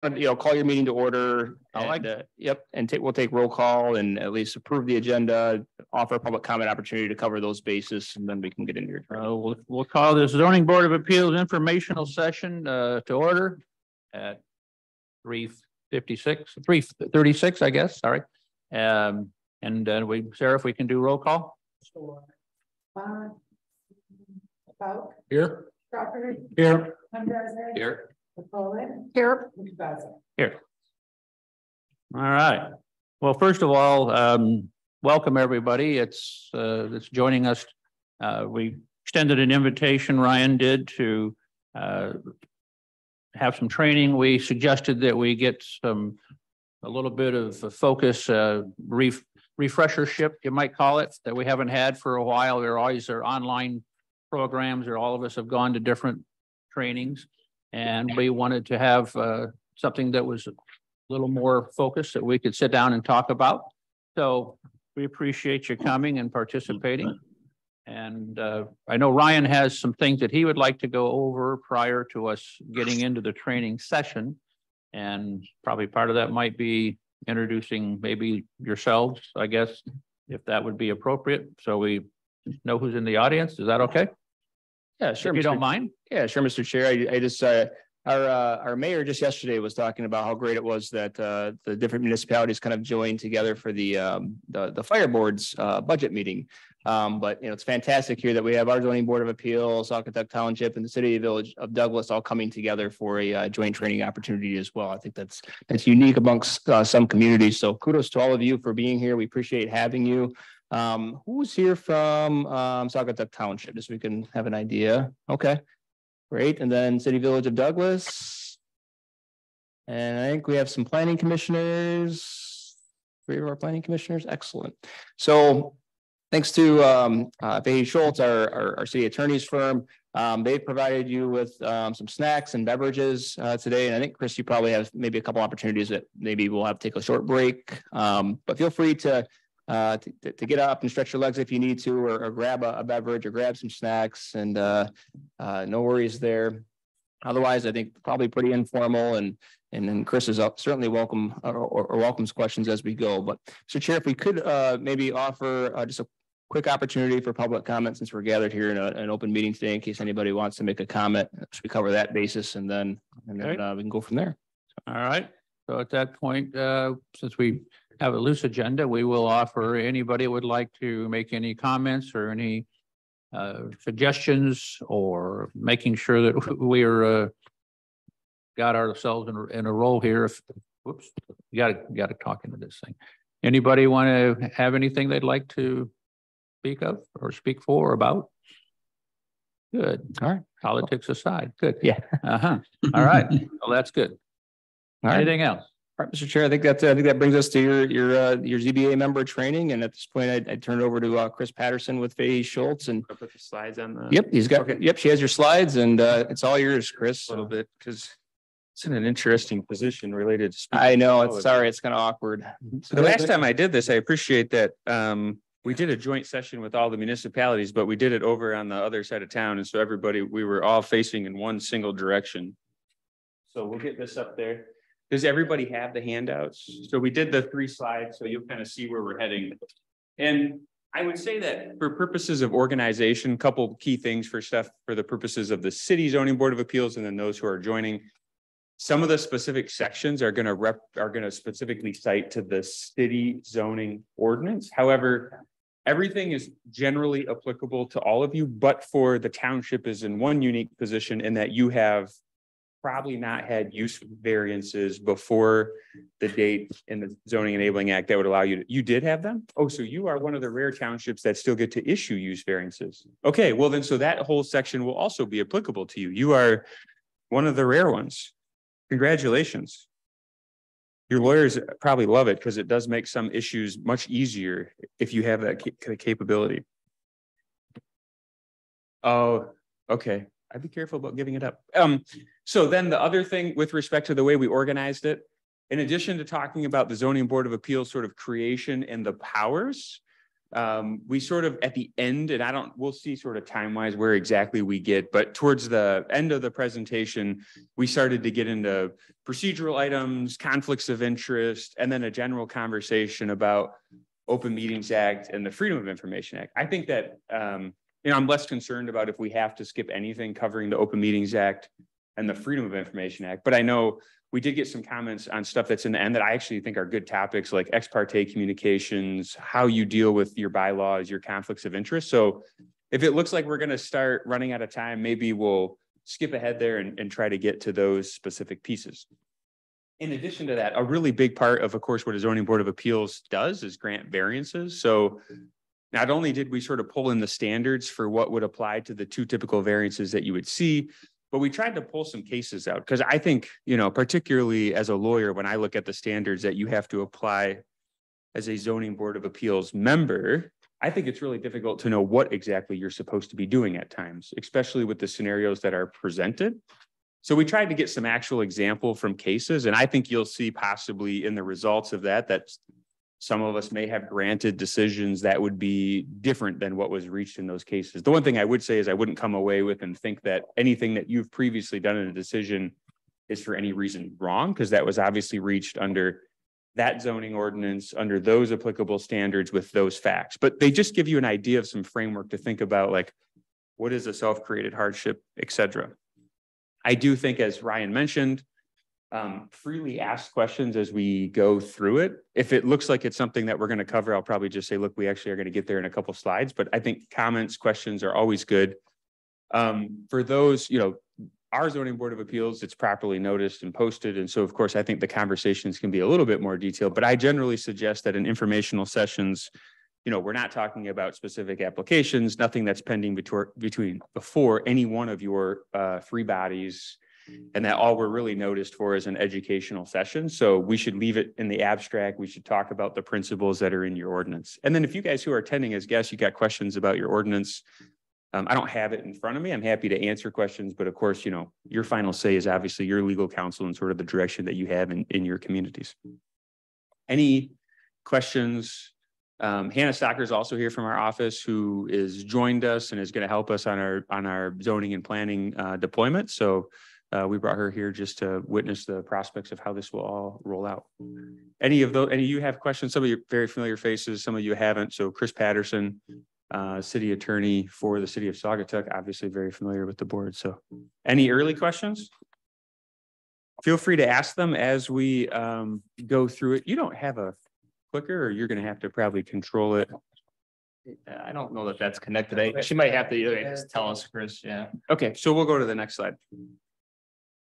call your meeting to order. Yep. And we'll take roll call and at least approve the agenda, offer a public comment opportunity to cover those bases, and then we can get into your. We'll call this Zoning Board of Appeals informational session to order at 3:36, I guess. Sorry. Sarah, if we can do roll call. Sure. Falk. Here. Crawford. Here. Here. Here. Here. All right. Well, first of all, welcome everybody. It's joining us. We extended an invitation, Ryan did, to have some training. We suggested that we get a little bit of a focus, refreshership, you might call it, that we haven't had for a while. There always are online programs, or all of us have gone to different trainings, and we wanted to have something that was a little more focused that we could sit down and talk about. So we appreciate you coming and participating. And I know Ryan has some things that he would like to go over prior to us getting into the training session. And probably part of that might be introducing maybe yourselves, I guess, if that would be appropriate. So we know who's in the audience. Is that okay? Yeah, sure. If you don't mind. Yeah, sure, Mr. Chair. I just our mayor just yesterday was talking about how great it was that the different municipalities kind of joined together for the fire board's budget meeting. But it's fantastic here that we have our zoning board of appeals, Saugatuck Township, and the city village of Douglas all coming together for a joint training opportunity as well. I think that's unique amongst some communities. So kudos to all of you for being here. We appreciate having you. Who's here from Saugatuck Township, just so we can have an idea? Okay, great. And then city village of Douglas. And I think we have some planning commissioners. 3 of our planning commissioners. Excellent. So thanks to Fahey Schultz, our city attorney's firm. They've provided you with some snacks and beverages today. And I think, Chris, you probably have maybe a couple opportunities that maybe we'll have to take a short break. But feel free to get up and stretch your legs if you need to, or grab a beverage or grab some snacks, and no worries there. Otherwise, I think probably pretty informal, and then Chris is certainly welcome or welcomes questions as we go. But Mr. Chair, if we could maybe offer just a quick opportunity for public comment, since we're gathered here in an open meeting today, in case anybody wants to make a comment, so we cover that basis, and then we can go from there. All right. So at that point, since we have a loose agenda, we will offer anybody would like to make any comments or any suggestions, or making sure that we are got ourselves in a role here. Whoops, you got to talk into this thing. Anybody want to have anything they'd like to speak of or speak for or about? Good. All right. Politics aside. Good. Yeah. All right. Well, that's good. Anything else? All right, Mr. Chair, I think that brings us to your ZBA member training, and at this point, I'd turn it over to Chris Patterson with Fahey Schultz, and I'll put the slides on the. Yep, he's got. Okay. Yep, she has your slides, and it's all yours, Chris. A little bit, because it's in an interesting position related to. I know. It's sorry, it's kind of awkward. So the last time I did this, I appreciate that we did a joint session with all the municipalities, but we did it over on the other side of town, and so we were all facing in one single direction. So we'll get this up there. Does everybody have the handouts? So we did the 3 slides, so you'll kind of see where we're heading. And I would say that for purposes of organization, a couple key things for the purposes of the city zoning board of appeals, and then those who are joining. Some of the specific sections are going to specifically cite to the city zoning ordinance. However, everything is generally applicable to all of you, but for the township is in one unique position in that you have probably not had use variances before the date in the Zoning Enabling Act that would allow you did have them? Oh, so you are one of the rare townships that still get to issue use variances. Okay, well then, so that whole section will also be applicable to you. You are one of the rare ones. Congratulations. Your lawyers probably love it because it does make some issues much easier if you have that capability. Oh, okay. I'd be careful about giving it up. So then the other thing with respect to the way we organized it, in addition to talking about the Zoning Board of Appeals sort of creation and the powers, we sort of at the end, and we'll see sort of time-wise where exactly we get, but towards the end of the presentation, we started to get into procedural items, conflicts of interest, and then a general conversation about Open Meetings Act and the Freedom of Information Act. I think that, I'm less concerned about if we have to skip anything covering the Open Meetings Act and the Freedom of Information Act, but I know we did get some comments on stuff that's in the end that I actually think are good topics, like ex parte communications, how you deal with your bylaws, your conflicts of interest. So if it looks like we're going to start running out of time, maybe we'll skip ahead there and try to get to those specific pieces. In addition to that, a really big part of course, what a zoning board of appeals does is grant variances. So not only did we sort of pull in the standards for what would apply to the two typical variances that you would see, but we tried to pull some cases out because I think, particularly as a lawyer, when I look at the standards that you have to apply as a zoning board of appeals member, I think it's really difficult to know what exactly you're supposed to be doing at times, especially with the scenarios that are presented. So we tried to get some actual example from cases, and I think you'll see possibly in the results of that some of us may have granted decisions that would be different than what was reached in those cases. The one thing I would say is I wouldn't come away with and think that anything that you've previously done in a decision is for any reason wrong, because that was obviously reached under that zoning ordinance, under those applicable standards with those facts. But they just give you an idea of some framework to think about, like what is a self-created hardship, et cetera. I do think, as Ryan mentioned, freely ask questions as we go through it. If it looks like it's something that we're going to cover, I'll probably just say, look, we actually are going to get there in a couple slides, but I think comments, questions are always good. For those, our zoning board of appeals, it's properly noticed and posted. And so of course, I think the conversations can be a little bit more detailed, but I generally suggest that in informational sessions, we're not talking about specific applications, nothing that's pending before any one of your three bodies, and that all we're really noticed for is an educational session. So we should leave it in the abstract. We should talk about the principles that are in your ordinance. And then if you guys who are attending as guests, you got questions about your ordinance, I don't have it in front of me. I'm happy to answer questions, but of course, your final say is obviously your legal counsel and sort of the direction that you have in your communities. Any questions? Hannah Stocker is also here from our office, who is joined us and is going to help us on our zoning and planning deployment. So we brought her here just to witness the prospects of how this will all roll out. Any of you have questions? Some of you are very familiar faces, some of you haven't. So Chris Patterson, city attorney for the city of Saugatuck, obviously very familiar with the board. So any early questions? Feel free to ask them as we go through it. You don't have a clicker, or you're going to have to probably control it. I don't know that that's connected. She might have to just tell us, Chris. Yeah. Okay, so we'll go to the next slide.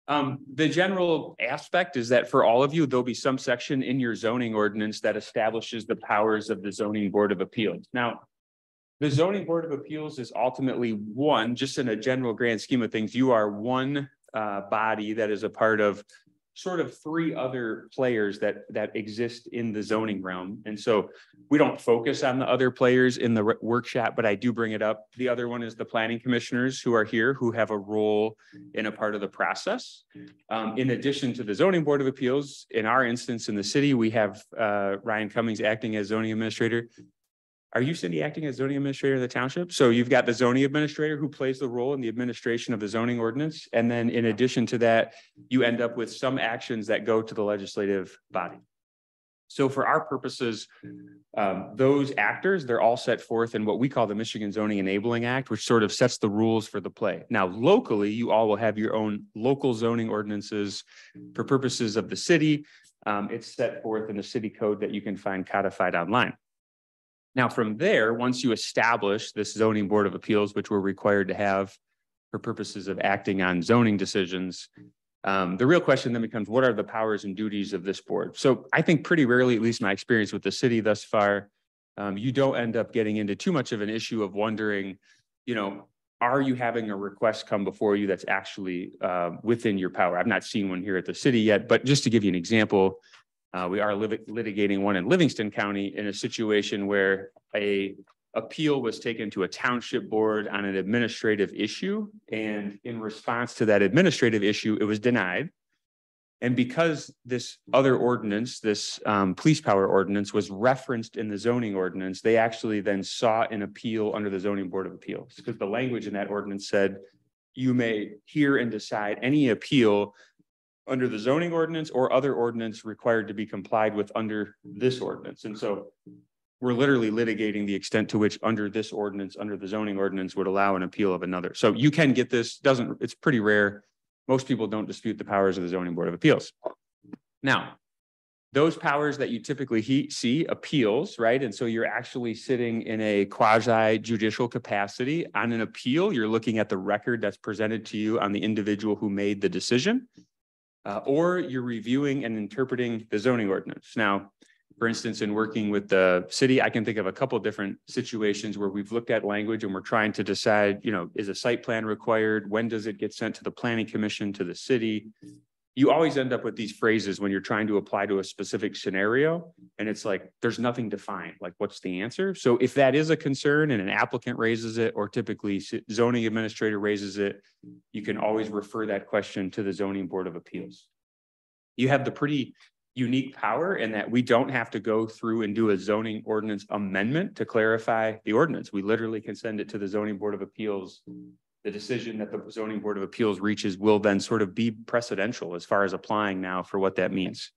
The general aspect is that for all of you, there'll be some section in your zoning ordinance that establishes the powers of the zoning board of appeals. Now, the zoning board of appeals is ultimately one, just in a general grand scheme of things, you are one body that is a part of sort of three other players that exist in the zoning realm. And so we don't focus on the other players in the workshop, but I do bring it up. The other one is the planning commissioners who are here, who have a role in a part of the process. In addition to the zoning board of appeals, in our instance in the city, we have Ryan Cummings acting as zoning administrator. Are you, Cindy, acting as zoning administrator of the township? So you've got the zoning administrator who plays the role in the administration of the zoning ordinance. And then in addition to that, you end up with some actions that go to the legislative body. So for our purposes, those actors, they're all set forth in what we call the Michigan Zoning Enabling Act, which sort of sets the rules for the play. Now, locally, you all will have your own local zoning ordinances for purposes of the city. It's set forth in the city code that you can find codified online. Now, from there, once you establish this zoning board of appeals, which we're required to have for purposes of acting on zoning decisions, the real question then becomes, what are the powers and duties of this board? So I think pretty rarely, at least my experience with the city thus far, you don't end up getting into too much of an issue of wondering, are you having a request come before you that's actually within your power? I've not seen one here at the city yet, but just to give you an example, we are litigating one in Livingston County in a situation where a appeal was taken to a township board on an administrative issue. And in response to that administrative issue, it was denied. And because this other ordinance, this police power ordinance was referenced in the zoning ordinance, they actually then sought an appeal under the Zoning Board of Appeals, because the language in that ordinance said you may hear and decide any appeal under the zoning ordinance or other ordinance required to be complied with under this ordinance. And so we're literally litigating the extent to which under this ordinance, under the zoning ordinance would allow an appeal of another. So you can get this, it's pretty rare. Most people don't dispute the powers of the Zoning Board of Appeals. Now, those powers that you typically see appeals, right? And so you're actually sitting in a quasi judicial capacity on an appeal. You're looking at the record that's presented to you on the individual who made the decision, or you're reviewing and interpreting the zoning ordinance. Now, for instance, in working with the city, I can think of a couple of different situations where we've looked at language and we're trying to decide, is a site plan required? When does it get sent to the planning commission, to the city? You always end up with these phrases when you're trying to apply to a specific scenario. And it's like, there's nothing defined, like what's the answer? So if that is a concern and an applicant raises it, or typically zoning administrator raises it, you can always refer that question to the Zoning Board of Appeals. You have the pretty unique power in that we don't have to go through and do a zoning ordinance amendment to clarify the ordinance. We literally can send it to the Zoning Board of Appeals. The decision that the Zoning Board of Appeals reaches will then sort of be precedential as far as applying now for what that means.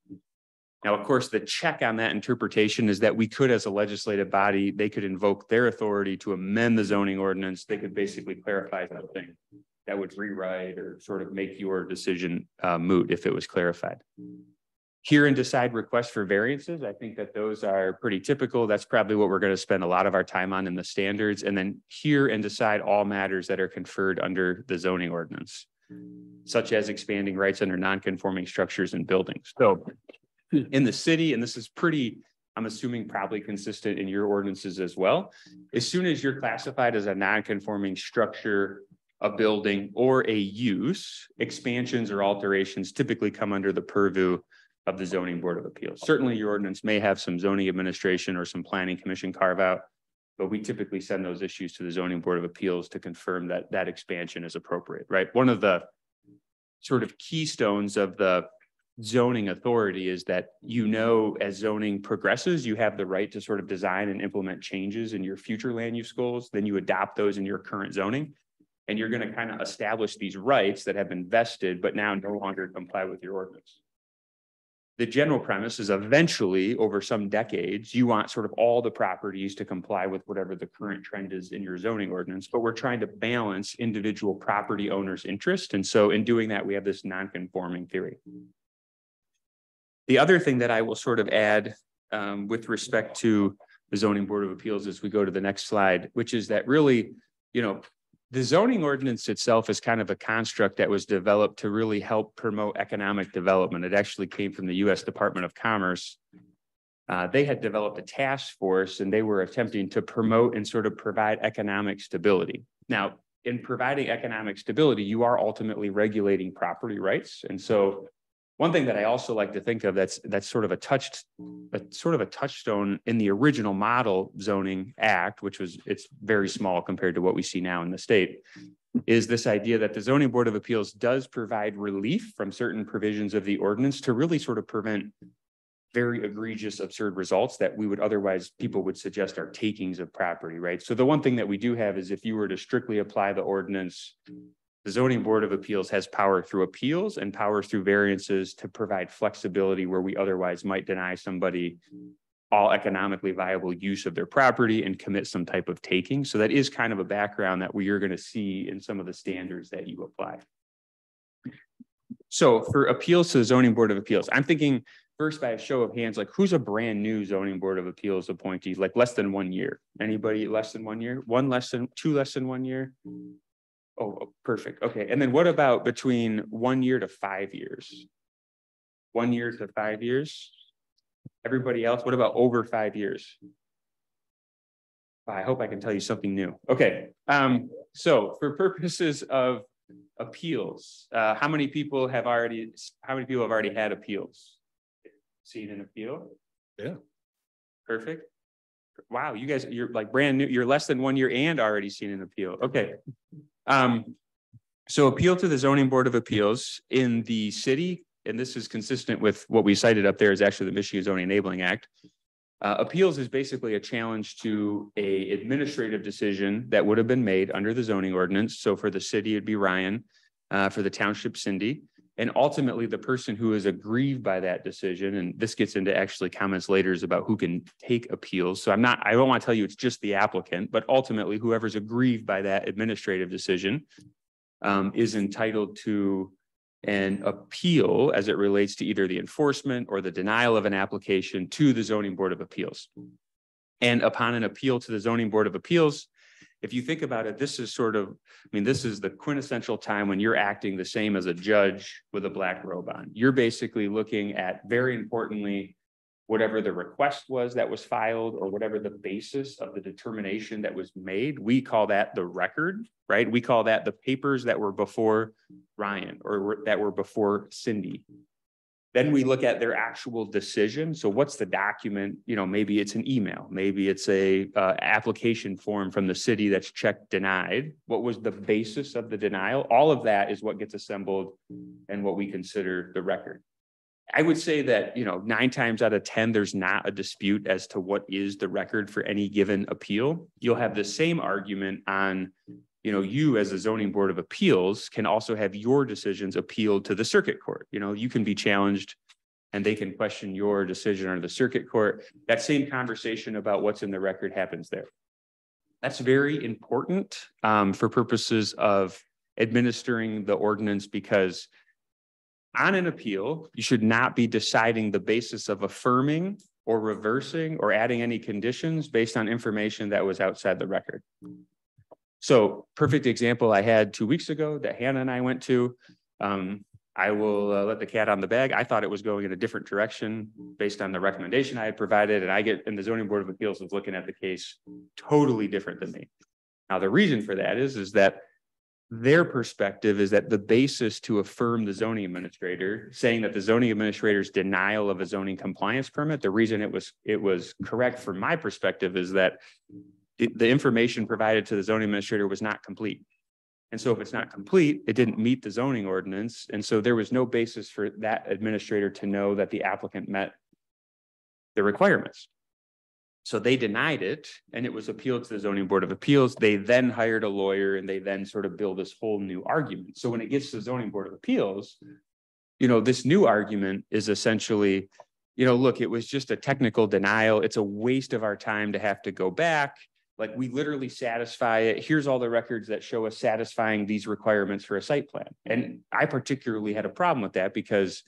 Now, of course, the check on that interpretation is that we could, as a legislative body, they could invoke their authority to amend the zoning ordinance. They could basically clarify something that would rewrite or sort of make your decision moot if it was clarified. Hear and decide requests for variances. I think that those are pretty typical. That's probably what we're going to spend a lot of our time on in the standards. And then hear and decide all matters that are conferred under the zoning ordinance, such as expanding rights under non-conforming structures and buildings. So in the city, and this is pretty, I'm assuming probably consistent in your ordinances as well, as soon as you're classified as a non-conforming structure, a building, or a use, expansions or alterations typically come under the purview of the Zoning Board of Appeals. Certainly your ordinance may have some zoning administration or some planning commission carve out, but we typically send those issues to the Zoning Board of Appeals to confirm that that expansion is appropriate, right? One of the sort of keystones of the zoning authority is that, as zoning progresses, you have the right to sort of design and implement changes in your future land use goals. Then you adopt those in your current zoning, and you're going to kind of establish these rights that have been vested, but now no longer comply with your ordinance. The general premise is eventually, over some decades, you want sort of all the properties to comply with whatever the current trend is in your zoning ordinance, but we're trying to balance individual property owners' interest. And so in doing that, we have this non-conforming theory. The other thing that I will sort of add with respect to the Zoning Board of Appeals as we go to the next slide, which is that really, the zoning ordinance itself is kind of a construct that was developed to really help promote economic development. It actually came from the U.S. Department of Commerce. They had developed a task force and they were attempting to promote and sort of provide economic stability. Now, in providing economic stability, you are ultimately regulating property rights. And so one thing that I also like to think of that's sort of a touchstone in the original model zoning act, it's very small compared to what we see now in the state, is this idea that the Zoning Board of Appeals does provide relief from certain provisions of the ordinance to really sort of prevent very egregious, absurd results that people would suggest are takings of property, right? So the one thing that we do have is if you were to strictly apply the ordinance, the Zoning Board of Appeals has power through appeals and power through variances to provide flexibility where we otherwise might deny somebody all economically viable use of their property and commit some type of taking. So that is kind of a background that we are going to see in some of the standards that you apply. So for appeals to the Zoning Board of Appeals, I'm thinking first by a show of hands, like who's a brand new Zoning Board of Appeals appointee, like less than 1 year? Anybody less than 1 year? Two less than 1 year? Oh, perfect. Okay. And then what about between 1 year to 5 years? 1 year to 5 years? Everybody else, what about over 5 years? I hope I can tell you something new. Okay. So for purposes of appeals, how many people have already had appeals? Seen an appeal? Yeah. Perfect. Wow, you guys, you're like brand new, you're less than 1 year and already seen an appeal. Okay. So appeal to the Zoning Board of Appeals in the city, and this is consistent with what we cited up there is actually the Michigan Zoning Enabling Act. Appeals is basically a challenge to a administrative decision that would have been made under the zoning ordinance. So for the city, it'd be Ryan, for the township, Cindy, and ultimately the person who is aggrieved by that decision. And this gets into actually comments later is about who can take appeals. So I don't want to tell you it's just the applicant, but ultimately whoever's aggrieved by that administrative decision is entitled to an appeal as it relates to either the enforcement or the denial of an application to the Zoning Board of Appeals. And upon an appeal to the Zoning Board of Appeals, if you think about it, this is this is the quintessential time when you're acting the same as a judge with a black robe on. You're basically looking at, very importantly, whatever the request was that was filed or whatever the basis of the determination that was made. We call that the record, right? We call that the papers that were before Ryan or that were before Cindy. Then we look at their actual decision. So what's the document? Maybe it's an email, maybe it's a application form from the city that's checked denied. What was the basis of the denial? All of that is what gets assembled and what we consider the record. I would say that, 9 times out of 10, there's not a dispute as to what is the record for any given appeal. You'll have the same argument on, you as the Zoning Board of Appeals can also have your decisions appealed to the circuit court. You can be challenged and they can question your decision under the circuit court. That same conversation about what's in the record happens there. That's very important for purposes of administering the ordinance, because on an appeal, you should not be deciding the basis of affirming or reversing or adding any conditions based on information that was outside the record. So, perfect example I had 2 weeks ago that Hannah and I went to. I will let the cat on the bag. I thought it was going in a different direction based on the recommendation I had provided. And the Zoning Board of Appeals was looking at the case totally different than me. Now, the reason for that is that their perspective is that the basis to affirm the zoning administrator, saying that the zoning administrator's denial of a zoning compliance permit, the reason it was correct from my perspective is that the information provided to the zoning administrator was not complete. And so if it's not complete, it didn't meet the zoning ordinance. And so there was no basis for that administrator to know that the applicant met the requirements. So they denied it, and it was appealed to the Zoning Board of Appeals. They then hired a lawyer, and they then sort of build this whole new argument. So when it gets to the Zoning Board of Appeals, this new argument is essentially, look, it was just a technical denial. It's a waste of our time to have to go back. Like, we literally satisfy it. Here's all the records that show us satisfying these requirements for a site plan. And I particularly had a problem with that because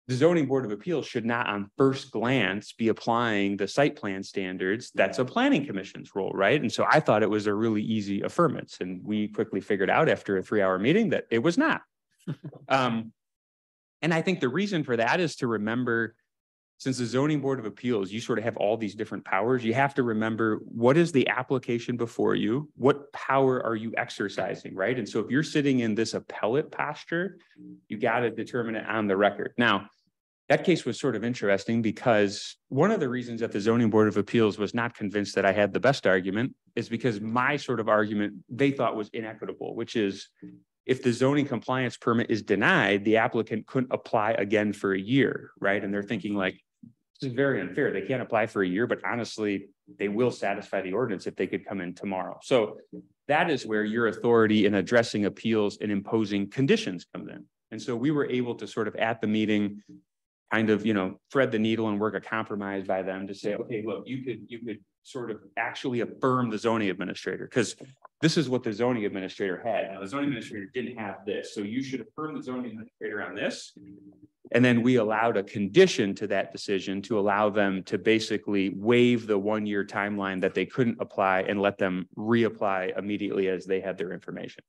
the Zoning Board of Appeals should not on first glance be applying the site plan standards. That's a planning commission's role, right? And so I thought it was a really easy affirmance. And we quickly figured out after a 3-hour meeting that it was not. And I think the reason for that is to remember, since the Zoning Board of Appeals, you sort of have all these different powers. You have to remember, what is the application before you? What power are you exercising, right? And so if you're sitting in this appellate posture, you got to determine it on the record. Now, that case was sort of interesting because one of the reasons that the Zoning Board of Appeals was not convinced that I had the best argument is because my sort of argument they thought was inequitable, which is, if the zoning compliance permit is denied, the applicant couldn't apply again for a year, right? And they're thinking like, this is very unfair. They can't apply for a year, but honestly, they will satisfy the ordinance if they could come in tomorrow. So that is where your authority in addressing appeals and imposing conditions comes in. And so we were able to sort of at the meeting kind of, thread the needle and work a compromise by them to say, okay, look, you could sort of actually affirm the zoning administrator, because this is what the zoning administrator had. Now, the zoning administrator didn't have this, so you should affirm the zoning administrator on this. And then we allowed a condition to that decision to allow them to basically waive the 1-year timeline that they couldn't apply and let them reapply immediately as they had their information.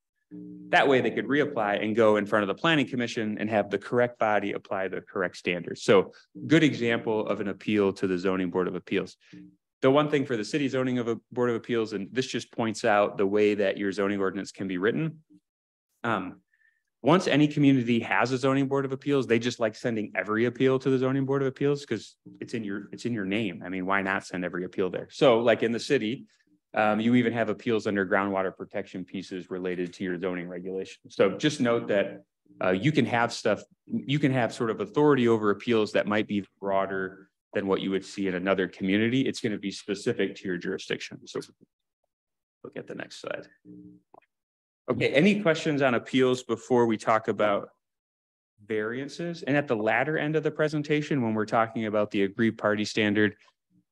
That way they could reapply and go in front of the planning commission and have the correct body apply the correct standards. So good example of an appeal to the Zoning Board of Appeals. The one thing for the city zoning of a Board of Appeals, and this just points out the way that your zoning ordinance can be written. Once any community has a Zoning Board of Appeals, they just like sending every appeal to the Zoning Board of Appeals because it's in your name. I mean, why not send every appeal there? So like in the city, you even have appeals under groundwater protection pieces related to your zoning regulations. So just note that You can have stuff, you can have sort of authority over appeals that might be broader than what you would see in another community. It's going to be specific to your jurisdiction. So look at the next slide. Okay, any questions on appeals before we talk about variances? And at the latter end of the presentation, when we're talking about the agreed party standard,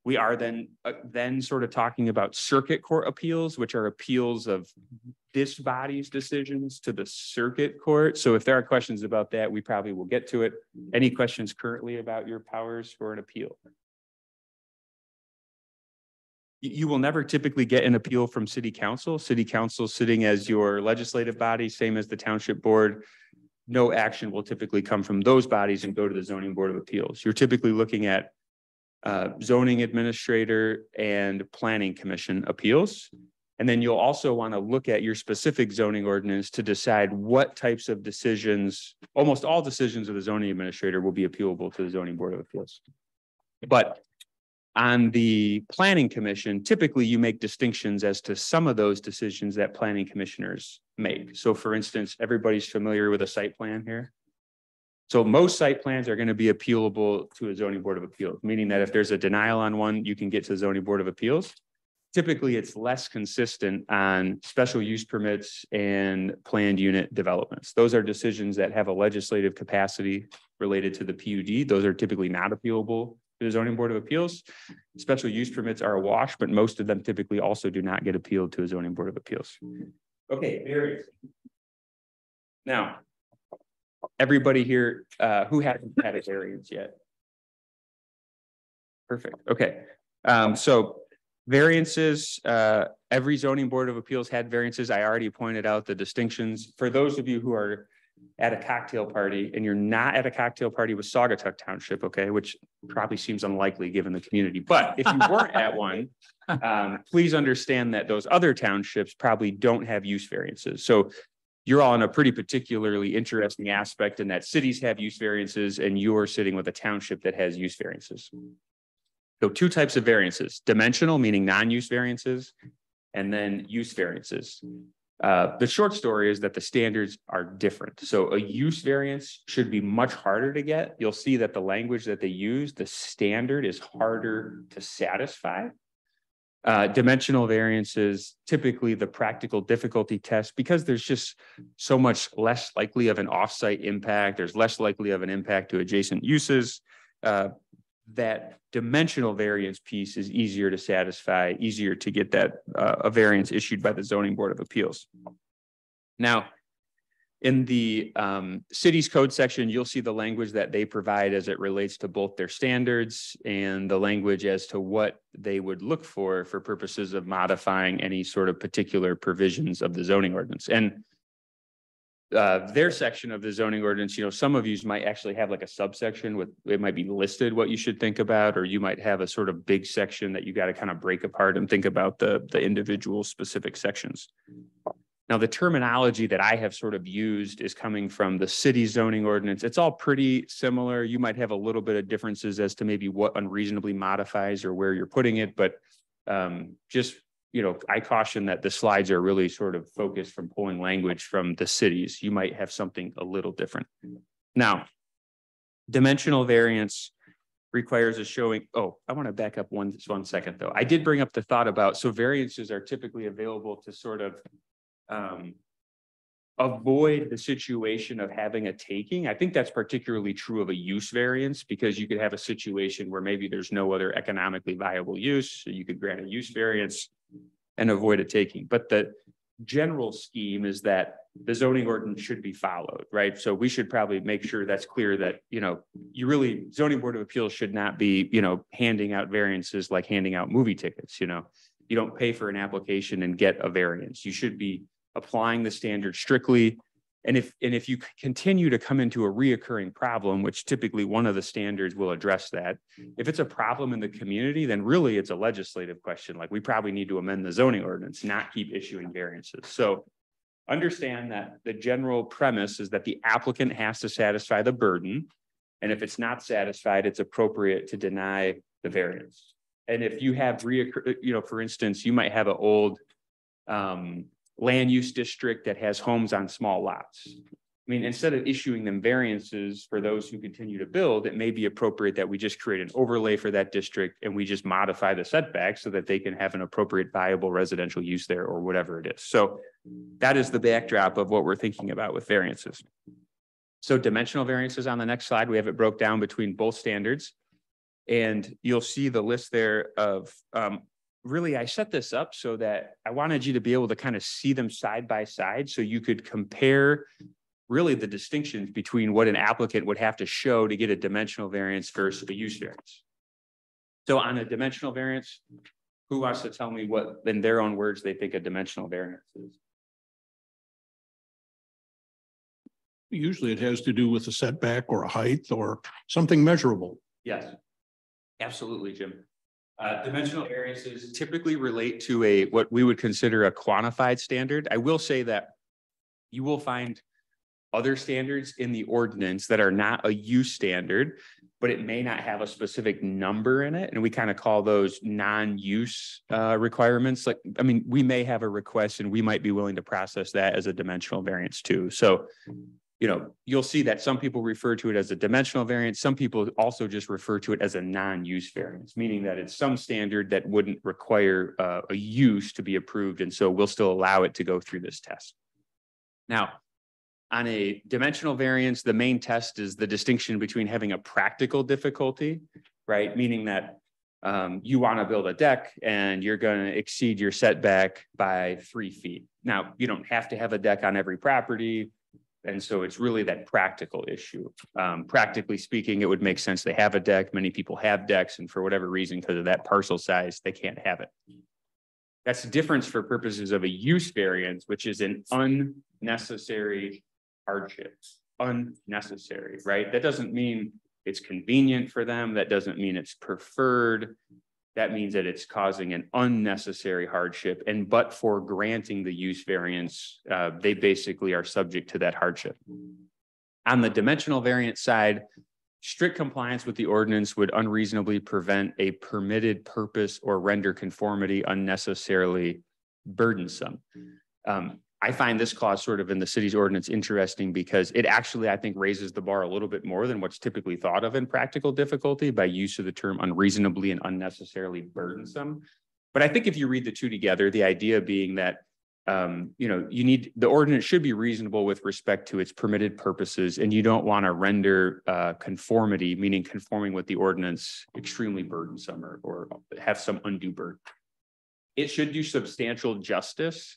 we are then sort of talking about circuit court appeals, which are appeals of this body's decisions to the circuit court. So if there are questions about that, we probably will get to it. Any questions currently about your powers for an appeal? You will never typically get an appeal from city council. City council sitting as your legislative body, same as the township board. No action will typically come from those bodies and go to the zoning board of appeals. You're typically looking at zoning administrator and planning commission appeals. And then you'll also want to look at your specific zoning ordinance to decide what types of decisions, almost all decisions of the zoning administrator will be appealable to the zoning board of appeals. But on the planning commission, typically you make distinctions as to some of those decisions that planning commissioners make. So for instance, everybody's familiar with a site plan here. So most site plans are going to be appealable to a zoning board of appeals, meaning that if there's a denial on one, you can get to the zoning board of appeals. Typically, it's less consistent on special use permits and planned unit developments. Those are decisions that have a legislative capacity related to the PUD. Those are typically not appealable to the zoning board of appeals. Special use permits are a wash, but most of them typically also do not get appealed to a zoning board of appeals. Okay, variance. Now, everybody here who hasn't had a variance yet? Perfect. Okay. So variances, every zoning board of appeals had variances. I already pointed out the distinctions. For those of you who are at a cocktail party and you're not at a cocktail party with Saugatuck Township, okay, which probably seems unlikely given the community, but if you weren't at one, please understand that those other townships probably don't have use variances. So you're all in a pretty particularly interesting aspect in that cities have use variances and you're sitting with a township that has use variances. So two types of variances: dimensional, meaning non-use variances, and then use variances. The short story is that the standards are different. So a use variance should be much harder to get. You'll see that the language that they use, the standard is harder to satisfy. Dimensional variances, typically the practical difficulty test, because there's just so much less likely of an offsite impact. There's less likely of an impact to adjacent uses. That dimensional variance piece is easier to satisfy, easier to get that a variance issued by the zoning board of appeals. Now, in the city's code section, you'll see the language that they provide as it relates to both their standards and the language as to what they would look for purposes of modifying any sort of particular provisions of the zoning ordinance. And their section of the zoning ordinance, you know, some of you might actually have like a subsection with, it might be listed what you should think about, or you might have a sort of big section that you got to kind of break apart and think about the individual specific sections. Now, the terminology that I have sort of used is coming from the city zoning ordinance. It's all pretty similar. You might have a little bit of differences as to maybe what unreasonably modifies or where you're putting it, but just, you know, I caution that the slides are really sort of focused from pulling language from the cities. You might have something a little different. Now, dimensional variance requires a showing. Oh, I want to back up one second though. I did bring up the thought about, so variances are typically available to sort of avoid the situation of having a taking. I think that's particularly true of a use variance, because you could have a situation where maybe there's no other economically viable use, so you could grant a use variance and avoid a taking. But the general scheme is that the zoning ordinance should be followed, right? So we should probably make sure that's clear that, you know, you really, zoning board of appeals should not be, you know, handing out variances like handing out movie tickets. You know, you don't pay for an application and get a variance. You should be applying the standard strictly. And if you continue to come into a reoccurring problem, which typically one of the standards will address that, if it's a problem in the community, then really it's a legislative question. Like, we probably need to amend the zoning ordinance, not keep issuing variances. So understand that the general premise is that the applicant has to satisfy the burden. And if it's not satisfied, it's appropriate to deny the variance. And if you have you know, for instance, you might have an old land use district that has homes on small lots. I mean, instead of issuing them variances for those who continue to build, it may be appropriate that we just create an overlay for that district and we just modify the setback so that they can have an appropriate viable residential use there or whatever it is. So that is the backdrop of what we're thinking about with variances. So dimensional variances on the next slide, we have it broke down between both standards. And you'll see the list there of, really, I set this up so that I wanted you to be able to kind of see them side by side so you could compare really the distinctions between what an applicant would have to show to get a dimensional variance versus a use variance. So on a dimensional variance, who wants to tell me what, in their own words, they think a dimensional variance is? Usually it has to do with a setback or a height or something measurable. Yes, absolutely, Jim. Dimensional variances typically relate to what we would consider a quantified standard. I will say that you will find other standards in the ordinance that are not a use standard, but it may not have a specific number in it. And we kind of call those non-use requirements. Like, I mean, we may have a request and we might be willing to process that as a dimensional variance too. So, you know, you'll see that some people refer to it as a dimensional variance. Some people also just refer to it as a non-use variance, meaning that it's some standard that wouldn't require a use to be approved. And so we'll still allow it to go through this test. Now, on a dimensional variance, the main test is the distinction between having a practical difficulty, right? Meaning that you want to build a deck and you're going to exceed your setback by 3 feet. Now, you don't have to have a deck on every property. And so it's really that practical issue. Practically speaking, it would make sense to have a deck. Many people have decks, and for whatever reason, because of that parcel size, they can't have it. That's the difference for purposes of a use variance, which is an unnecessary hardship. Unnecessary, right? That doesn't mean it's convenient for them. That doesn't mean it's preferred. That means that it's causing an unnecessary hardship. And but for granting the use variance, they basically are subject to that hardship. On the dimensional variance side, strict compliance with the ordinance would unreasonably prevent a permitted purpose or render conformity unnecessarily burdensome. I find this clause sort of in the city's ordinance interesting because it actually, I think, raises the bar a little bit more than what's typically thought of in practical difficulty by use of the term unreasonably and unnecessarily burdensome. But I think if you read the two together, the idea being that, you know, the ordinance should be reasonable with respect to its permitted purposes, and you don't want to render conformity, meaning conforming with the ordinance, extremely burdensome or have some undue burden. It should do substantial justice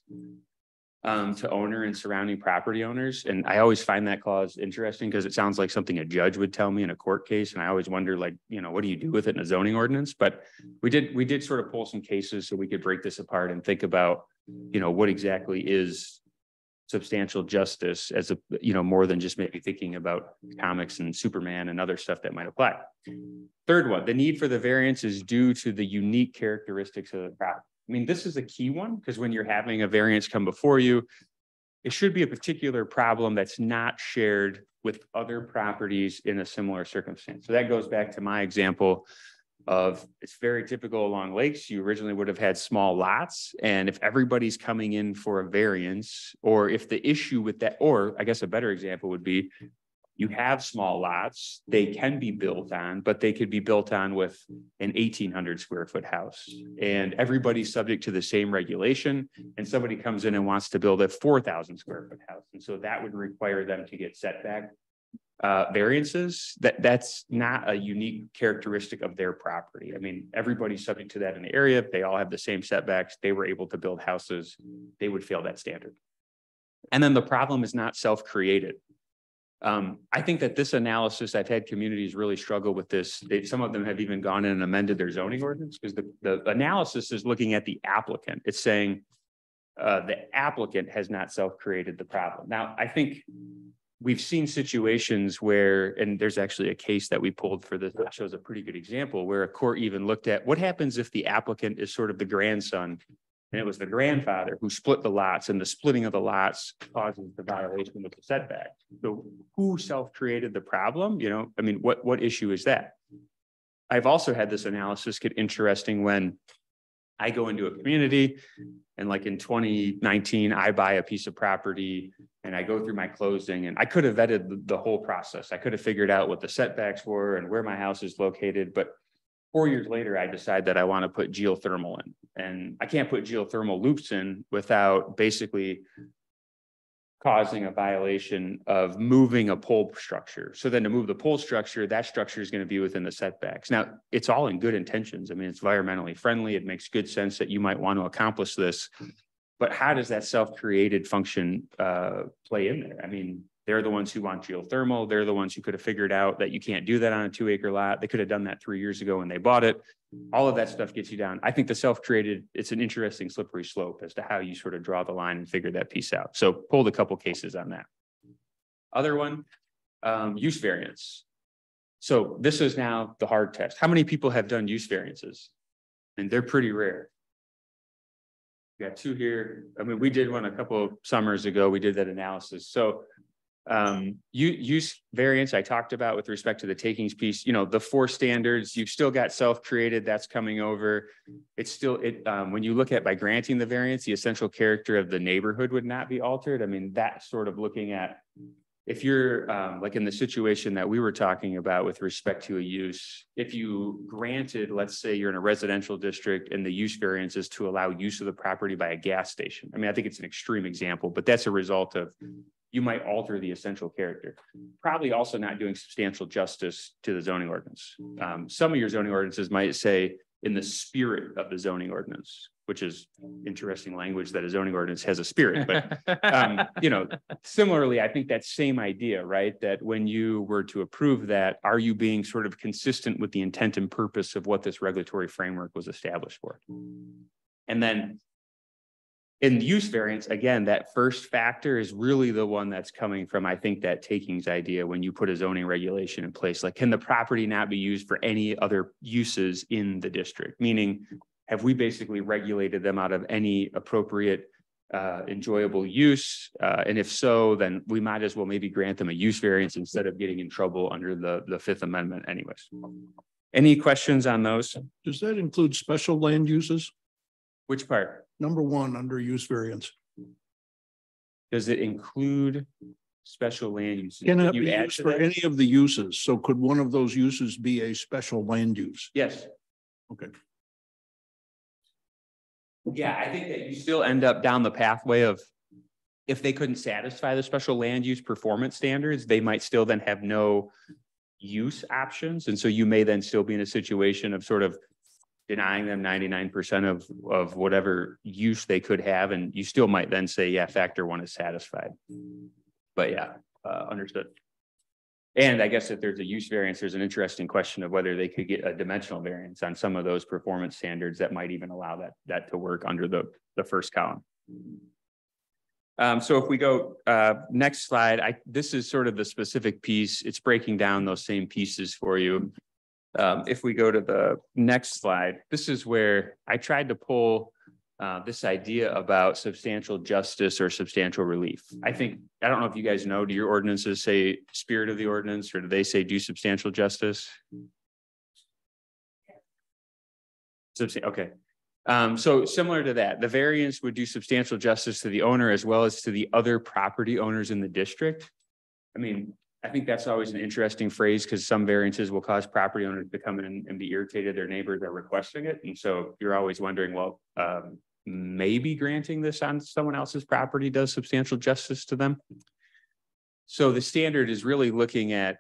to owner and surrounding property owners. And I always find that clause interesting because it sounds like something a judge would tell me in a court case. And I always wonder, like, you know, what do you do with it in a zoning ordinance? But we did sort of pull some cases so we could break this apart and think about, you know, what exactly is substantial justice as a, you know, more than just maybe thinking about comics and Superman and other stuff that might apply. Third one, the need for the variance is due to the unique characteristics of the property. I mean, this is a key one because when you're having a variance come before you, it should be a particular problem that's not shared with other properties in a similar circumstance. So that goes back to my example of it's very typical along lakes. You originally would have had small lots. And if everybody's coming in for a variance, or if the issue with that, or I guess a better example would be you have small lots, they can be built on, but they could be built on with an 1,800 square foot house. And everybody's subject to the same regulation. And somebody comes in and wants to build a 4,000 square foot house. And so that would require them to get setback variances. That's not a unique characteristic of their property. I mean, everybody's subject to that in the area. They all have the same setbacks. They were able to build houses. They would fail that standard. And then the problem is not self-created. I think that this analysis, I've had communities really struggle with this. Some of them have even gone in and amended their zoning ordinance because the analysis is looking at the applicant. It's saying the applicant has not self-created the problem. Now, I think we've seen situations where, and there's actually a case that we pulled for this that shows a pretty good example where a court even looked at what happens if the applicant is sort of the grandson and it was the grandfather who split the lots, and the splitting of the lots causes the violation of the setback. So who self-created the problem? You know, I mean, what issue is that? I've also had this analysis get interesting when I go into a community and like in 2019, I buy a piece of property and I go through my closing and I could have vetted the whole process. I could have figured out what the setbacks were and where my house is located. But 4 years later, I decide that I want to put geothermal in, and I can't put geothermal loops in without basically causing a violation of moving a pole structure. So then to move the pole structure, that structure is going to be within the setbacks. Now, it's all in good intentions. I mean, it's environmentally friendly. It makes good sense that you might want to accomplish this. But how does that self-created function play in there? I mean, they're the ones who want geothermal. They're the ones who could have figured out that you can't do that on a 2-acre lot. They could have done that 3 years ago when they bought it. All of that stuff gets you down. I think the self-created, it's an interesting slippery slope as to how you sort of draw the line and figure that piece out. So pulled a couple cases on that. Other one, use variance. So this is now the hard test. How many people have done use variances? And they're pretty rare. We got 2 here. I mean, we did one a couple of summers ago. We did that analysis. So use variance I talked about with respect to the takings piece, you know, the 4 standards, you've still got self-created, that's coming over. It's still, when you look at by granting the variance, the essential character of the neighborhood would not be altered. I mean, that's sort of looking at, if you're like in the situation that we were talking about with respect to a use, if you granted, let's say you're in a residential district and the use variance is to allow use of the property by a gas station. I mean, I think it's an extreme example, but that's a result of, you might alter the essential character. Probably also not doing substantial justice to the zoning ordinance. Some of your zoning ordinances might say in the spirit of the zoning ordinance, which is interesting language that a zoning ordinance has a spirit. But, you know, similarly, I think that same idea, right? That when you were to approve that, are you being sort of consistent with the intent and purpose of what this regulatory framework was established for? And then in use variance, again, that first factor is really the one that's coming from, I think, that takings idea when you put a zoning regulation in place. Like, can the property not be used for any other uses in the district? Meaning, have we basically regulated them out of any appropriate enjoyable use? And if so, then we might as well maybe grant them a use variance instead of getting in trouble under the Fifth Amendment anyways. Any questions on those? Does that include special land uses? Which part? Number 1 under use variance. Does it include special land uses? Can it You be add used to for that? any of the uses? So could one of those uses be a special land use? Yes. Okay. Yeah, I think that you still end up down the pathway of, if they couldn't satisfy the special land use performance standards, they might still then have no use options. And so you may then still be in a situation of sort of denying them 99% of whatever use they could have. And you still might then say, yeah, factor 1 is satisfied. But yeah, understood. And I guess if there's a use variance, there's an interesting question of whether they could get a dimensional variance on some of those performance standards that might even allow that to work under the first column. So if we go next slide, this is sort of the specific piece. It's breaking down those same pieces for you. If we go to the next slide, this is where I tried to pull this idea about substantial justice or substantial relief. I don't know if you guys know, do your ordinances say spirit of the ordinance, or do they say do substantial justice? Okay. So similar to that, the variance would do substantial justice to the owner as well as to the other property owners in the district. I mean, I think that's always an interesting phrase, because some variances will cause property owners to come in and be irritated. Their neighbors are requesting it. And so you're always wondering, well, maybe granting this on someone else's property does substantial justice to them. So the standard is really looking at,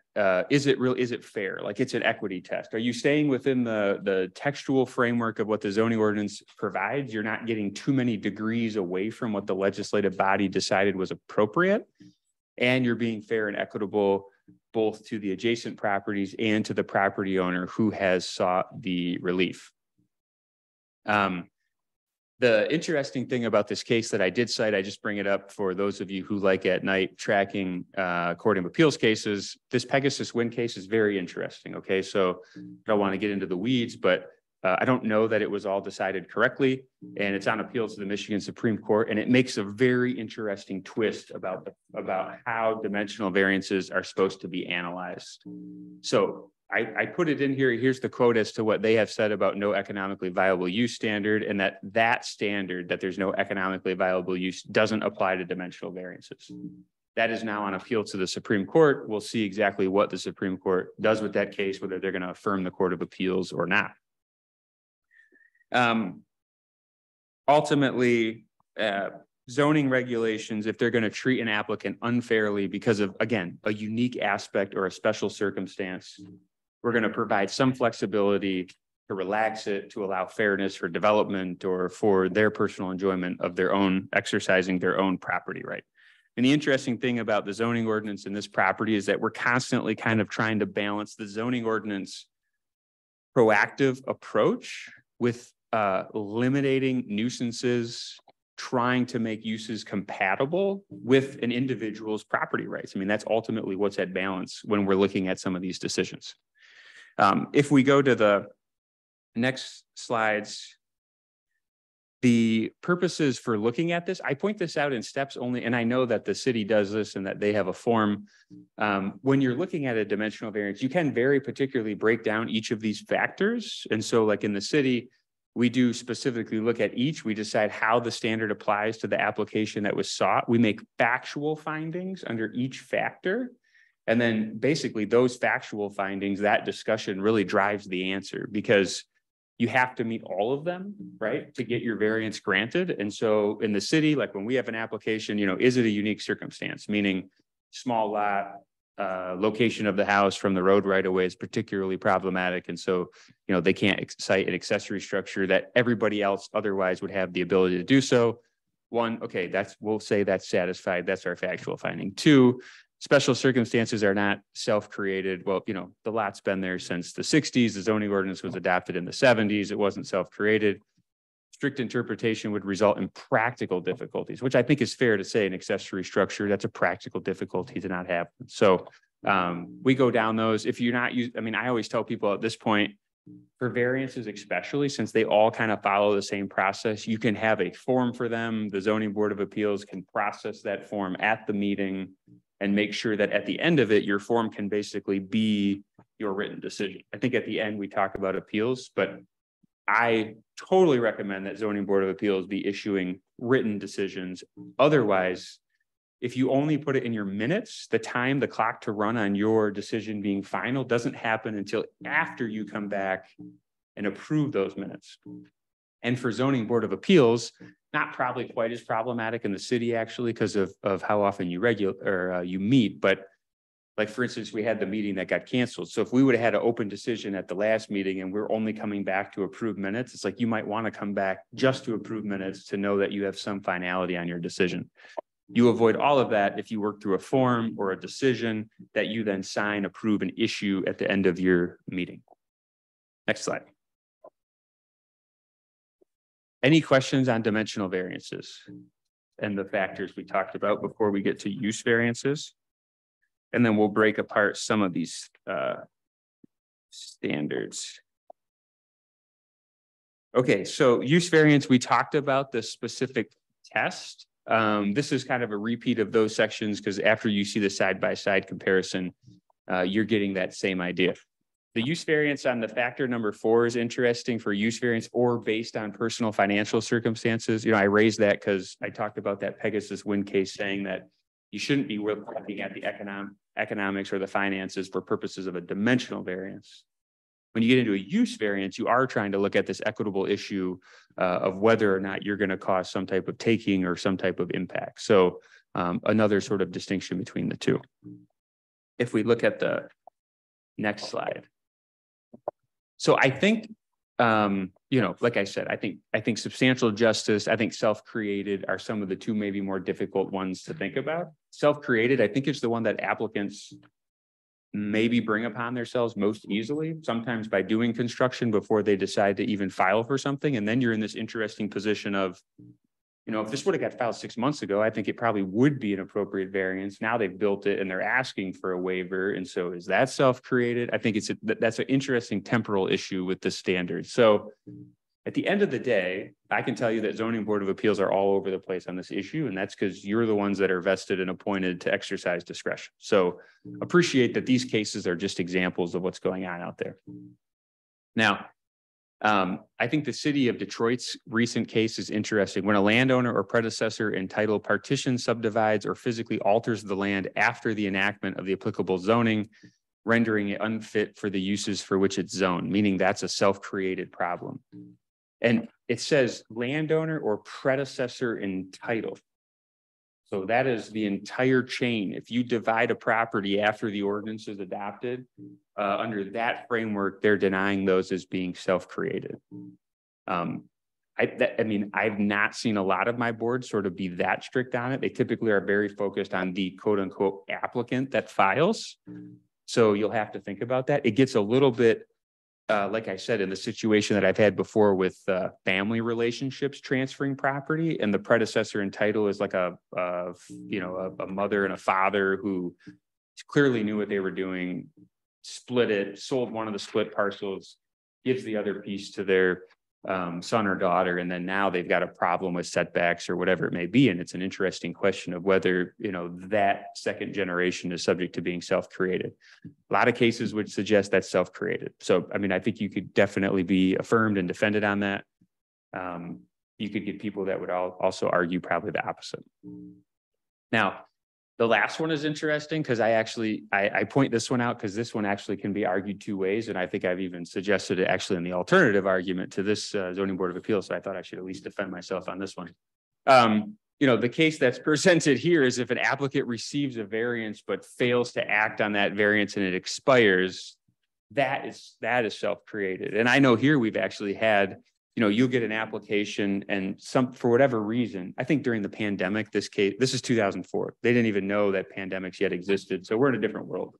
is it fair? Like, it's an equity test. Are you staying within the textual framework of what the zoning ordinance provides? You're not getting too many degrees away from what the legislative body decided was appropriate. And you're being fair and equitable both to the adjacent properties and to the property owner who has sought the relief. The interesting thing about this case that I did cite, I just bring it up for those of you who like at night tracking court of appeals cases. This Pegasus Wind case is very interesting. Okay, so I don't want to get into the weeds, but I don't know that it was all decided correctly, and it's on appeal to the Michigan Supreme Court, and it makes a very interesting twist about how dimensional variances are supposed to be analyzed. So I put it in here. Here's the quote as to what they have said about no economically viable use standard, and that standard, that there's no economically viable use, doesn't apply to dimensional variances. That is now on appeal to the Supreme Court. We'll see exactly what the Supreme Court does with that case, whether they're going to affirm the Court of Appeals or not. Ultimately, zoning regulations, if they're going to treat an applicant unfairly because of, again, a unique aspect or a special circumstance, we're going to provide some flexibility to relax it, to allow fairness for development or for their personal enjoyment of their own, exercising their own property right. And the interesting thing about the zoning ordinance in this property is that we're constantly kind of trying to balance the zoning ordinance proactive approach with eliminating nuisances, trying to make uses compatible with an individual's property rights. I mean, that's ultimately what's at balance when we're looking at some of these decisions. If we go to the next slides, the purposes for looking at this, I point this out in steps only, and I know that the city does this and that they have a form. When you're looking at a dimensional variance, you can very particularly break down each of these factors. And so like in the city, we do specifically look at each. We decide how the standard applies to the application that was sought. We make factual findings under each factor. And then basically those factual findings, that discussion really drives the answer, because you have to meet all of them, right, to get your variance granted. And so in the city, like when we have an application, is it a unique circumstance? Meaning small lot, location of the house from the road right away is particularly problematic. And so, they can't cite an accessory structure that everybody else otherwise would have the ability to do so. One, okay, we'll say that's satisfied. That's our factual finding. Two, special circumstances are not self-created. Well, the lot's been there since the 60s. The zoning ordinance was adopted in the 70s. It wasn't self-created. Strict interpretation would result in practical difficulties, which I think is fair to say an accessory structure, that's a practical difficulty to not have. So we go down those. If you're not using, I always tell people at this point, for variances, especially since they all kind of follow the same process, you can have a form for them. The Zoning Board of Appeals can process that form at the meeting and make sure that at the end of it, your form can basically be your written decision. I think at the end we talk about appeals, but I totally recommend that Zoning Board of Appeals be issuing written decisions. Otherwise, if you only put it in your minutes, the clock to run on your decision being final doesn't happen until after you come back and approve those minutes. And for Zoning Board of Appeals, not probably quite as problematic in the city actually, because of how often you meet. But like, for instance, we had the meeting that got canceled. So if we would have had an open decision at the last meeting and we're only coming back to approve minutes, it's like you might want to come back just to approve minutes to know that you have some finality on your decision. You avoid all of that if you work through a form or a decision that you then sign, approve, and issue at the end of your meeting. Next slide. Any questions on dimensional variances and the factors we talked about before we get to use variances? And then we'll break apart some of these standards. Okay, so use variance, we talked about the specific test. This is kind of a repeat of those sections because after you see the side-by-side comparison, you're getting that same idea. The use variance on the factor number 4 is interesting for use variance or based on personal financial circumstances. I raised that because I talked about that Pegasus wind case saying that you shouldn't be looking at the economics or the finances for purposes of a dimensional variance. When you get into a use variance, you are trying to look at this equitable issue of whether or not you're going to cause some type of taking or some type of impact. So another sort of distinction between the two. If we look at the next slide. So I think, like I said, I think substantial justice, I think self-created are some of the two maybe more difficult ones to think about. Self-created, I think, is the one that applicants maybe bring upon themselves most easily, sometimes by doing construction before they decide to even file for something. And then you're in this interesting position of, if this would have got filed 6 months ago, I think it probably would be an appropriate variance. Now they've built it and they're asking for a waiver. And so is that self-created? I think that's an interesting temporal issue with the standard. So At the end of the day, I can tell you that zoning board of appeals are all over the place on this issue, and that's because you're the ones that are vested and appointed to exercise discretion. So appreciate that these cases are just examples of what's going on out there. Now, I think the city of Detroit's recent case is interesting. When a landowner or predecessor in title partitions, subdivides, or physically alters the land after the enactment of the applicable zoning, rendering it unfit for the uses for which it's zoned, meaning that's a self-created problem. And it says landowner or predecessor in title. So that is the entire chain. If you divide a property after the ordinance is adopted, under that framework, they're denying those as being self-created. I mean, I've not seen a lot of my boards sort of be that strict on it. They typically are very focused on the quote unquote applicant that files. So you'll have to think about that. It gets a little bit, like I said, in the situation that I've had before with family relationships transferring property, and the predecessor in title is like a mother and a father who clearly knew what they were doing, split it, sold one of the split parcels, gives the other piece to their son or daughter, and then now they've got a problem with setbacks or whatever it may be. And it's an interesting question of whether, that second generation is subject to being self-created. A lot of cases would suggest that's self-created. So, I mean, I think you could definitely be affirmed and defended on that. You could get people that would also argue probably the opposite. Now, the last one is interesting because I point this one out because this one actually can be argued two ways. And I think I've even suggested it actually in the alternative argument to this zoning board of appeals. So I thought I should at least defend myself on this one. The case that's presented here is if an applicant receives a variance but fails to act on that variance and it expires, that is self-created. And I know here we've actually had, you'll get an application and for whatever reason, I think during the pandemic, this is 2004. They didn't even know that pandemics yet existed. So we're in a different world,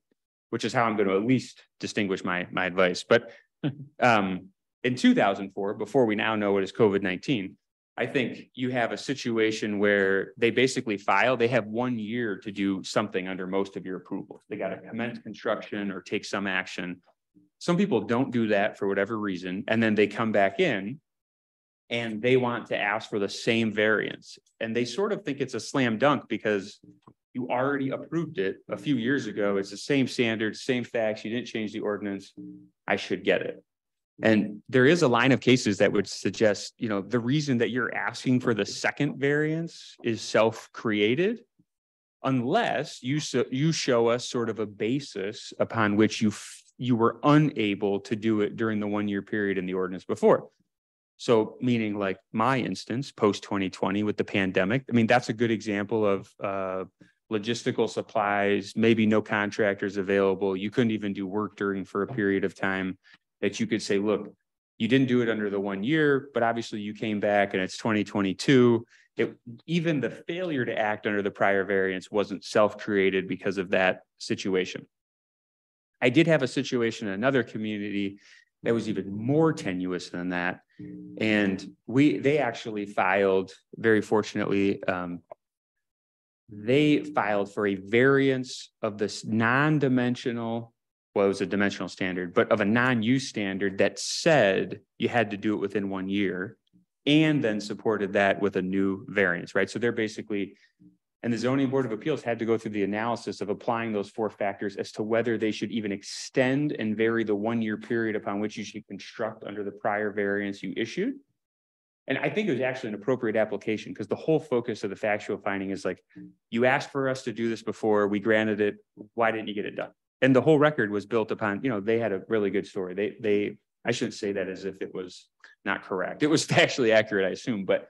which is how I'm going to at least distinguish my advice. But in 2004, before we now know what is COVID-19, I think you have a situation where they basically they have 1 year to do something under most of your approvals. They got to commence construction or take some action. Some people don't do that for whatever reason, and then they come back in and they want to ask for the same variance. And they sort of think it's a slam dunk because you already approved it a few years ago. It's the same standards, same facts. You didn't change the ordinance. I should get it. And there is a line of cases that would suggest, the reason that you're asking for the second variance is self-created, unless you show us sort of a basis upon which you were unable to do it during the 1 year period in the ordinance before. So meaning like my instance, post 2020 with the pandemic, I mean, that's a good example of logistical supplies, maybe no contractors available. You couldn't even do work for a period of time that you could say, look, you didn't do it under the 1 year, but obviously you came back and it's 2022. Even the failure to act under the prior variance wasn't self-created because of that situation. I did have a situation in another community that was even more tenuous than that. And they actually filed, very fortunately, they filed for a variance of this non-dimensional, well, it was a dimensional standard, but of a non-use standard that said you had to do it within 1 year, and then supported that with a new variance, right? So they're basically, and the zoning board of appeals had to go through the analysis of applying those 4 factors as to whether they should even extend and vary the 1 year period upon which you should construct under the prior variance you issued. And I think it was actually an appropriate application because the whole focus of the factual finding is like, you asked for us to do this before, we granted it, why didn't you get it done? And the whole record was built upon, they had a really good story. I shouldn't say that as if it was not correct. It was factually accurate, I assume, but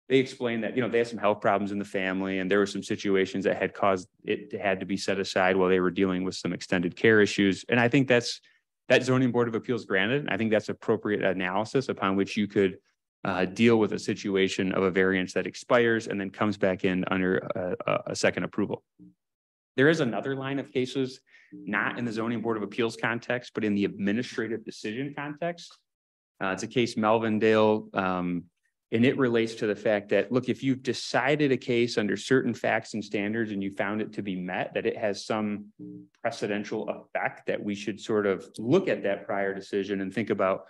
they explained that, they had some health problems in the family and there were some situations that had caused it had to be set aside while they were dealing with some extended care issues. And I think that zoning board of appeals granted. I think that's appropriate analysis upon which you could deal with a situation of a variance that expires and then comes back in under a second approval. There is another line of cases, not in the zoning board of appeals context, but in the administrative decision context. It's a case Melvindale, and it relates to the fact that, look, if you've decided a case under certain facts and standards and you found it to be met, that it has some precedential effect, that we should sort of look at that prior decision and think about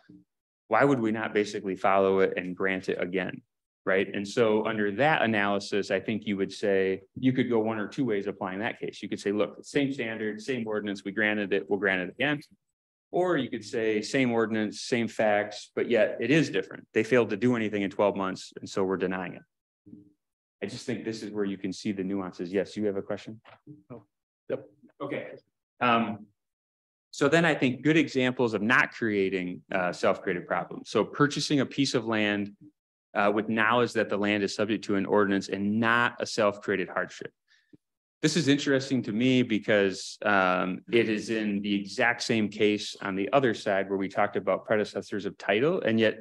why would we not basically follow it and grant it again? Right. And so under that analysis, I think you would say you could go one or two ways applying that case. You could say, look, same standard, same ordinance, we granted it, we'll grant it again. Or you could say same ordinance, same facts, but yet it is different. They failed to do anything in 12 months, and so we're denying it. I just think this is where you can see the nuances. Yes, you have a question? Oh. Yep. Okay. So then I think good examples of not creating self-created problems. So purchasing a piece of land with knowledge that the land is subject to an ordinance and not a self-created hardship. This is interesting to me because it is in the exact same case on the other side where we talked about predecessors of title, and yet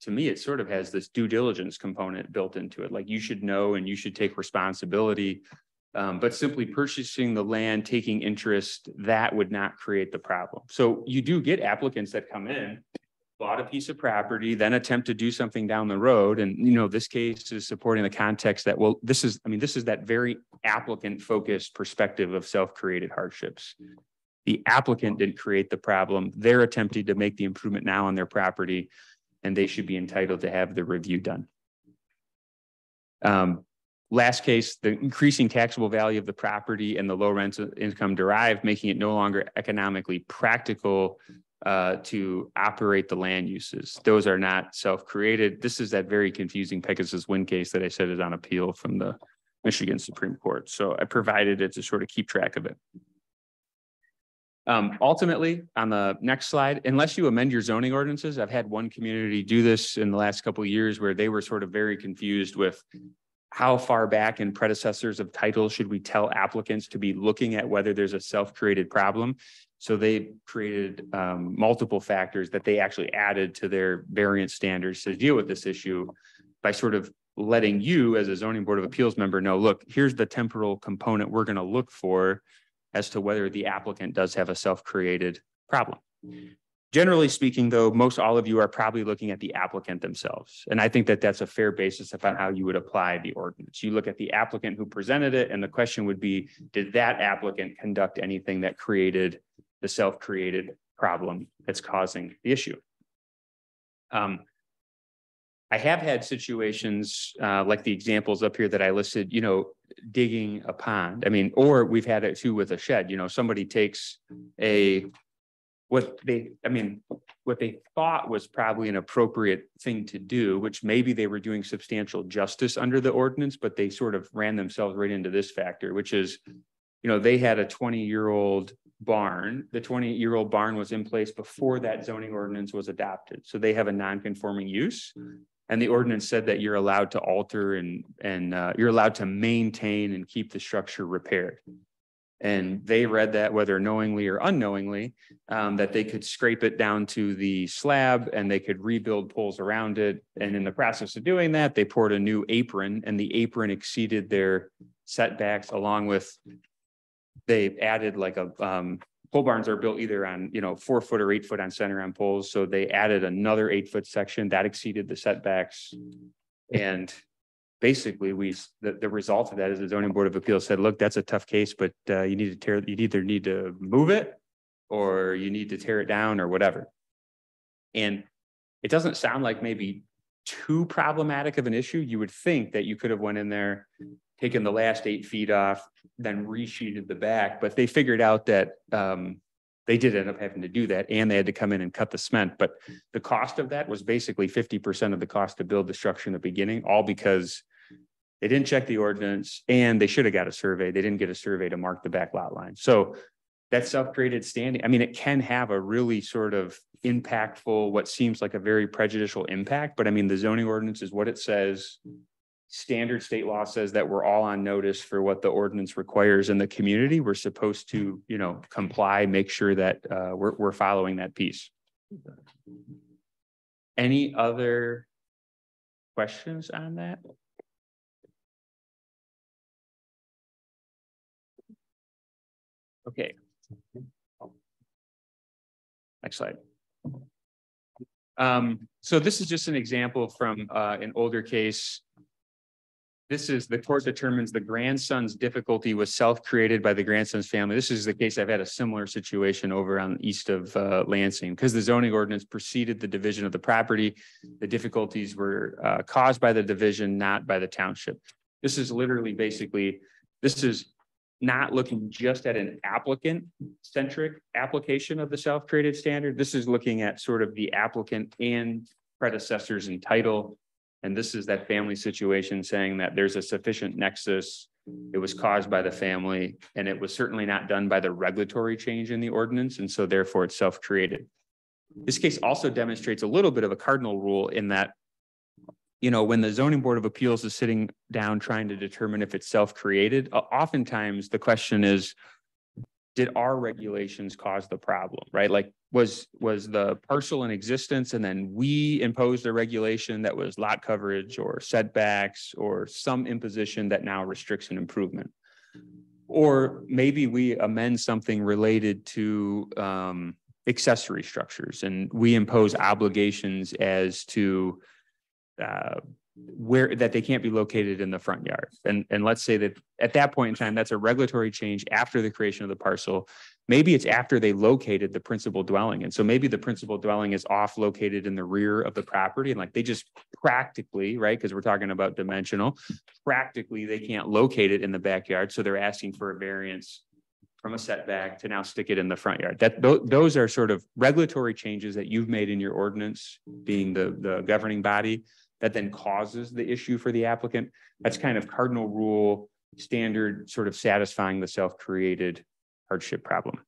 to me, it sort of has this due diligence component built into it. Like you should know and you should take responsibility, but simply purchasing the land, taking interest, that would not create the problem. So you do get applicants that come in, bought a piece of property, then attempt to do something down the road. And, you know, this case is supporting the context that, well, this is that very applicant focused perspective of self-created hardships. The applicant didn't create the problem. They're attempting to make the improvement now on their property, and they should be entitled to have the review done. Last case, the increasing taxable value of the property and the low rent income derived, making it no longer economically practical to operate the land uses. Those are not self-created. This is that very confusing Pegasus Wind case that I said is on appeal from the Michigan Supreme Court. So I provided it to sort of keep track of it. Ultimately, on the next slide, unless you amend your zoning ordinances, I've had one community do this in the last couple of years where they were sort of very confused with how far back in predecessors of title should we tell applicants to be looking at whether there's a self-created problem. So they created multiple factors that they actually added to their variance standards to deal with this issue by sort of letting you as a zoning board of appeals member know, look, here's the temporal component we're going to look for as to whether the applicant does have a self-created problem. Generally speaking, though, most all of you are probably looking at the applicant themselves. And I think that that's a fair basis about how you would apply the ordinance. You look at the applicant who presented it, and the question would be, did that applicant conduct anything that created the self-created problem that's causing the issue? I have had situations like the examples up here that I listed, you know, digging a pond. I mean, or we've had it too with a shed. You know, somebody takes what they thought was probably an appropriate thing to do, which maybe they were doing substantial justice under the ordinance, but they sort of ran themselves right into this factor, which is, you know, they had a 20-year-old barn. The 20-year-old barn was in place before that zoning ordinance was adopted. So they have a non-conforming use. And the ordinance said that you're allowed to alter and you're allowed to maintain and keep the structure repaired. And they read that, whether knowingly or unknowingly, that they could scrape it down to the slab and they could rebuild poles around it. And in the process of doing that, they poured a new apron, and the apron exceeded their setbacks, along with, they added like a, pole barns are built either on, you know, 4 foot or 8 foot on center on poles. So they added another 8 foot section that exceeded the setbacks. And basically the result of that is the zoning board of appeals said, look, that's a tough case, but you either need to move it or you need to tear it down or whatever. And it doesn't sound like maybe too problematic of an issue. You would think that you could have went in there, taken the last 8 feet off, then resheeted the back, but they figured out that they did end up having to do that, and they had to come in and cut the cement. But the cost of that was basically 50% of the cost to build the structure in the beginning, all because they didn't check the ordinance and they should have got a survey. They didn't get a survey to mark the back lot line. So that self-created standing, I mean, it can have a really sort of impactful, what seems like a very prejudicial impact, but I mean, the zoning ordinance is what it says. Standard state law says that we're all on notice for what the ordinance requires in the community. We're supposed to, you know, comply, make sure that we're following that piece. Any other questions on that? Okay. Next slide. So this is just an example from an older case. This is, the court determines the grandson's difficulty was self-created by the grandson's family. This is the case. I've had a similar situation over on east of Lansing, because the zoning ordinance preceded the division of the property. The difficulties were caused by the division, not by the township. This is literally basically, this is not looking just at an applicant-centric application of the self-created standard. This is looking at sort of the applicant and predecessors in title. And this is that family situation saying that there's a sufficient nexus. It was caused by the family, and it was certainly not done by the regulatory change in the ordinance. And so therefore it's self-created. This case also demonstrates a little bit of a cardinal rule in that, you know, when the zoning board of appeals is sitting down trying to determine if it's self-created, oftentimes the question is, did our regulations cause the problem, right? Like, was the parcel in existence and then we imposed a regulation that was lot coverage or setbacks or some imposition that now restricts an improvement? Or maybe we amend something related to accessory structures and we impose obligations as to where that they can't be located in the front yard. And let's say that at that point in time, that's a regulatory change after the creation of the parcel. Maybe it's after they located the principal dwelling. And so maybe the principal dwelling is off located in the rear of the property. And like they just practically, right, because we're talking about dimensional, practically they can't locate it in the backyard. So they're asking for a variance from a setback to now stick it in the front yard. Those are sort of regulatory changes that you've made in your ordinance, being the governing body, that then causes the issue for the applicant. That's kind of cardinal rule standard, sort of satisfying the self-created hardship problem.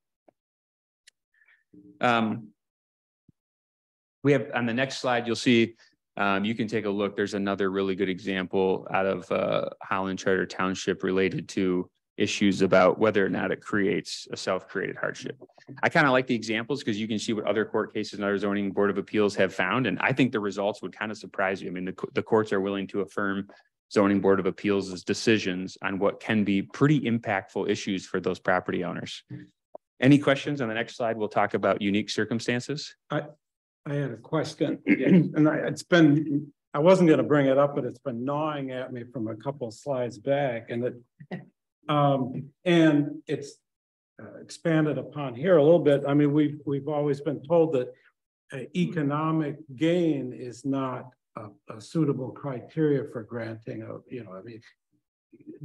We have on the next slide, you'll see, you can take a look. There's another really good example out of Holland Charter Township related to issues about whether or not it creates a self-created hardship. I kind of like the examples because you can see what other court cases and other zoning board of appeals have found. And I think the results would kind of surprise you. I mean, the courts are willing to affirm zoning board of appeals' decisions on what can be pretty impactful issues for those property owners. Any questions? On the next slide, we'll talk about unique circumstances. I had a question, and I wasn't going to bring it up, but it's been gnawing at me from a couple of slides back, and it's expanded upon here a little bit. I mean, we've always been told that economic gain is not a suitable criteria for granting a, you know, I mean,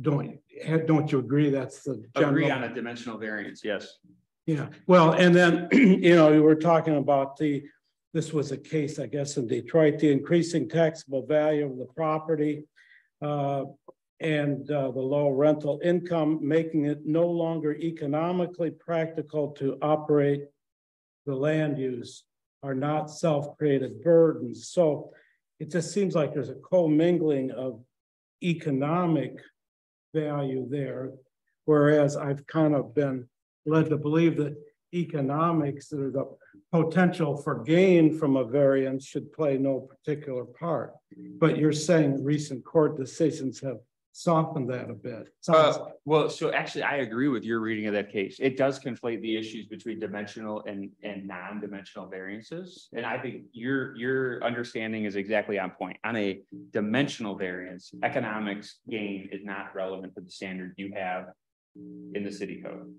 don't you agree that's the general? Agree on a dimensional variance, yes. Yeah, well, and then, you know, we were talking about this was a case, I guess, in Detroit, the increasing taxable value of the property and the low rental income, making it no longer economically practical to operate the land use, are not self-created burdens. So it just seems like there's a commingling of economic value there, whereas I've kind of been led to believe that economics, or the potential for gain from a variance, should play no particular part. But you're saying recent court decisions have softened that a bit. Well, so actually, I agree with your reading of that case. It does conflate the issues between dimensional and non-dimensional variances. And I think your understanding is exactly on point. On a dimensional variance, economics gain is not relevant to the standard you have in the city code.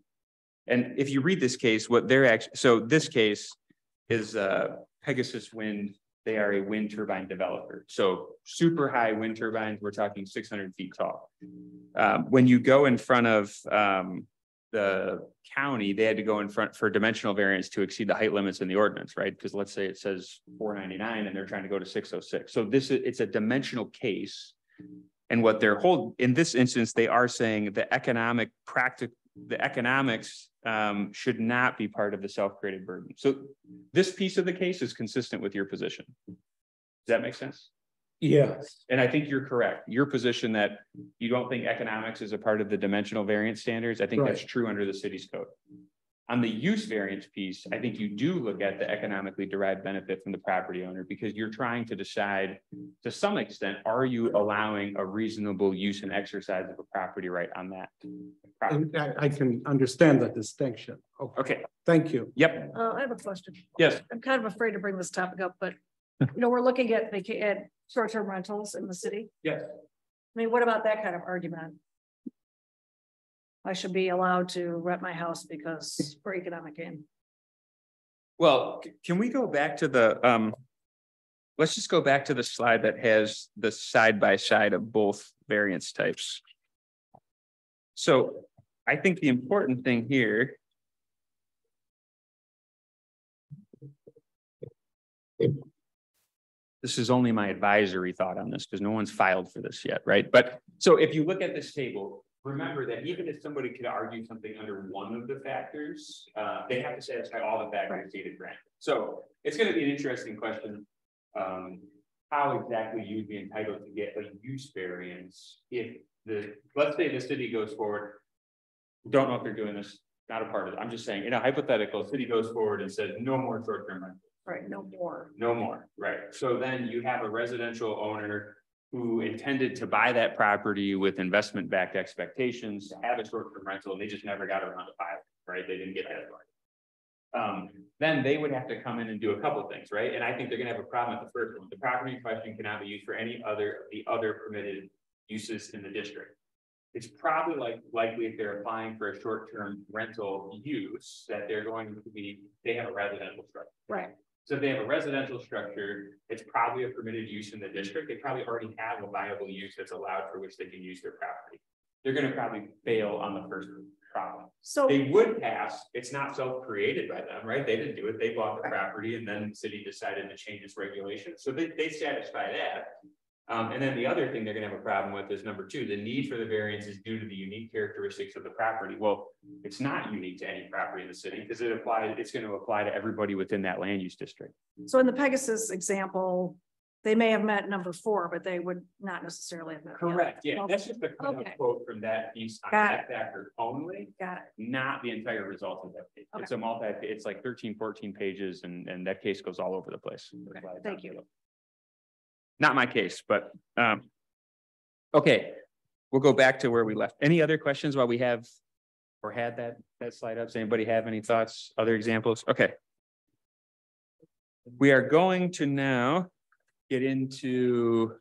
And if you read this case, what they're actually, so this case is Pegasus Wind. They are a wind turbine developer. So super high wind turbines, we're talking 600 feet tall. When you go in front of the county, they had to go in front for dimensional variance to exceed the height limits in the ordinance, right? Because let's say it says 499 and they're trying to go to 606. So it's a dimensional case. And what they're in this instance, they are saying the economics should not be part of the self-created burden. So this piece of the case is consistent with your position. Does that make sense? Yes. And I think you're correct. Your position that you don't think economics is a part of the dimensional variance standards, I think that's true under the city's code. On the use variance piece, I think you do look at the economically derived benefit from the property owner, because you're trying to decide to some extent, are you allowing a reasonable use and exercise of a property right on that property? And I can understand the distinction. Okay. Thank you. Yep. I have a question. Yes. I'm kind of afraid to bring this topic up, but you know, we're looking at short-term rentals in the city. Yes. I mean, what about that kind of argument? I should be allowed to rent my house because for economic gain. Well, can we go back to the, let's just go back to the slide that has the side by side of both variance types. So I think the important thing here. This is only my advisory thought on this because no one's filed for this yet, right? But so if you look at this table, remember that even if somebody could argue something under one of the factors, they have to satisfy all the factors stated granted. So it's going to be an interesting question. How exactly you'd be entitled to get a use variance if let's say the city goes forward. Don't know if they're doing this, not a part of it. I'm just saying, in a hypothetical, city goes forward and says no more short-term rentals. Right, no more. No more, right? So then you have a residential owner who intended to buy that property with investment-backed expectations to have a short-term rental, and they just never got around to filing, right? They didn't get that far. Then they would have to come in and do a couple of things, right? And I think they're gonna have a problem with the first one. The property in question cannot be used for any other the other permitted uses in the district. It's probably likely if they're applying for a short-term rental use that they're going to be, they have a residential structure. Right. So if they have a residential structure, it's probably a permitted use in the district. They probably already have a viable use that's allowed for which they can use their property. They're going to probably fail on the first problem. So They would pass. It's not self-created by them, right? They didn't do it. They bought the property and then the city decided to change its regulations. So they satisfy that. And then the other thing they're going to have a problem with is number two, the need for the variance is due to the unique characteristics of the property. Well, it's not unique to any property in the city because it's going to apply to everybody within that land use district. So in the Pegasus example, they may have met number 4, but they would not necessarily have met. the other. Correct. Yeah, Okay. that's just the Okay. quote from that piece on Got that factor only, Got it. not the entire result of that case. Okay. It's it's like 13, 14 pages and that case goes all over the place. Okay. Thank you. Not my case, but okay, we'll go back to where we left. Any other questions while we have or had that slide up? Does anybody have any thoughts, other examples? Okay. We are going to now get into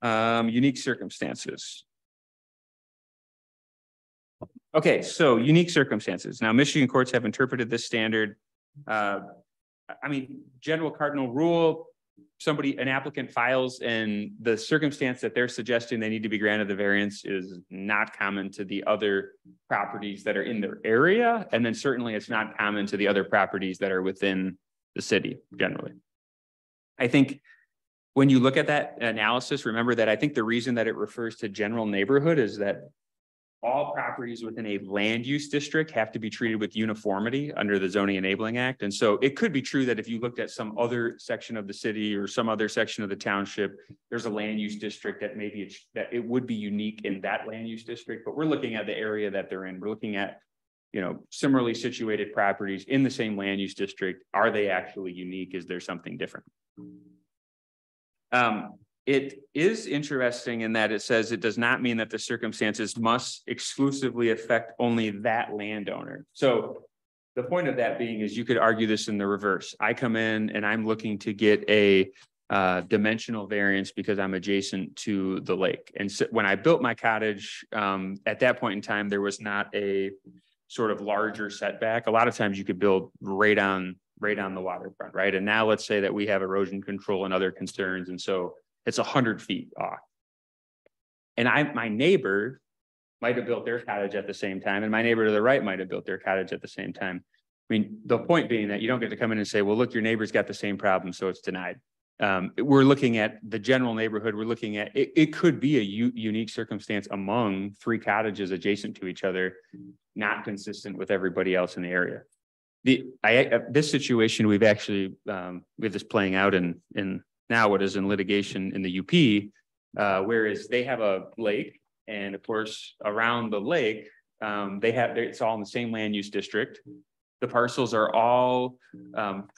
unique circumstances. Okay, so unique circumstances. Now, Michigan courts have interpreted this standard. I mean, general cardinal rule, an applicant files and the circumstance that they're suggesting they need to be granted the variance is not common to the other properties that are in their area. And then certainly it's not common to the other properties that are within the city generally. I think when you look at that analysis, remember that I think the reason that it refers to general neighborhood is that all properties within a land use district have to be treated with uniformity under the Zoning Enabling Act. And so it could be true that if you looked at some other section of the city or some other section of the township, there's a land use district that maybe that it would be unique in that land use district, but we're looking at the area that they're in. We're looking at, similarly situated properties in the same land use district. Are they actually unique? Is there something different? It is interesting in that it says it does not mean that the circumstances must exclusively affect only that landowner. So the point of that being is you could argue this in the reverse. I come in and I'm looking to get a dimensional variance because I'm adjacent to the lake. And so when I built my cottage, at that point in time, there was not a sort of larger setback. A lot of times you could build right on the waterfront, right? And now let's say that we have erosion control and other concerns. And so it's 100 feet off. And my neighbor might have built their cottage at the same time. And my neighbor to the right might have built their cottage at the same time. I mean, the point being that you don't get to come in and say, well, look, your neighbor's got the same problem, so it's denied. We're looking at the general neighborhood. We're looking at, it could be a unique circumstance among 3 cottages adjacent to each other, not consistent with everybody else in the area. This situation, we have this playing out in now what is in litigation in the UP, whereas they have a lake, and of course around the lake, it's all in the same land use district. The parcels are all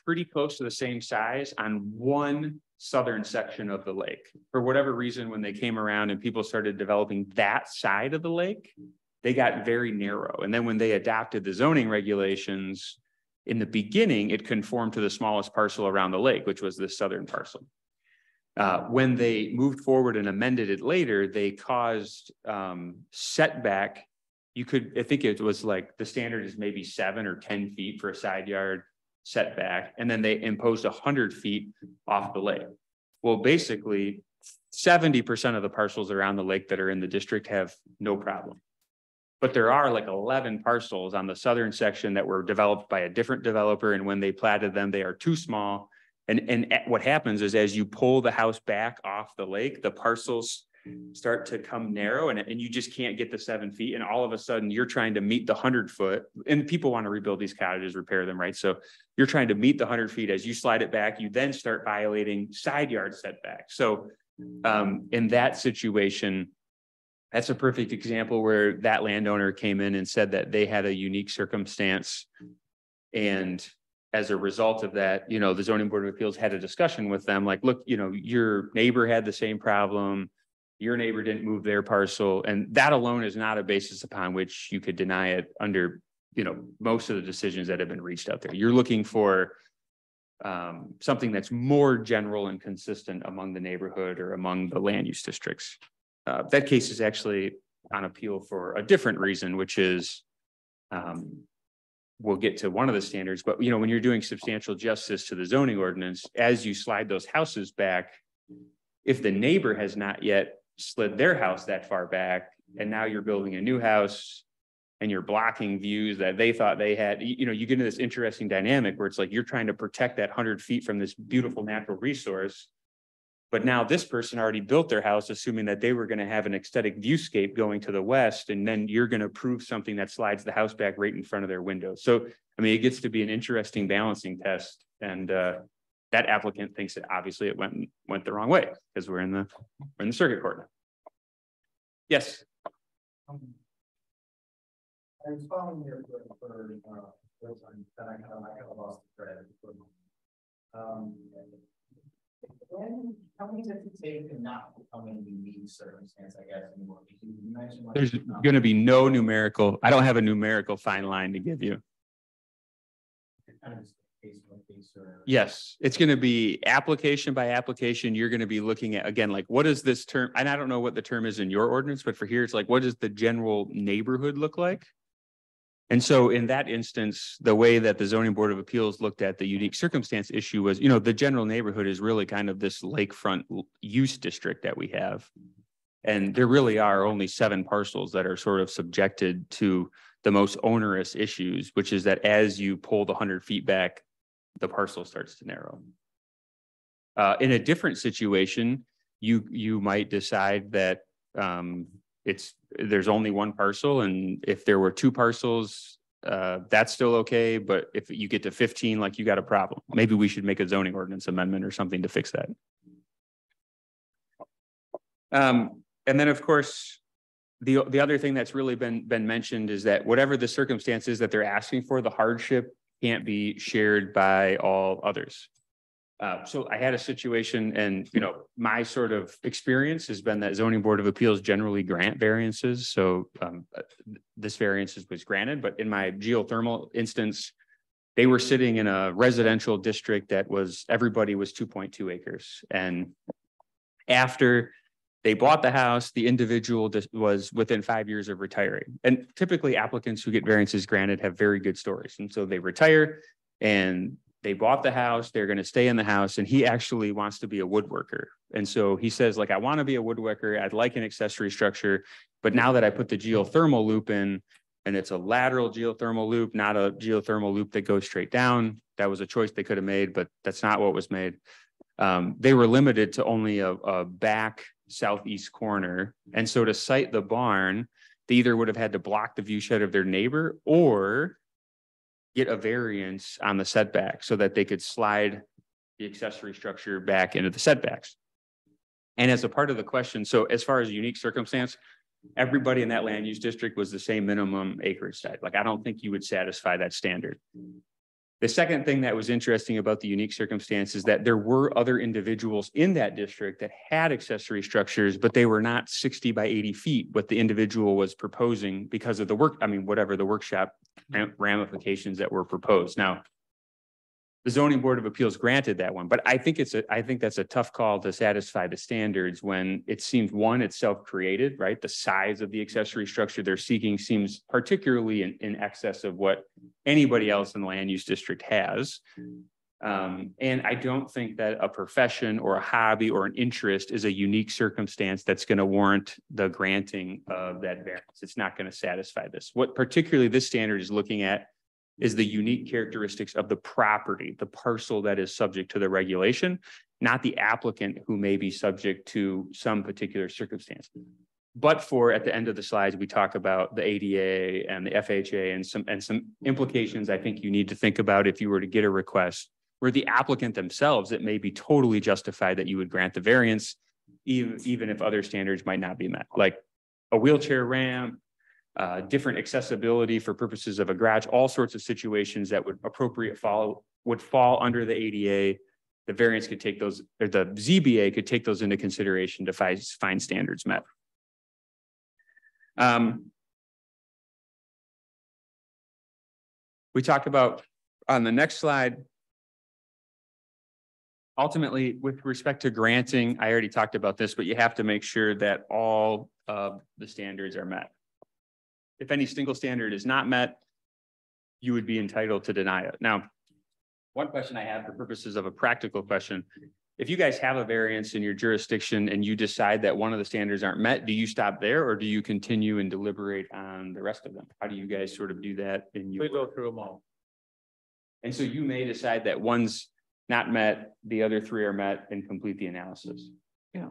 pretty close to the same size on one southern section of the lake. For whatever reason, when they came around and people started developing that side of the lake, they got very narrow. And then when they adopted the zoning regulations, in the beginning, it conformed to the smallest parcel around the lake, which was the southern parcel. When they moved forward and amended it later, they caused setback. You could, I think it was like the standard is maybe 7 or 10 feet for a side yard setback, and then they imposed 100 feet off the lake. Well, basically 70% of the parcels around the lake that are in the district have no problem. But there are like 11 parcels on the southern section that were developed by a different developer, and when they platted them, they are too small. And what happens is as you pull the house back off the lake, the parcels start to come narrow, and you just can't get the 7 feet. And all of a sudden you're trying to meet the 100-foot, and people want to rebuild these cottages, repair them, right? So you're trying to meet the 100 feet. As you slide it back, you then start violating side yard setback. So in that situation, that's a perfect example where that landowner came in and said that they had a unique circumstance. And as a result of that, you know, the zoning board of appeals had a discussion with them, like, look, you know, your neighbor had the same problem. Your neighbor didn't move their parcel. And that alone is not a basis upon which you could deny it under, you know, most of the decisions that have been reached out there. You're looking for something that's more general and consistent among the neighborhood or among the land use districts. That case is actually on appeal for a different reason, which is, we'll get to one of the standards, but you know, when you're doing substantial justice to the zoning ordinance, as you slide those houses back, if the neighbor has not yet slid their house that far back, and now you're building a new house and you're blocking views that they thought they had, you know, you get into this interesting dynamic where it's like, you're trying to protect that 100 feet from this beautiful natural resource. But now this person already built their house, assuming that they were going to have an aesthetic viewscape going to the west. And then you're going to prove something that slides the house back right in front of their window. So, I mean, it gets to be an interesting balancing test. And that applicant thinks that obviously it went the wrong way because we're in the circuit court now. Yes. I was following your for then I kind of lost the thread. How many does it take to not become a unique circumstance, I guess, anymore? You mentioned like, There's going to be no numerical. I don't have a numerical fine line to give you. kind of case by case or? Yes, it's going to be application by application. You're going to be looking at, again, like, what is this term? And I don't know what the term is in your ordinance, but for here, it's like, what does the general neighborhood look like? And so in that instance, the way that the zoning board of appeals looked at the unique circumstance issue was, you know, the general neighborhood is really kind of this lakefront use district that we have. And there really are only 7 parcels that are sort of subjected to the most onerous issues, which is that as you pull the 100 feet back, the parcel starts to narrow. In a different situation, you might decide that there's only 1 parcel, and if there were 2 parcels, that's still okay. But if you get to 15, like, you got a problem. Maybe we should make a zoning ordinance amendment or something to fix that. And then, of course, the other thing that's really been mentioned is that whatever the circumstances that they're asking for, the hardship can't be shared by all others. So I had a situation, and, you know, my sort of experience has been that zoning board of appeals generally grant variances. So this variance was granted, but in my geothermal instance, they were sitting in a residential district that was, everybody was 2.2 acres. And after they bought the house, the individual was within 5 years of retiring. And typically applicants who get variances granted have very good stories. And so they retire and they bought the house, they're going to stay in the house, and he actually wants to be a woodworker. And so he says, like, I want to be a woodworker. I'd like an accessory structure. But now that I put the geothermal loop in, and it's a lateral geothermal loop, not a geothermal loop that goes straight down, that was a choice they could have made, but that's not what was made. They were limited to only a back southeast corner. And so to site the barn, they either would have had to block the view shed of their neighbor or get a variance on the setback so that they could slide the accessory structure back into the setbacks. And as a part of the question, so as far as unique circumstance, everybody in that land use district was the same minimum acreage size. Like, I don't think you would satisfy that standard. The second thing that was interesting about the unique circumstance is that there were other individuals in that district that had accessory structures, but they were not 60 by 80 feet, what the individual was proposing because of the work, I mean, whatever the workshop ramifications that were proposed. Now, The zoning board of appeals granted that one, but I think that's a tough call to satisfy the standards when it seems, one, it's self-created, right? The size of the accessory structure they're seeking seems particularly in excess of what anybody else in the land use district has. And I don't think that a profession or a hobby or an interest is a unique circumstance that's going to warrant the granting of that variance. It's not going to satisfy this. What particularly this standard is looking at is the unique characteristics of the property, the parcel that is subject to the regulation, not the applicant who may be subject to some particular circumstance. But for at the end of the slides, we talk about the ADA and the FHA and some implications I think you need to think about if you were to get a request where the applicant themselves, it may be totally justified that you would grant the variance, even if other standards might not be met, like a wheelchair ramp, different accessibility for purposes of a garage, all sorts of situations that would fall under the ADA. The variance could take those, or the ZBA could take those into consideration to find standards met. We talk about on the next slide, ultimately, with respect to granting, I already talked about this, but you have to make sure that all of the standards are met. If any single standard is not met, you would be entitled to deny it. Now, one question I have for purposes of a practical question, if you guys have a variance in your jurisdiction and you decide that one of the standards aren't met, do you stop there or do you continue and deliberate on the rest of them? How do you guys sort of do that? We go through them all. And so you may decide that one's not met, the other three are met, and complete the analysis. Yeah.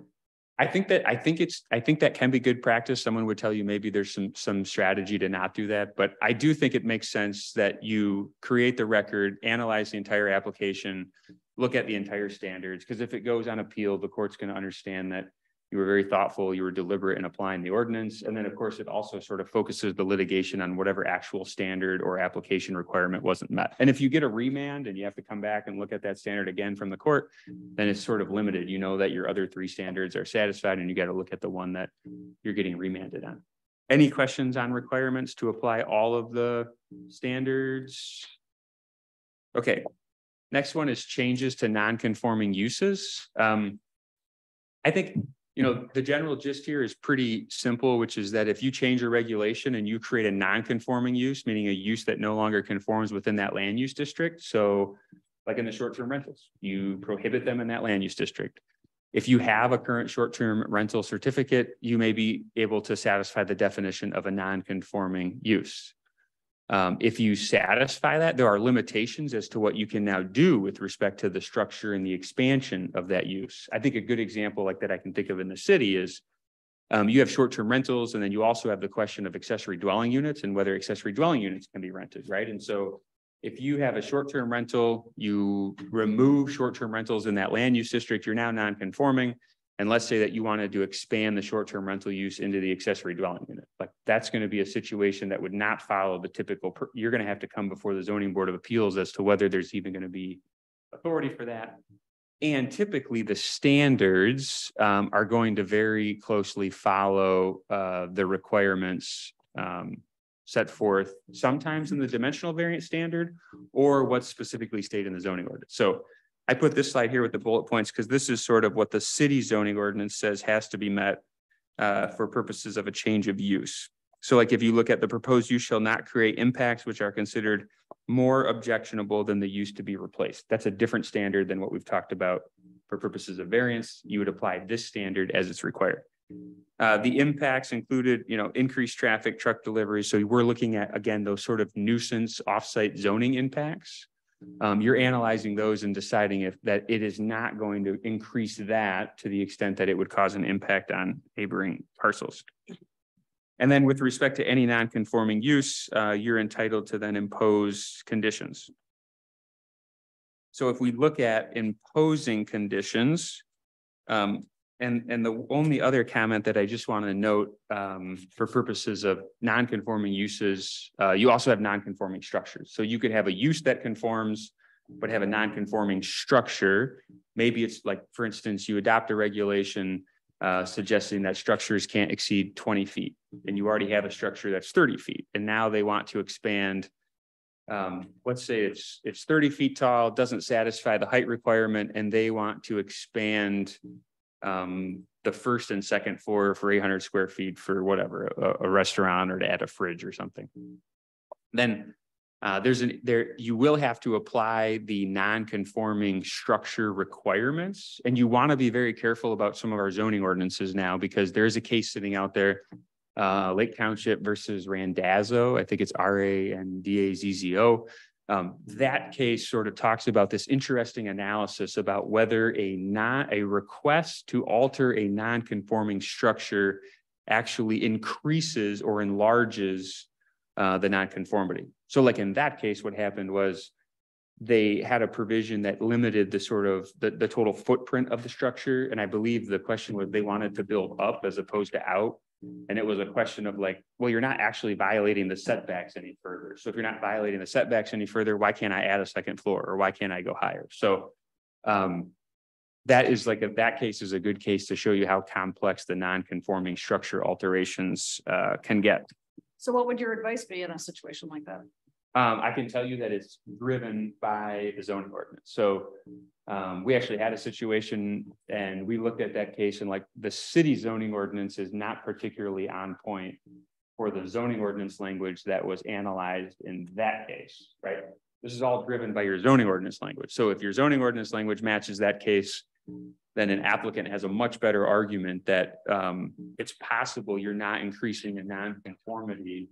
I think that can be good practice. Someone would tell you maybe there's some strategy to not do that, but I do think it makes sense that you create the record, analyze the entire application, look at the entire standards, because if it goes on appeal, the court's going to understand that you were very thoughtful, you were deliberate in applying the ordinance. And then of course, it also sort of focuses the litigation on whatever actual standard or application requirement wasn't met. And if you get a remand and you have to come back and look at that standard again from the court, then it's sort of limited. You know that your other three standards are satisfied and you got to look at the one that you're getting remanded on. Any questions on requirements to apply all of the standards? Okay. Next one is changes to non-conforming uses. I think, the general gist here is pretty simple, which is that if you change a regulation and you create a non-conforming use, meaning a use that no longer conforms within that land use district. So like in the short-term rentals, you prohibit them in that land use district. If you have a current short-term rental certificate, you may be able to satisfy the definition of a non-conforming use. If you satisfy that, there are limitations as to what you can now do with respect to the structure and the expansion of that use. I think a good example like that I can think of in the city is you have short-term rentals, and then you also have the question of accessory dwelling units and whether accessory dwelling units can be rented, right? And so if you have a short-term rental, you remove short-term rentals in that land use district, you're now non-conforming. And let's say that you wanted to expand the short-term rental use into the accessory dwelling unit. Like that's going to be a situation that would not follow the typical, you're going to have to come before the zoning board of appeals as to whether there's even going to be authority for that. And typically the standards are going to very closely follow the requirements set forth sometimes in the dimensional variance standard or what's specifically stated in the zoning ordinance. So I put this slide here with the bullet points because this is sort of what the city zoning ordinance says has to be met for purposes of a change of use. So like if you look at the proposed use shall not create impacts which are considered more objectionable than the use to be replaced. That's a different standard than what we've talked about for purposes of variance. You would apply this standard as it's required. The impacts included, increased traffic, truck deliveries. So we're looking at, again, those sort of nuisance offsite zoning impacts. You're analyzing those and deciding if that it is not going to increase that to the extent that it would cause an impact on neighboring parcels. And then with respect to any non-conforming use, you're entitled to then impose conditions. So if we look at imposing conditions, and the only other comment that I just want to note for purposes of non-conforming uses, you also have non-conforming structures. So you could have a use that conforms, but have a non-conforming structure. Maybe it's like, for instance, you adopt a regulation suggesting that structures can't exceed 20 feet, and you already have a structure that's 30 feet. And now they want to expand let's say it's 30 feet tall, doesn't satisfy the height requirement, and they want to expand the first and second floor for 800 square feet for whatever, a restaurant or to add a fridge or something. Then you will have to apply the non-conforming structure requirements, and you want to be very careful about some of our zoning ordinances now, because there's a case sitting out there, Lake Township versus Randazzo. I think it's RANDAZZO. That case sort of talks about this interesting analysis about whether a request to alter a non-conforming structure actually increases or enlarges the nonconformity. So like in that case, what happened was they had a provision that limited the sort of the total footprint of the structure. And I believe the question was they wanted to build up as opposed to out. And it was a question of like, well, you're not actually violating the setbacks any further. So if you're not violating the setbacks any further, why can't I add a second floor, or why can't I go higher? So that is like, that case is a good case to show you how complex the non-conforming structure alterations can get. So what would your advice be in a situation like that? I can tell you that it's driven by the zoning ordinance. So we actually had a situation and we looked at that case, and like the city zoning ordinance is not particularly on point for the zoning ordinance language that was analyzed in that case, right? This is all driven by your zoning ordinance language. So if your zoning ordinance language matches that case, then an applicant has a much better argument that it's possible you're not increasing a non-conformity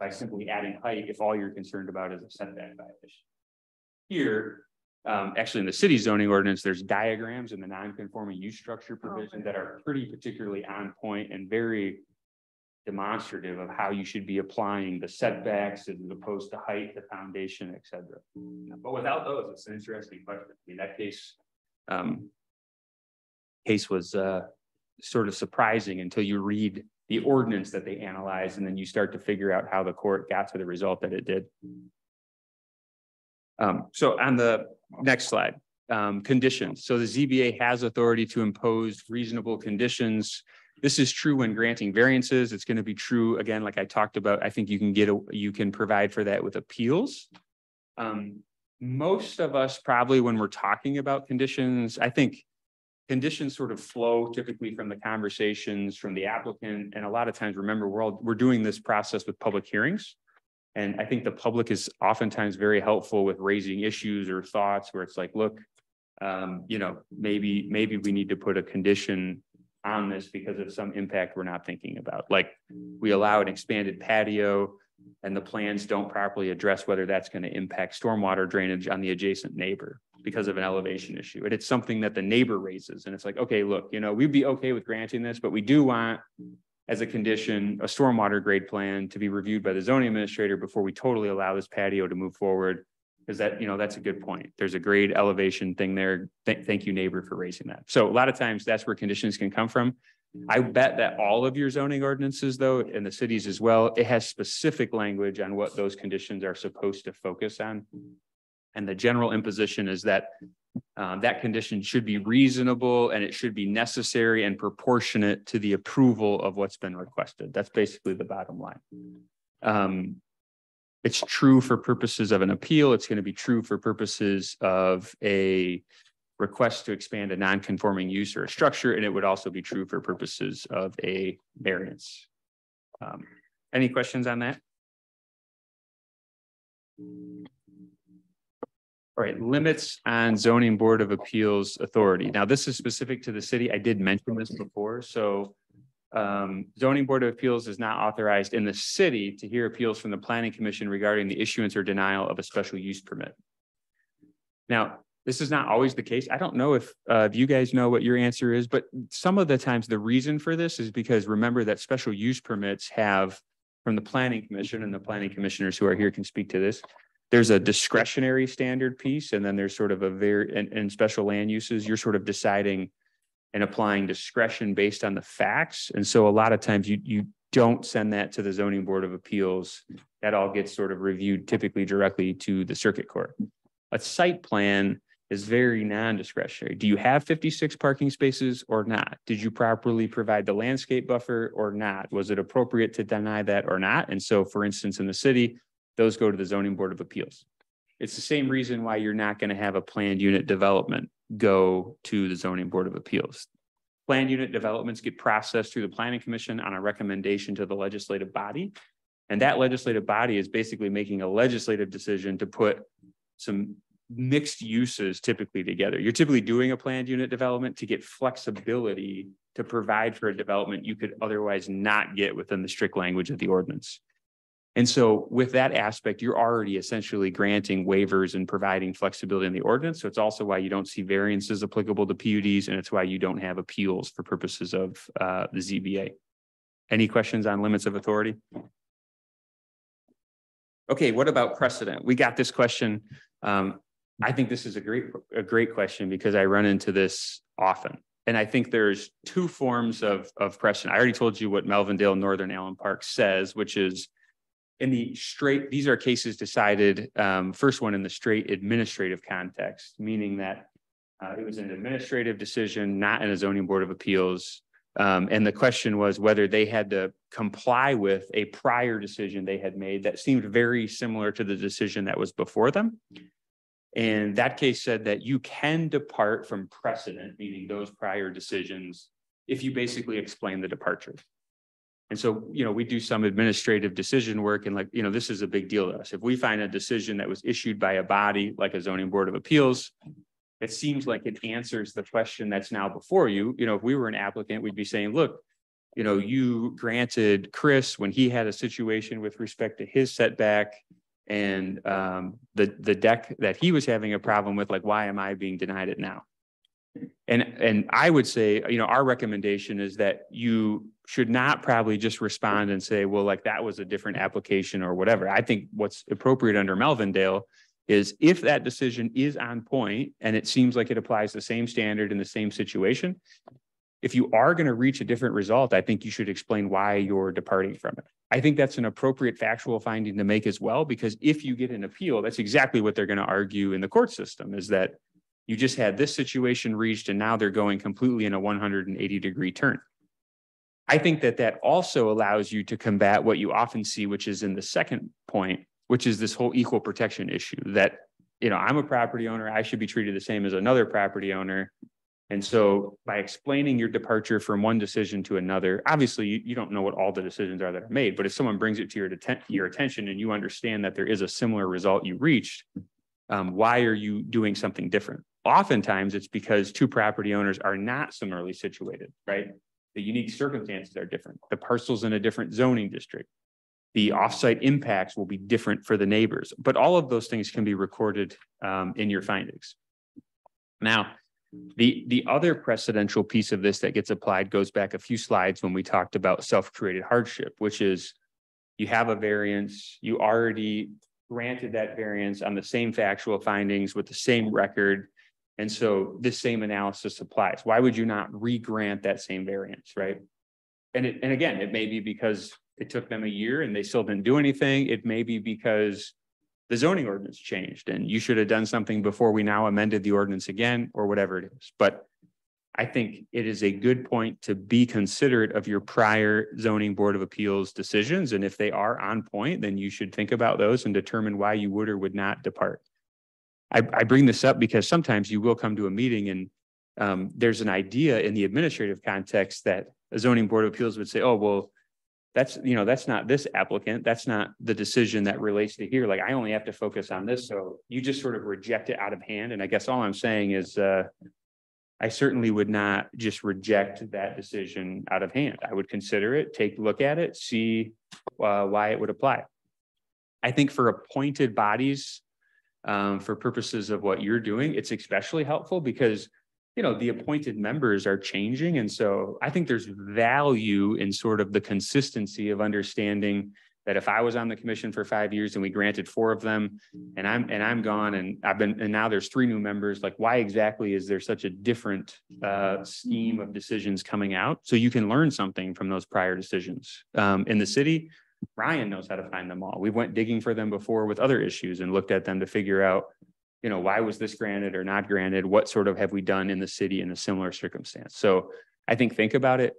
by simply adding height if all you're concerned about is a setback violation. Here, actually in the city zoning ordinance, there's diagrams in the non-conforming use structure provision that are pretty particularly on point and very demonstrative of how you should be applying the setbacks as opposed to height, the foundation, et cetera. But without those, it's an interesting question. I mean, that case was sort of surprising until you read the ordinance that they analyzed, and then you start to figure out how the court got to the result that it did. So on the next slide, conditions. So the ZBA has authority to impose reasonable conditions. This is true when granting variances. It's going to be true again, like I talked about. I think you can provide for that with appeals. Most of us probably, when we're talking about conditions, I think conditions sort of flow typically from the conversations from the applicant. And a lot of times, remember, we're doing this process with public hearings. And I think the public is oftentimes very helpful with raising issues or thoughts where it's like, look, maybe we need to put a condition on this because of some impact we're not thinking about. Like we allow an expanded patio and the plans don't properly address whether that's going to impact stormwater drainage on the adjacent neighbor because of an elevation issue. And it's something that the neighbor raises. And it's like, okay, look, we'd be okay with granting this, but we do want, as a condition, a stormwater grade plan to be reviewed by the zoning administrator before we totally allow this patio to move forward. Because that, that's a good point. There's a grade elevation thing there. Thank you, neighbor, for raising that. So a lot of times that's where conditions can come from. I bet that all of your zoning ordinances, though, in the cities as well, it has specific language on what those conditions are supposed to focus on. And the general imposition is that that condition should be reasonable and it should be necessary and proportionate to the approval of what's been requested. That's basically the bottom line. It's true for purposes of an appeal. It's going to be true for purposes of a request to expand a non-conforming use or a structure, and it would also be true for purposes of a variance. Any questions on that? All right, limits on zoning board of appeals authority. Now, this is specific to the city. I did mention this before. So zoning board of appeals is not authorized in the city to hear appeals from the planning commission regarding the issuance or denial of a special use permit. Now, this is not always the case. I don't know if you guys know what your answer is, but some of the times the reason for this is because remember that special use permits have from the planning commission, and the planning commissioners who are here can speak to this. There's a discretionary standard piece, and then there's sort of in special land uses, you're sort of deciding and applying discretion based on the facts. And so a lot of times you don't send that to the zoning board of appeals. That all gets sort of reviewed typically directly to the circuit court. A site plan is very non-discretionary. Do you have 56 parking spaces or not? Did you properly provide the landscape buffer or not? Was it appropriate to deny that or not? And so, for instance, in the city, those go to the Zoning Board of Appeals. It's the same reason why you're not going to have a planned unit development go to the Zoning Board of Appeals. Planned unit developments get processed through the Planning Commission on a recommendation to the legislative body. And that legislative body is basically making a legislative decision to put some mixed uses typically together. You're typically doing a planned unit development to get flexibility to provide for a development you could otherwise not get within the strict language of the ordinance. And so with that aspect, you're already essentially granting waivers and providing flexibility in the ordinance. So it's also why you don't see variances applicable to PUDs, and it's why you don't have appeals for purposes of the ZBA. Any questions on limits of authority? Okay, what about precedent? We got this question. I think this is a great question because I run into this often. And I think there's two forms of precedent. I already told you what Melvindale Northern Allen Park says, which is in the straight, these are cases decided, first one in the straight administrative context, meaning that it was an administrative decision, not in a zoning board of appeals. And the question was whether they had to comply with a prior decision they had made that seemed very similar to the decision that was before them. And that case said that you can depart from precedent, meaning those prior decisions, if you basically explain the departure. And so, you know, we do some administrative decision work and like, you know, this is a big deal to us. If we find a decision that was issued by a body like a zoning board of appeals, it seems like it answers the question that's now before you. You know, if we were an applicant, we'd be saying, look, you know, you granted Chris when he had a situation with respect to his setback and the deck that he was having a problem with, like, why am I being denied it now? And I would say, you know, our recommendation is that you should not probably just respond and say, well, like that was a different application or whatever. I think what's appropriate under Melvindale is if that decision is on point and it seems like it applies the same standard in the same situation, if you are going to reach a different result, I think you should explain why you're departing from it. I think that's an appropriate factual finding to make as well, because if you get an appeal, that's exactly what they're going to argue in the court system is that you just had this situation reached and now they're going completely in a 180-degree turn. I think that that also allows you to combat what you often see, which is in the second point, which is this whole equal protection issue that, you know, I'm a property owner, I should be treated the same as another property owner. And so by explaining your departure from one decision to another, obviously you don't know what all the decisions are that are made, but if someone brings it to your attention and you understand that there is a similar result you reached, why are you doing something different? Oftentimes it's because two property owners are not similarly situated, right? The unique circumstances are different. The parcel's in a different zoning district. The offsite impacts will be different for the neighbors, but all of those things can be recorded in your findings. Now, the other precedential piece of this that gets applied goes back a few slides when we talked about self-created hardship, which is you have a variance, you already granted that variance on the same factual findings with the same record. And so this same analysis applies. Why would you not re-grant that same variance, right? And again, it may be because it took them a year and they still didn't do anything. It may be because the zoning ordinance changed and you should have done something before we now amended the ordinance again or whatever it is. But I think it is a good point to be considerate of your prior zoning board of appeals decisions. And if they are on point, then you should think about those and determine why you would or would not depart. I bring this up because sometimes you will come to a meeting and there's an idea in the administrative context that a zoning board of appeals would say, oh, well, that's not this applicant. That's not the decision that relates to here. Like I only have to focus on this. So you just sort of reject it out of hand. And I guess all I'm saying is I certainly would not just reject that decision out of hand. I would consider it, take a look at it, see why it would apply. I think for appointed bodies, for purposes of what you're doing, it's especially helpful because, you know, the appointed members are changing. And so I think there's value in sort of the consistency of understanding that if I was on the commission for 5 years and we granted 4 of them and I'm gone and now there's 3 new members, like why exactly is there such a different scheme of decisions coming out? So you can learn something from those prior decisions. In the city, Ryan knows how to find them all. We went digging for them before with other issues and looked at them to figure out, you know, why was this granted or not granted? What sort of have we done in the city in a similar circumstance? So I think about it.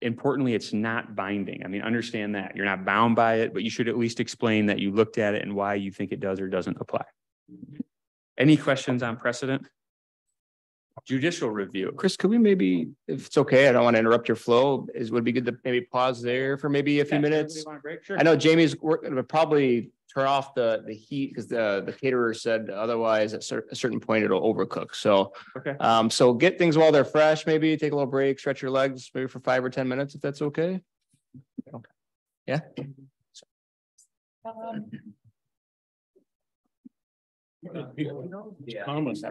importantly, it's not binding. I mean, understand that you're not bound by it, but you should at least explain that you looked at it and why you think it does or doesn't apply. Any questions on precedent? Judicial review. Chris, could we maybe, if it's okay, I don't want to interrupt your flow, would it be good to maybe pause there for maybe a few minutes? Want a break? Sure. I know Jamie's would probably turn off the heat because the caterer said otherwise at a certain point it'll overcook. So, Okay. So get things while they're fresh, maybe take a little break, stretch your legs maybe for 5 or 10 minutes, if that's okay. Okay. Yeah. It's common.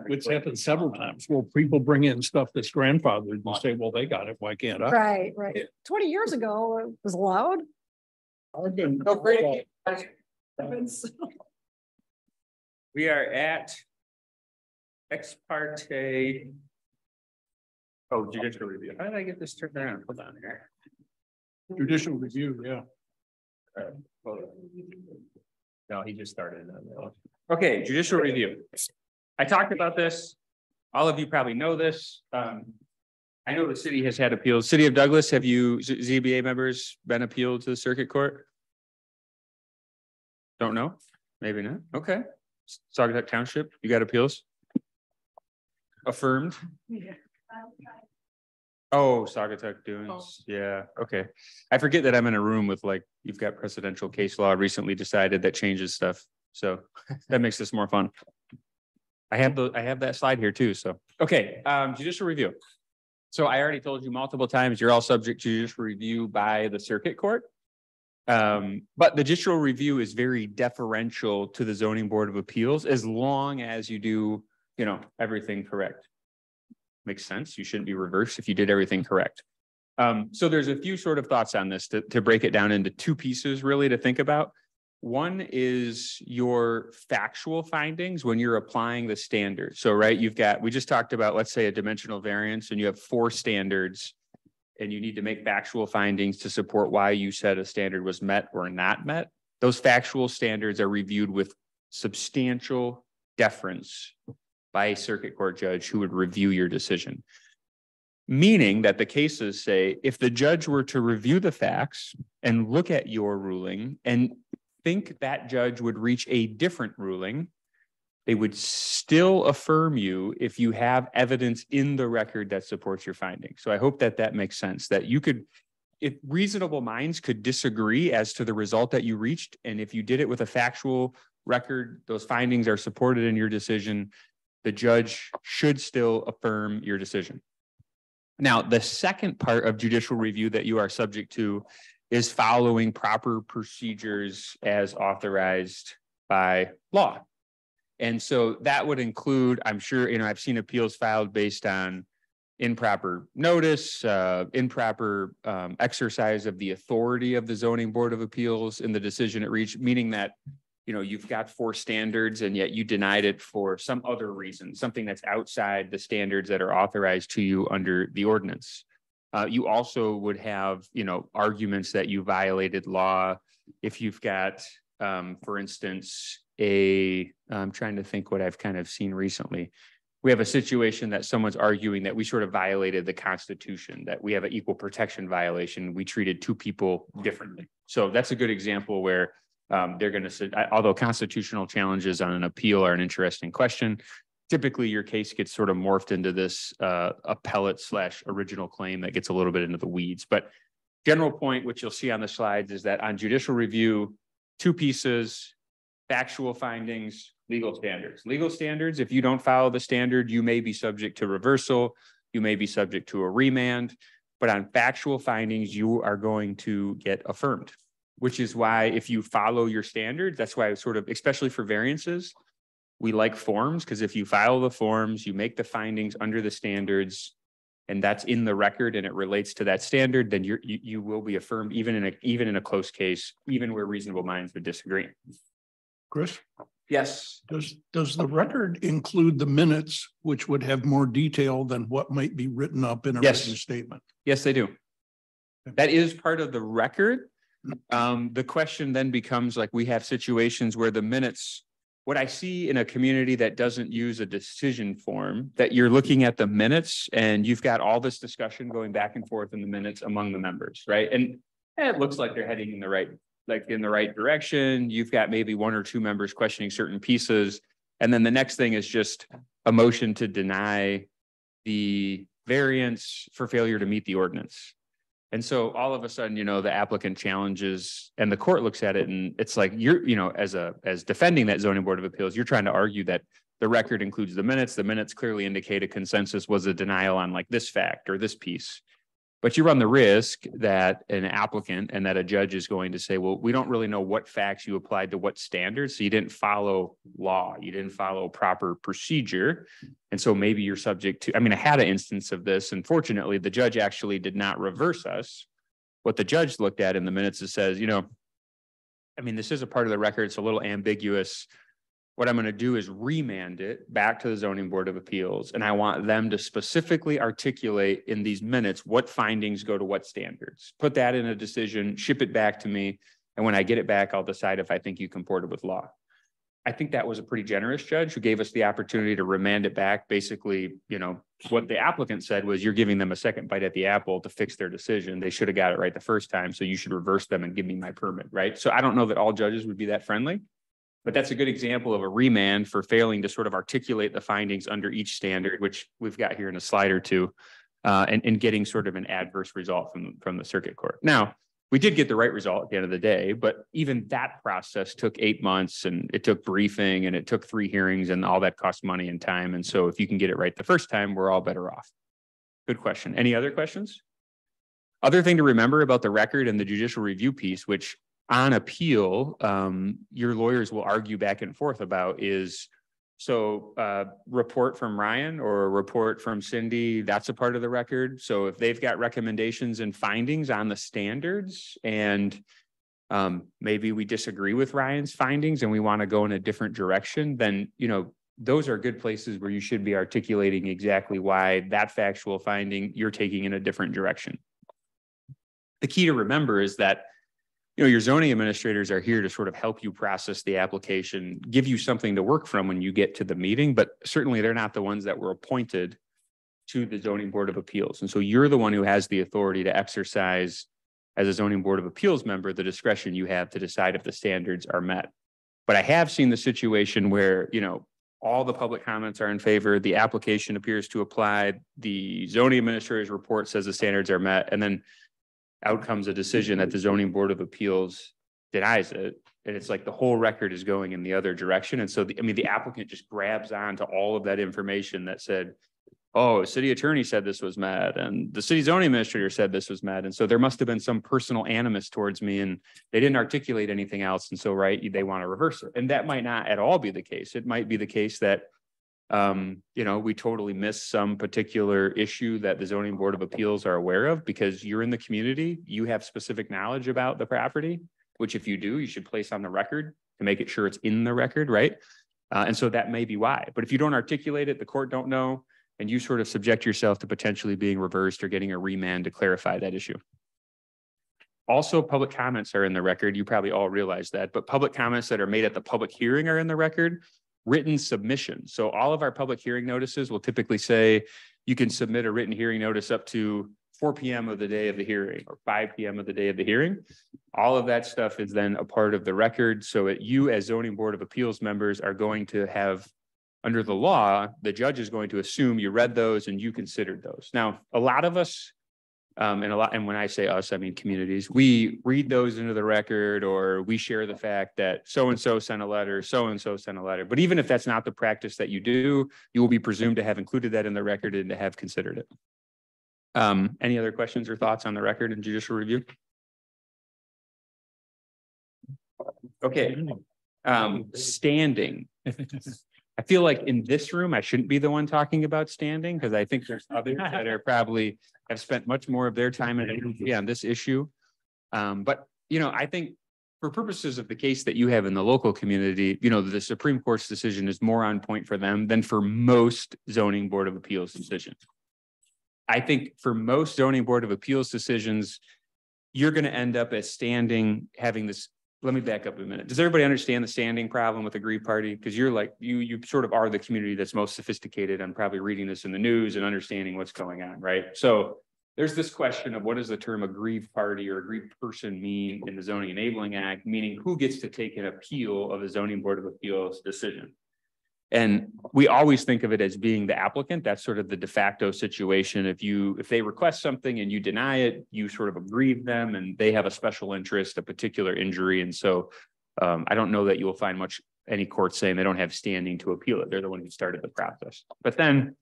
It's happened several times. Well, people bring in stuff that's grandfathered and say, well, they got it. Why can't I? Right, right. 20 years ago, it was allowed. I've been. We are at ex parte. Oh, judicial review. How did I get this turned around? Hold on here. Judicial review, yeah. No, he just started. Okay, judicial review. I talked about this. All of you probably know this. I know the city has had appeals. City of Douglas, have you ZBA members been appealed to the circuit court? Don't know? Maybe not. Okay. Saugatuck Township, you got appeals? Affirmed? Oh, Saugatuck Dunes. Yeah, okay. I forget that I'm in a room with like, you've got presidential case law recently decided that changes stuff. So that makes this more fun. I have that slide here too. So, okay, judicial review. So I already told you multiple times, you're all subject to judicial review by the circuit court. But the judicial review is very deferential to the zoning board of appeals as long as you do, everything correct. Makes sense. You shouldn't be reversed if you did everything correct. So there's a few sort of thoughts on this to break it down into two pieces really to think about. One is your factual findings when you're applying the standard. So, right, we just talked about, let's say a dimensional variance and you have 4 standards and you need to make factual findings to support why you said a standard was met or not met. Those factual standards are reviewed with substantial deference by a circuit court judge who would review your decision. Meaning that the cases say, if the judge were to review the facts and look at your ruling and think that judge would reach a different ruling, they would still affirm you if you have evidence in the record that supports your findings. So I hope that makes sense, that you could, if reasonable minds could disagree as to the result that you reached, and if you did it with a factual record, those findings are supported in your decision, the judge should still affirm your decision. Now, the second part of judicial review that you are subject to is following proper procedures as authorized by law. And so that would include, I'm sure, I've seen appeals filed based on improper notice, improper exercise of the authority of the zoning board of appeals in the decision it reached, meaning that, you've got 4 standards and yet you denied it for some other reason, something that's outside the standards that are authorized to you under the ordinance. You also would have, arguments that you violated law. If you've got, for instance, I'm trying to think what I've kind of seen recently. We have a situation that someone's arguing that we sort of violated the Constitution, that we have an equal protection violation. We treated 2 people differently. So that's a good example where they're going to say, although constitutional challenges on an appeal are an interesting question, typically your case gets sort of morphed into this appellate / original claim that gets a little bit into the weeds. But general point, which you'll see on the slides, is that on judicial review, 2 pieces: factual findings, legal standards. Legal standards, if you don't follow the standard, you may be subject to reversal, you may be subject to a remand, but on factual findings, you are going to get affirmed, which is why if you follow your standards, that's why sort of, especially for variances, we like forms, because if you file the forms, you make the findings under the standards, and that's in the record and it relates to that standard, then you will be affirmed even in a close case, even where reasonable minds would disagree. Chris? Yes. Does the record include the minutes, which would have more detail than what might be written up in a written statement? Yes, they do. That is part of the record. The question then becomes, like, we have situations where the minutes what I see in a community that doesn't use a decision form, that you're looking at the minutes and you've got all this discussion going back and forth in the minutes among the members, right? And it looks like they're heading in the right direction. You've got maybe one or two members questioning certain pieces. And then the next thing is just a motion to deny the variance for failure to meet the ordinance. And so all of a sudden, the applicant challenges and the court looks at it and it's like as defending that zoning board of appeals, you're trying to argue that the record includes the minutes. The minutes clearly indicate a consensus was a denial on like this fact or this piece. But you run the risk that an applicant and that a judge is going to say, well, we don't really know what facts you applied to what standards. So you didn't follow law. You didn't follow proper procedure. And so maybe you're subject to, I had an instance of this. And fortunately, the judge actually did not reverse us. What the judge looked at in the minutes is says, this is a part of the record. It's a little ambiguous. What I'm going to do is remand it back to the zoning board of appeals. And I want them to specifically articulate in these minutes what findings go to what standards. Put that in a decision, ship it back to me. And when I get it back, I'll decide if I think you comported with law. I think that was a pretty generous judge who gave us the opportunity to remand it back. Basically, what the applicant said was you're giving them a second bite at the apple to fix their decision. They should have got it right the first time. So you should reverse them and give me my permit, right? So I don't know that all judges would be that friendly. But that's a good example of a remand for failing to sort of articulate the findings under each standard, which we've got here in a slide or two, and getting sort of an adverse result from the circuit court. Now, we did get the right result at the end of the day, but even that process took 8 months and it took briefing and it took 3 hearings and all that cost money and time. And so if you can get it right the first time, we're all better off. Good question. Any other questions? Other thing to remember about the record and the judicial review piece, which on appeal, your lawyers will argue back and forth about is, report from Ryan or a report from Cindy, that's a part of the record. So if they've got recommendations and findings on the standards and maybe we disagree with Ryan's findings and we want to go in a different direction, then, those are good places where you should be articulating exactly why that factual finding you're taking in a different direction. The key to remember is that your zoning administrators are here to sort of help you process the application, give you something to work from when you get to the meeting, but certainly they're not the ones that were appointed to the zoning board of appeals. And so you're the one who has the authority to exercise as a zoning board of appeals member, the discretion you have to decide if the standards are met. But I have seen the situation where, all the public comments are in favor, the application appears to apply, the zoning administrator's report says the standards are met, and then out comes a decision that the zoning board of appeals denies it. And it's like the whole record is going in the other direction. And so, the applicant just grabs on to all of that information that said, oh, the city attorney said this was met and the city zoning administrator said this was met. And so there must have been some personal animus towards me and they didn't articulate anything else. And so, they want to reverse it. And that might not at all be the case. It might be the case that we totally miss some particular issue that the zoning board of appeals are aware of because you're in the community, you have specific knowledge about the property, which if you do, you should place on the record to make it sure it's in the record, right? And so that may be why. But if you don't articulate it, the court don't know, and you sort of subject yourself to potentially being reversed or getting a remand to clarify that issue. Also, public comments are in the record. You probably all realize that, but public comments that are made at the public hearing are in the record. Written submissions. So all of our public hearing notices will typically say you can submit a written hearing notice up to 4 p.m. of the day of the hearing or 5 p.m. of the day of the hearing. All of that stuff is then a part of the record. So you as zoning board of appeals members are going to have, under the law, the judge is going to assume you read those and you considered those. Now, a lot of us, and when I say us, I mean communities, we read those into the record or we share the fact that so-and-so sent a letter, so-and-so sent a letter. But even if that's not the practice that you do, you will be presumed to have included that in the record and to have considered it. Any other questions or thoughts on the record and judicial review? Okay. Standing. I feel like in this room, I shouldn't be the one talking about standing because I think there's others that are probably have spent much more of their time and energy on this issue. But, I think for purposes of the case that you have in the local community, the Supreme Court's decision is more on point for them than for most zoning board of appeals decisions. I think for most zoning board of appeals decisions, you're going to end up as standing, having this let me back up a minute. Does everybody understand the standing problem with aggrieved party? Because you're like, you sort of are the community that's most sophisticated on probably reading this in the news and understanding what's going on, right? So there's this question of what does the term aggrieved party or aggrieved person mean in the Zoning Enabling Act, meaning who gets to take an appeal of a zoning board of appeals decision. And we always think of it as being the applicant. That's sort of the de facto situation. If they request something and you deny it, you sort of aggrieve them and they have a special interest, a particular injury. And so I don't know that you will find any court saying they don't have standing to appeal it. They're the one who started the process. But then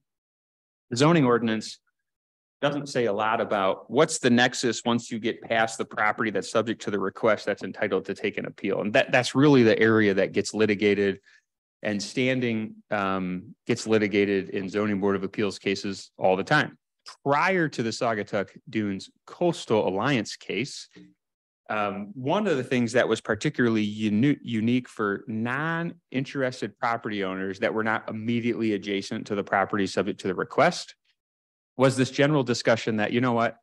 the zoning ordinance doesn't say a lot about what's the nexus once you get past the property that's subject to the request that's entitled to take an appeal. And that's really the area that gets litigated. And standing gets litigated in zoning board of appeals cases all the time. Prior to the Saugatuck Dunes Coastal Alliance case, one of the things that was particularly unique for non-interested property owners that were not immediately adjacent to the property subject to the request was this general discussion that, you know what,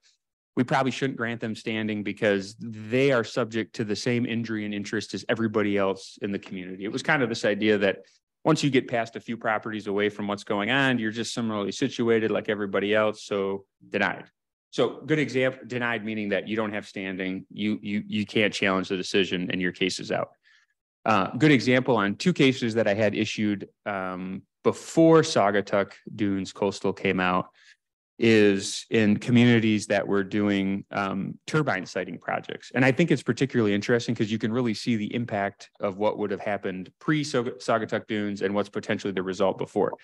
we probably shouldn't grant them standing because they are subject to the same injury and interest as everybody else in the community. It was kind of this idea that once you get past a few properties away from what's going on, you're just similarly situated like everybody else, so denied. So good example, denied meaning that you don't have standing, you can't challenge the decision and your case is out. Good example on two cases that I had issued before Saugatuck Dunes Coastal came out is in communities that were doing turbine siting projects. And I think it's particularly interesting because you can really see the impact of what would have happened pre-Saugatuck Dunes and what's potentially the result before.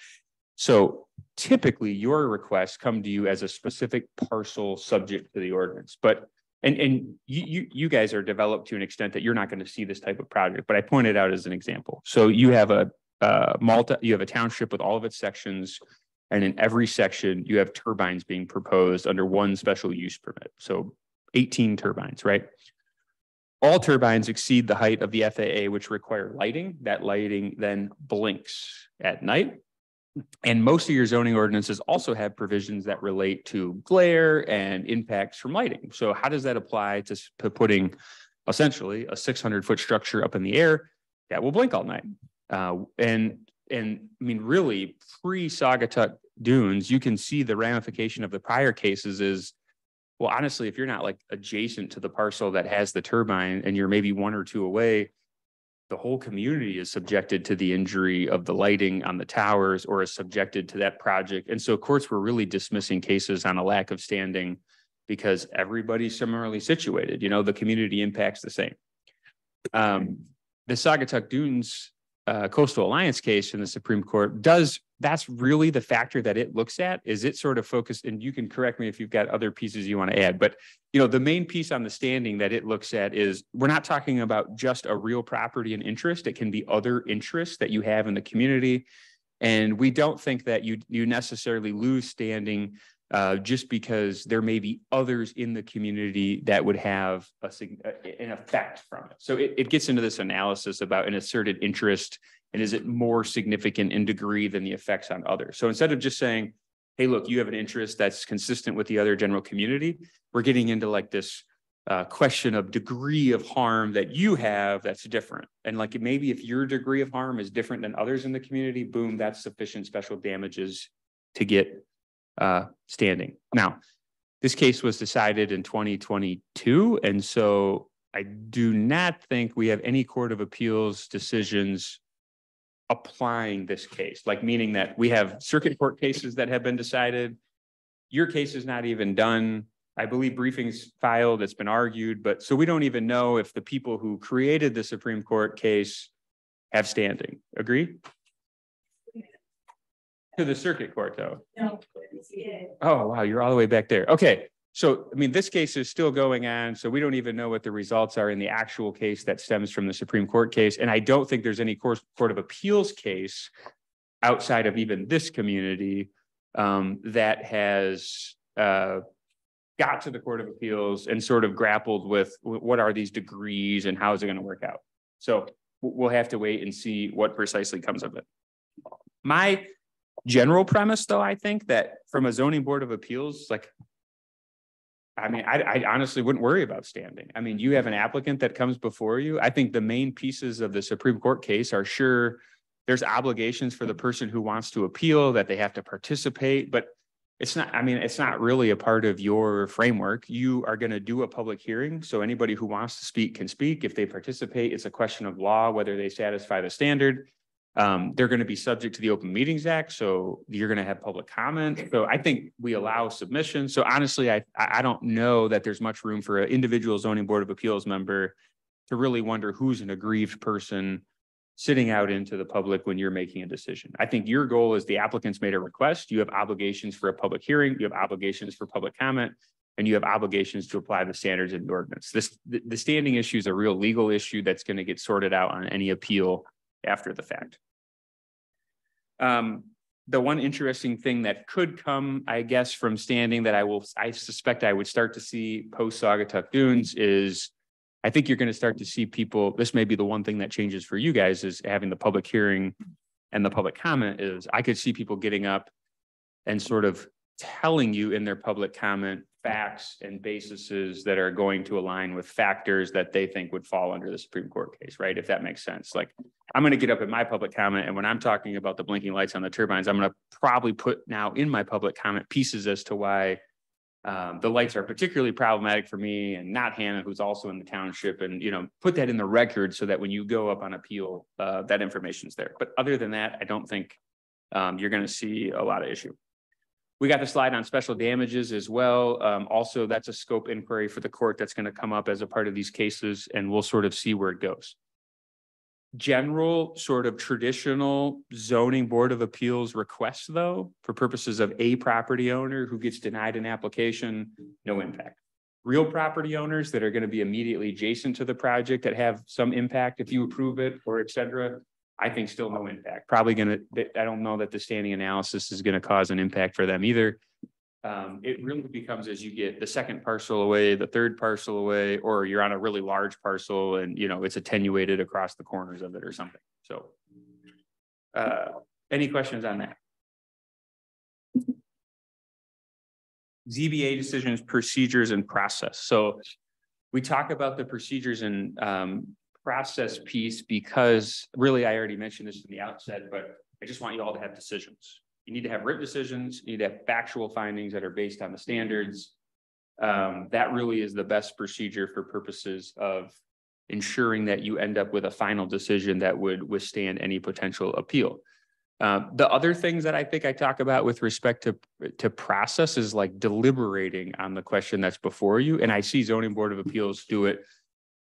So typically your requests come to you as a specific parcel subject to the ordinance, but and you guys are developed to an extent that you're not going to see this type of project, but I pointed out as an example. So you have a township with all of its sections. And in every section, you have turbines being proposed under one special use permit. So 18 turbines, right? All turbines exceed the height of the FAA, which require lighting. That lighting then blinks at night. And most of your zoning ordinances also have provisions that relate to glare and impacts from lighting. So how does that apply to putting essentially a 600-foot structure up in the air that will blink all night? And I mean, really, pre-Saugatuck Dunes, you can see the ramification of the prior cases is, well, honestly, if you're not like adjacent to the parcel that has the turbine and you're maybe one or two away, the whole community is subjected to the injury of the lighting on the towers or is subjected to that project. And so courts were really dismissing cases on a lack of standing because everybody's similarly situated. You know, the community impact's the same. The Saugatuck Dunes Coastal Alliance case in the Supreme Court that's really the factor that it looks at. Is it sort of focused, and you can correct me if you've got other pieces you want to add, but you know, the main piece on the standing that it looks at is we're not talking about just a real property and interest. It can be other interests that you have in the community. And we don't think that you necessarily lose standing just because there may be others in the community that would have an effect from it. So it gets into this analysis about an asserted interest and is it more significant in degree than the effects on others. So instead of just saying, hey, look, you have an interest that's consistent with the other general community, we're getting into like this question of degree of harm that you have that's different. And like maybe if your degree of harm is different than others in the community, boom, that's sufficient special damages to get standing. Now, this case was decided in 2022, and so I do not think we have any Court of Appeals decisions applying this case, like meaning that we have circuit court cases that have been decided. Your case is not even done. I believe briefings filed, it's been argued, but so we don't even know if the people who created the Supreme Court case have standing. Agree? To the circuit court, though. No. Oh, wow, you're all the way back there. Okay, so I mean, this case is still going on, so we don't even know what the results are in the actual case that stems from the Supreme Court case. And I don't think there's any Court of Appeals case outside of even this community that has got to the Court of Appeals and sort of grappled with what are these degrees and how is it going to work out. So we'll have to wait and see what precisely comes of it. My general premise, though, I think that from a zoning board of appeals, like I mean, I honestly wouldn't worry about standing. I mean, you have an applicant that comes before you. I think the main pieces of the Supreme Court case are sure there's obligations for the person who wants to appeal, that they have to participate, but it's not, I mean, it's not really a part of your framework. You are going to do a public hearing. So anybody who wants to speak can speak. If they participate, it's a question of law, whether they satisfy the standard. They're going to be subject to the Open Meetings Act. So you're going to have public comment. So I think we allow submission. So honestly, I don't know that there's much room for an individual zoning board of appeals member to really wonder who's an aggrieved person sitting out into the public when you're making a decision. I think your goal is the applicant's made a request. You have obligations for a public hearing. You have obligations for public comment, and you have obligations to apply the standards in the ordinance. The standing issue is a real legal issue that's going to get sorted out on any appeal after the fact. The one interesting thing that could come, I guess, from standing that I suspect I would start to see post Saugatuck Dunes is, I think you're going to start to see people, this may be the one thing that changes for you guys, is having the public hearing and the public comment, is I could see people getting up and sort of telling you in their public comment facts and bases that are going to align with factors that they think would fall under the Supreme Court case, right? If that makes sense. Like, I'm going to get up in my public comment, and when I'm talking about the blinking lights on the turbines, I'm going to probably put now in my public comment pieces as to why the lights are particularly problematic for me and not Hannah, who's also in the township, and, you know, put that in the record so that when you go up on appeal, that information's there. But other than that, I don't think you're going to see a lot of issue. We got the slide on special damages as well. Also, that's a scope inquiry for the court that's going to come up as a part of these cases, and we'll sort of see where it goes. General sort of traditional zoning board of appeals requests, though, for purposes of a property owner who gets denied an application, no impact. Real property owners that are going to be immediately adjacent to the project that have some impact if you approve it, or et cetera, I think still no impact. Probably going to, I don't know that the standing analysis is going to cause an impact for them either. It really becomes as you get the second parcel away, the third parcel away, or you're on a really large parcel and, you know, it's attenuated across the corners of it or something. So any questions on that? ZBA decisions, procedures, and process. So we talk about the procedures and process piece because really, I already mentioned this in the outset, but I just want you all to have decisions. You need to have written decisions. You need to have factual findings that are based on the standards. That really is the best procedure for purposes of ensuring that you end up with a final decision that would withstand any potential appeal. The other things that I think I talk about with respect to process is like deliberating on the question that's before you. And I see zoning board of appeals do it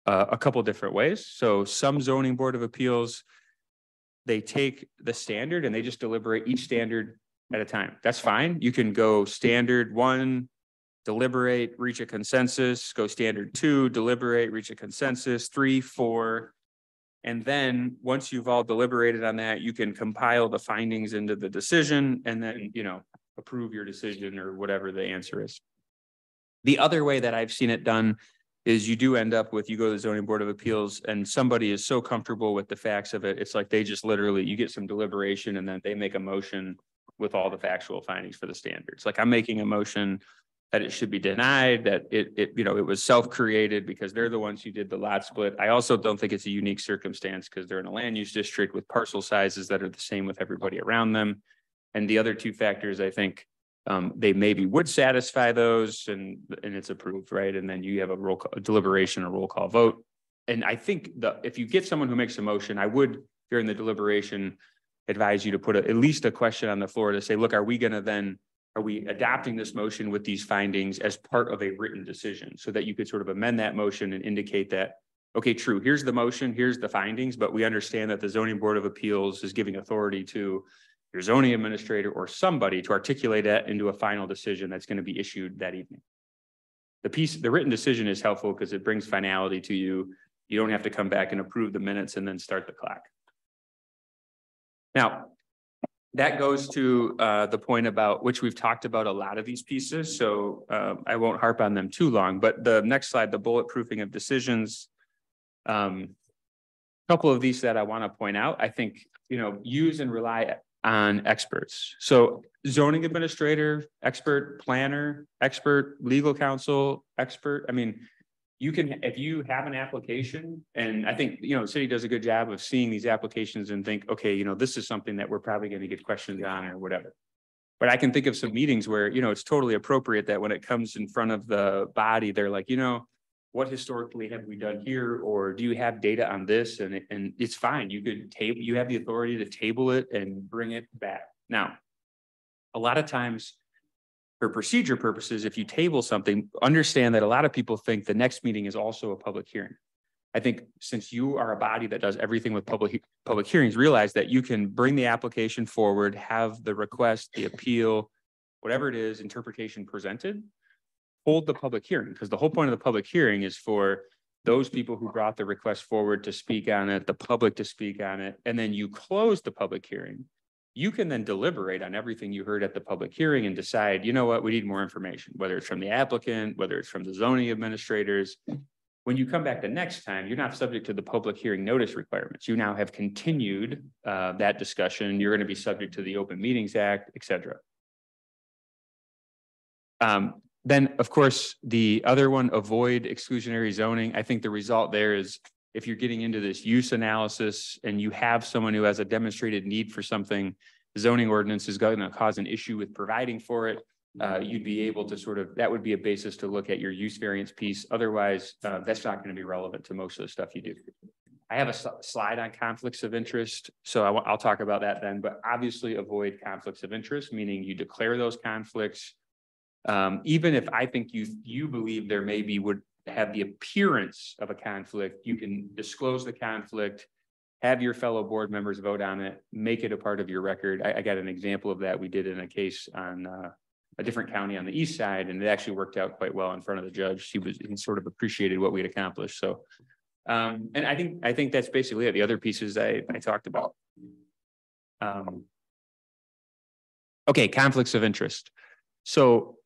a couple different ways. So some zoning board of appeals, they take the standard and they just deliberate each standard at a time. That's fine. You can go standard 1, deliberate, reach a consensus, go standard 2, deliberate, reach a consensus, 3, 4. And then once you've all deliberated on that, you can compile the findings into the decision and then, you know, approve your decision or whatever the answer is. The other way that I've seen it done is you do end up with, you go to the zoning board of appeals and somebody is so comfortable with the facts of it. It's like they just literally, you get some deliberation and then they make a motion with all the factual findings for the standards. Like I'm making a motion that it should be denied, that it you know, it was self-created because they're the ones who did the lot split. I also don't think it's a unique circumstance because they're in a land use district with parcel sizes that are the same with everybody around them. And the other two factors, I think, they maybe would satisfy those and it's approved, right? And then you have a deliberation, a roll call vote. And I think if you get someone who makes a motion, I would, during the deliberation, advise you to put at least a question on the floor to say, look, are we adopting this motion with these findings as part of a written decision so that you could sort of amend that motion and indicate that, okay, true, here's the motion, here's the findings, but we understand that the zoning board of appeals is giving authority to your zoning administrator or somebody to articulate that into a final decision that's going to be issued that evening. The written decision is helpful because it brings finality to you. You don't have to come back and approve the minutes and then start the clock. Now, that goes to the point about which we've talked about a lot of these pieces. So I won't harp on them too long, but the next slide, the bulletproofing of decisions. A couple of these that I want to point out, I think, you know, use and rely on experts. So zoning administrator, expert planner, expert legal counsel, expert. I mean, you can, if you have an application, and I think, the city does a good job of seeing these applications and think, okay, this is something that we're probably going to get questions on or whatever. But I can think of some meetings where, it's totally appropriate that when it comes in front of the body, they're like, what historically have we done here? Or do you have data on this? And it's fine. You could table, you have the authority to table it and bring it back. Now, a lot of times for procedure purposes, if you table something, understand that a lot of people think the next meeting is also a public hearing. I think since you are a body that does everything with public hearings, realize that you can bring the application forward, have the request, the appeal, whatever it is, interpretation presented, hold the public hearing, because the whole point of the public hearing is for those people who brought the request forward to speak on it, the public to speak on it, and then you close the public hearing. You can then deliberate on everything you heard at the public hearing and decide, you know what, we need more information, whether it's from the applicant, whether it's from the zoning administrators. When you come back the next time, you're not subject to the public hearing notice requirements. You now have continued that discussion. You're going to be subject to the Open Meetings Act, et cetera. Then, of course, the other one, avoid exclusionary zoning. I think the result there is if you're getting into this use analysis and you have someone who has a demonstrated need for something, the zoning ordinance is going to cause an issue with providing for it. You'd be able to that would be a basis to look at your use variance piece. Otherwise, that's not going to be relevant to most of the stuff you do. I have a slide on conflicts of interest, so I'll talk about that then, but obviously avoid conflicts of interest, meaning you declare those conflicts. Even if I think you believe there maybe would have the appearance of a conflict, you can disclose the conflict, have your fellow board members vote on it, make it a part of your record. I got an example of that. We did in a case on a different county on the east side, and it actually worked out quite well in front of the judge. He sort of appreciated what we'd accomplished. So, and I think that's basically it. The other pieces I talked about. Okay, conflicts of interest. So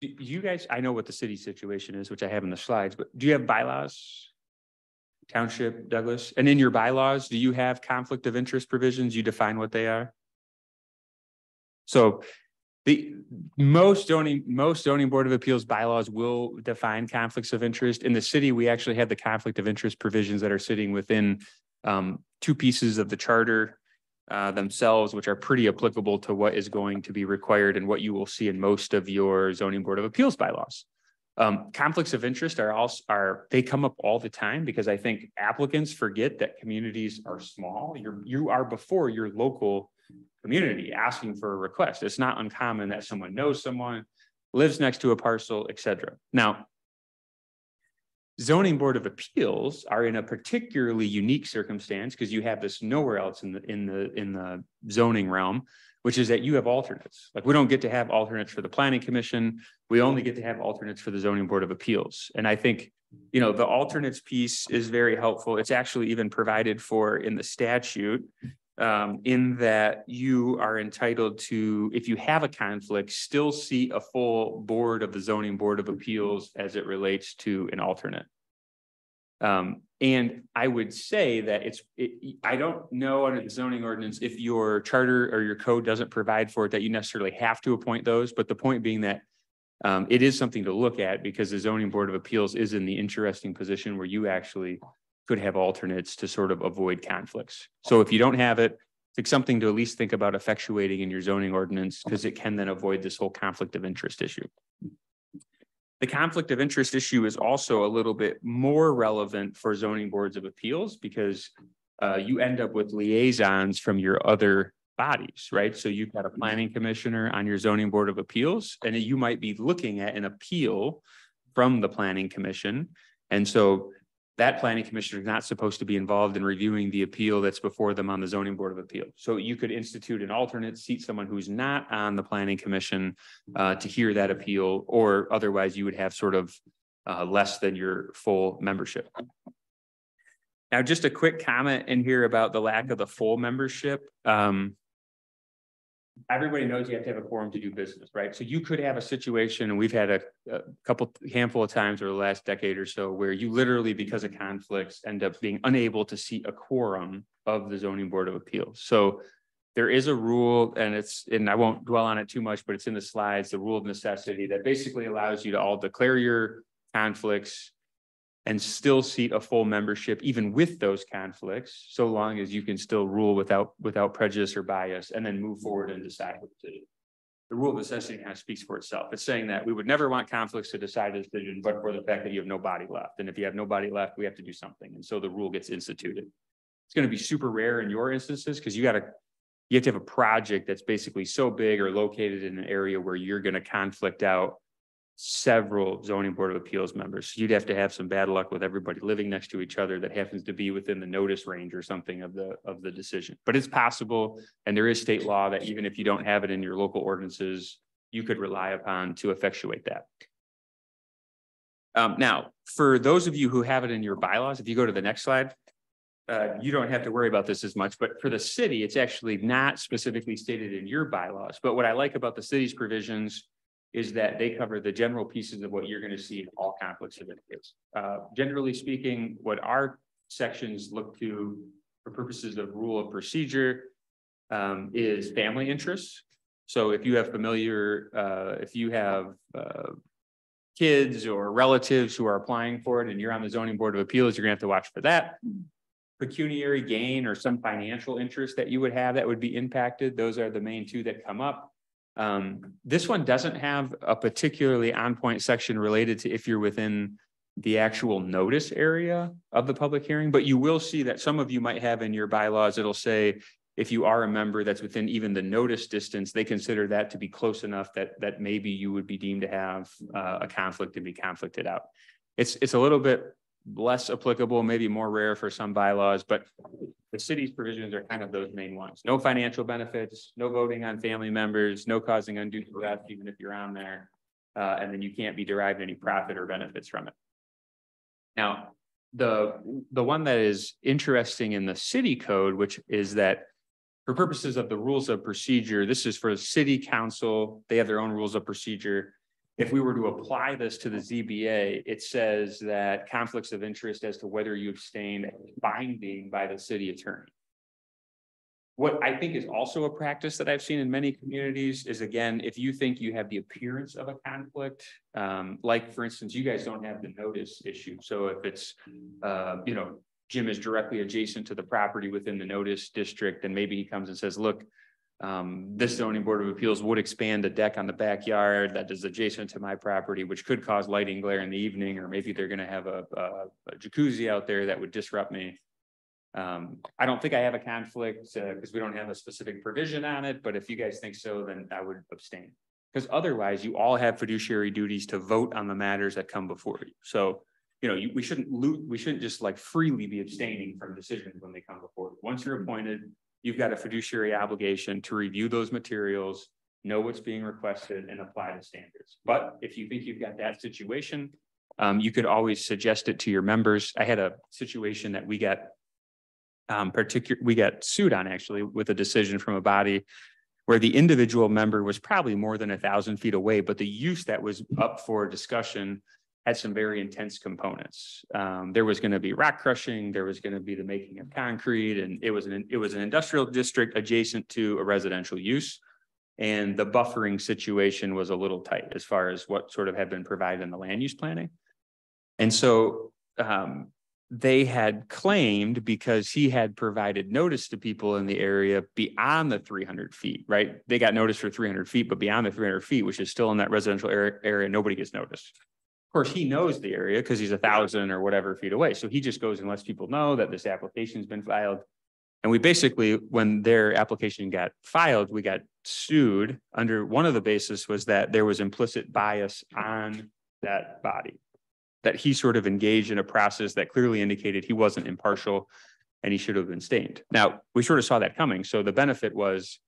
you guys, I know what the city situation is, which I have in the slides, but do you have bylaws? Township, Douglas? And in your bylaws, do you have conflict of interest provisions? You define what they are? So most zoning board of appeals bylaws will define conflicts of interest. In the city, we actually have the conflict of interest provisions that are sitting within two pieces of the charter themselves, which are pretty applicable to what is going to be required and what you will see in most of your zoning board of appeals bylaws. Conflicts of interest they come up all the time because I think applicants forget that communities are small. You are before your local community asking for a request. It's not uncommon that someone knows someone, lives next to a parcel, et cetera. Now, zoning board of appeals are in a particularly unique circumstance because you have this nowhere else in the zoning realm, which is that you have alternates. Like we don't get to have alternates for the planning commission. We only get to have alternates for the zoning board of appeals. And I think, the alternates piece is very helpful. It's actually even provided for in the statute in that you are entitled to, if you have a conflict, still see a full board of the zoning board of appeals as it relates to an alternate. And I would say that I don't know under the zoning ordinance if your charter or your code doesn't provide for it that you necessarily have to appoint those, but the point being that it is something to look at because the zoning board of appeals is in the interesting position where you actually could have alternates to sort of avoid conflicts. So if you don't have it, it's something to at least think about effectuating in your zoning ordinance because it can then avoid this whole conflict of interest issue. The conflict of interest issue is also a little bit more relevant for zoning boards of appeals because you end up with liaisons from your other bodies, right? So you've got a planning commissioner on your zoning board of appeals, and you might be looking at an appeal from the planning commission. And so that planning commissioner is not supposed to be involved in reviewing the appeal that's before them on the zoning board of appeals. So you could institute an alternate, seat someone who's not on the planning commission to hear that appeal, or otherwise you would have sort of less than your full membership. Now, just a quick comment in here about the lack of the full membership. Everybody knows you have to have a quorum to do business, right? So you could have a situation, and we've had a handful of times over the last decade or so where you literally, because of conflicts, end up being unable to seat a quorum of the zoning board of appeals. So there is a rule, and I won't dwell on it too much, but it's in the slides, the rule of necessity that basically allows you to all declare your conflicts and still seat a full membership, even with those conflicts, so long as you can still rule without prejudice or bias, and then move forward and decide what to do. The rule of necessity kind of speaks for itself. It's saying that we would never want conflicts to decide a decision, but for the fact that you have no body left. And if you have nobody left, we have to do something. And so the rule gets instituted. It's going to be super rare in your instances because you have to have a project that's basically so big or located in an area where you're going to conflict out several zoning board of appeals members. You'd have to have some bad luck with everybody living next to each other that happens to be within the notice range or something of the decision. But it's possible, and there is state law that even if you don't have it in your local ordinances, you could rely upon to effectuate that. Now, for those of you who have it in your bylaws, if you go to the next slide, you don't have to worry about this as much, but for the city, it's actually not specifically stated in your bylaws. But what I like about the city's provisions is that they cover the general pieces of what you're going to see in all conflicts of interest. Generally speaking, what our sections look to for purposes of rule of procedure is family interests. So if you have kids or relatives who are applying for it and you're on the zoning board of appeals, you're gonna have to watch for that. Pecuniary gain or some financial interest that you would have that would be impacted. Those are the main two that come up. This one doesn't have a particularly on-point section related to if you're within the actual notice area of the public hearing, but you will see that some of you might have in your bylaws, it'll say, if you are a member that's within even the notice distance, they consider that to be close enough that maybe you would be deemed to have a conflict and be conflicted out. It's a little bit less applicable, maybe more rare for some bylaws, but the city's provisions are kind of those main ones. No financial benefits, no voting on family members, no causing undue duress, even if you're on there, and then you can't be derived any profit or benefits from it. Now, the one that is interesting in the city code, which is that for purposes of the rules of procedure, this is for the city council, they have their own rules of procedure. If we were to apply this to the ZBA, it says that conflicts of interest as to whether you abstain are binding by the city attorney. What I think is also a practice that I've seen in many communities is, again, if you think you have the appearance of a conflict, like for instance, you guys don't have the notice issue. So if it's, Jim is directly adjacent to the property within the notice district, and maybe he comes and says, look, this zoning board of appeals would expand a deck on the backyard that is adjacent to my property, which could cause lighting glare in the evening, or maybe they're going to have a jacuzzi out there that would disrupt me. I don't think I have a conflict because we don't have a specific provision on it, but if you guys think so, then I would abstain, because otherwise you all have fiduciary duties to vote on the matters that come before you. So, we shouldn't just like freely be abstaining from decisions when they come before you. Once you're appointed, you've got a fiduciary obligation to review those materials, know what's being requested, and apply the standards. But if you think you've got that situation, you could always suggest it to your members. I had a situation that we got sued on, actually, with a decision from a body where the individual member was probably more than 1,000 feet away, but the use that was up for discussion had some very intense components. There was going to be rock crushing, there was going to be the making of concrete, and it was an industrial district adjacent to a residential use. And the buffering situation was a little tight as far as what sort of had been provided in the land use planning. And so they had claimed, because he had provided notice to people in the area beyond the 300 feet, right? They got notice for 300 feet, but beyond the 300 feet, which is still in that residential area, nobody gets notice. Of course, he knows the area because he's 1,000 or whatever feet away. So he just goes and lets people know that this application's been filed. And we basically, when their application got filed, we got sued under one of the bases was that there was implicit bias on that body, that he sort of engaged in a process that clearly indicated he wasn't impartial and he should have been abstained. Now, we sort of saw that coming. So the benefit was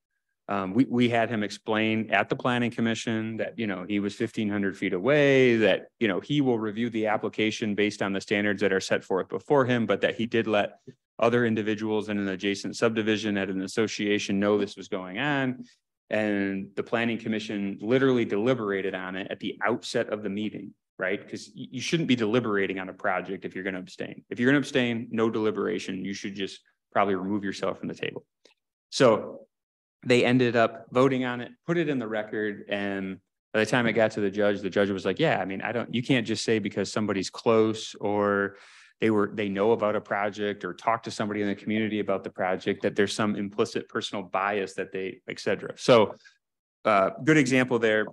we had him explain at the planning commission that, he was 1,500 feet away, that, he will review the application based on the standards that are set forth before him, but that he did let other individuals in an adjacent subdivision at an association know this was going on. And the planning commission literally deliberated on it at the outset of the meeting, right? Because you shouldn't be deliberating on a project if you're going to abstain. If you're going to abstain, no deliberation, you should just probably remove yourself from the table. So they ended up voting on it, put it in the record, and by the time it got to the judge was like, yeah, I mean, you can't just say because somebody's close or they know about a project or talk to somebody in the community about the project that there's some implicit personal bias that et cetera. So good example there.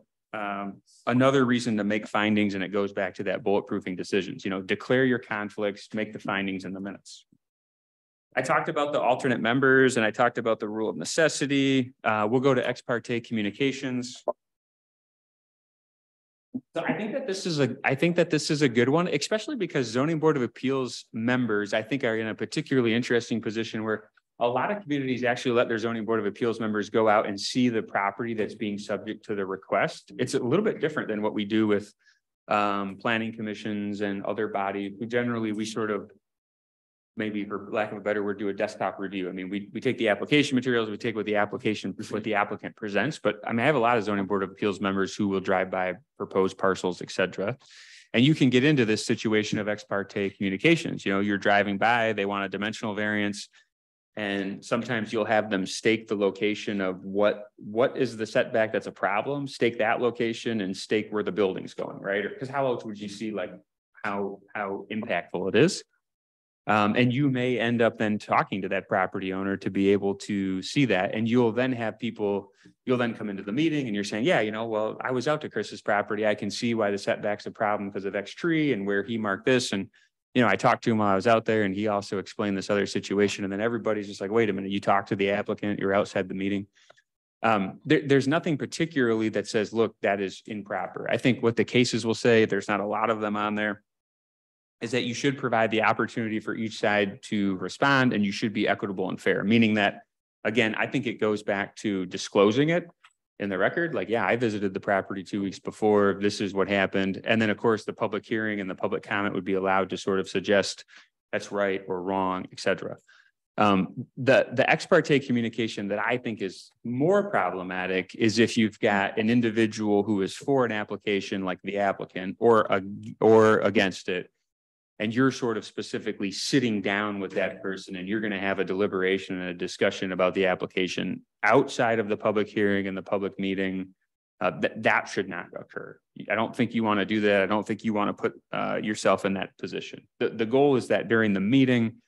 Another reason to make findings, and it goes back to that bulletproofing decisions, declare your conflicts, make the findings in the minutes. I talked about the alternate members and I talked about the rule of necessity. We'll go to ex parte communications. So I think that this is a good one, especially because zoning board of appeals members, I think, are in a particularly interesting position where a lot of communities actually let their zoning board of appeals members go out and see the property that's being subject to the request. It's a little bit different than what we do with planning commissions and other bodies. We sort of, maybe for lack of a better word, do a desktop review. I mean, we take the application materials, we take what the applicant presents, but I mean, I have a lot of zoning board of appeals members who will drive by proposed parcels, et cetera. And you can get into this situation of ex parte communications. You're driving by, they want a dimensional variance, and sometimes you'll have them stake the location of what is the setback that's a problem, stake that location and stake where the building's going, right? Because how else would you see like how impactful it is? And you may end up then talking to that property owner to be able to see that. And you'll then come into the meeting and you're saying, yeah, well, I was out to Chris's property. I can see why the setback's a problem because of X tree and where he marked this. And, I talked to him while I was out there and he also explained this other situation. And then everybody's just like, wait a minute, you talked to the applicant, you're outside the meeting. There's nothing particularly that says, look, that is improper. I think what the cases will say, there's not a lot of them on there, is that you should provide the opportunity for each side to respond and you should be equitable and fair, meaning that, again, I think it goes back to disclosing it in the record. Like, yeah, I visited the property 2 weeks before, this is what happened. And then of course the public hearing and the public comment would be allowed to sort of suggest that's right or wrong, et cetera. The ex parte communication that I think is more problematic is if you've got an individual who is for an application like the applicant or against it, and you're sort of specifically sitting down with that person and you're going to have a deliberation and a discussion about the application outside of the public hearing and the public meeting, that should not occur. I don't think you want to do that. I don't think you want to put yourself in that position. The goal is that during the meeting,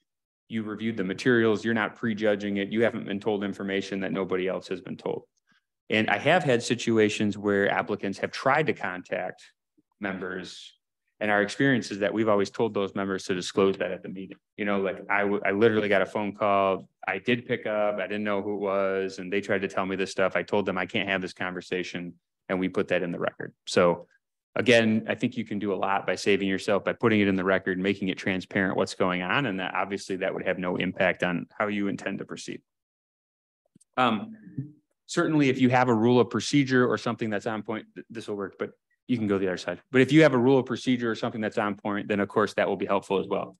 you reviewed the materials, you're not prejudging it, you haven't been told information that nobody else has been told. And I have had situations where applicants have tried to contact members, and our experience is that we've always told those members to disclose that at the meeting. Like I literally got a phone call. I did pick up. I didn't know who it was. And they tried to tell me this stuff. I told them I can't have this conversation. And we put that in the record. So again, I think you can do a lot by saving yourself, by putting it in the record, making it transparent what's going on. And that obviously that would have no impact on how you intend to proceed. Certainly, if you have a rule of procedure or something that's on point, this will work, but you can go the other side. But if you have a rule of procedure or something that's on point, then of course that will be helpful as well.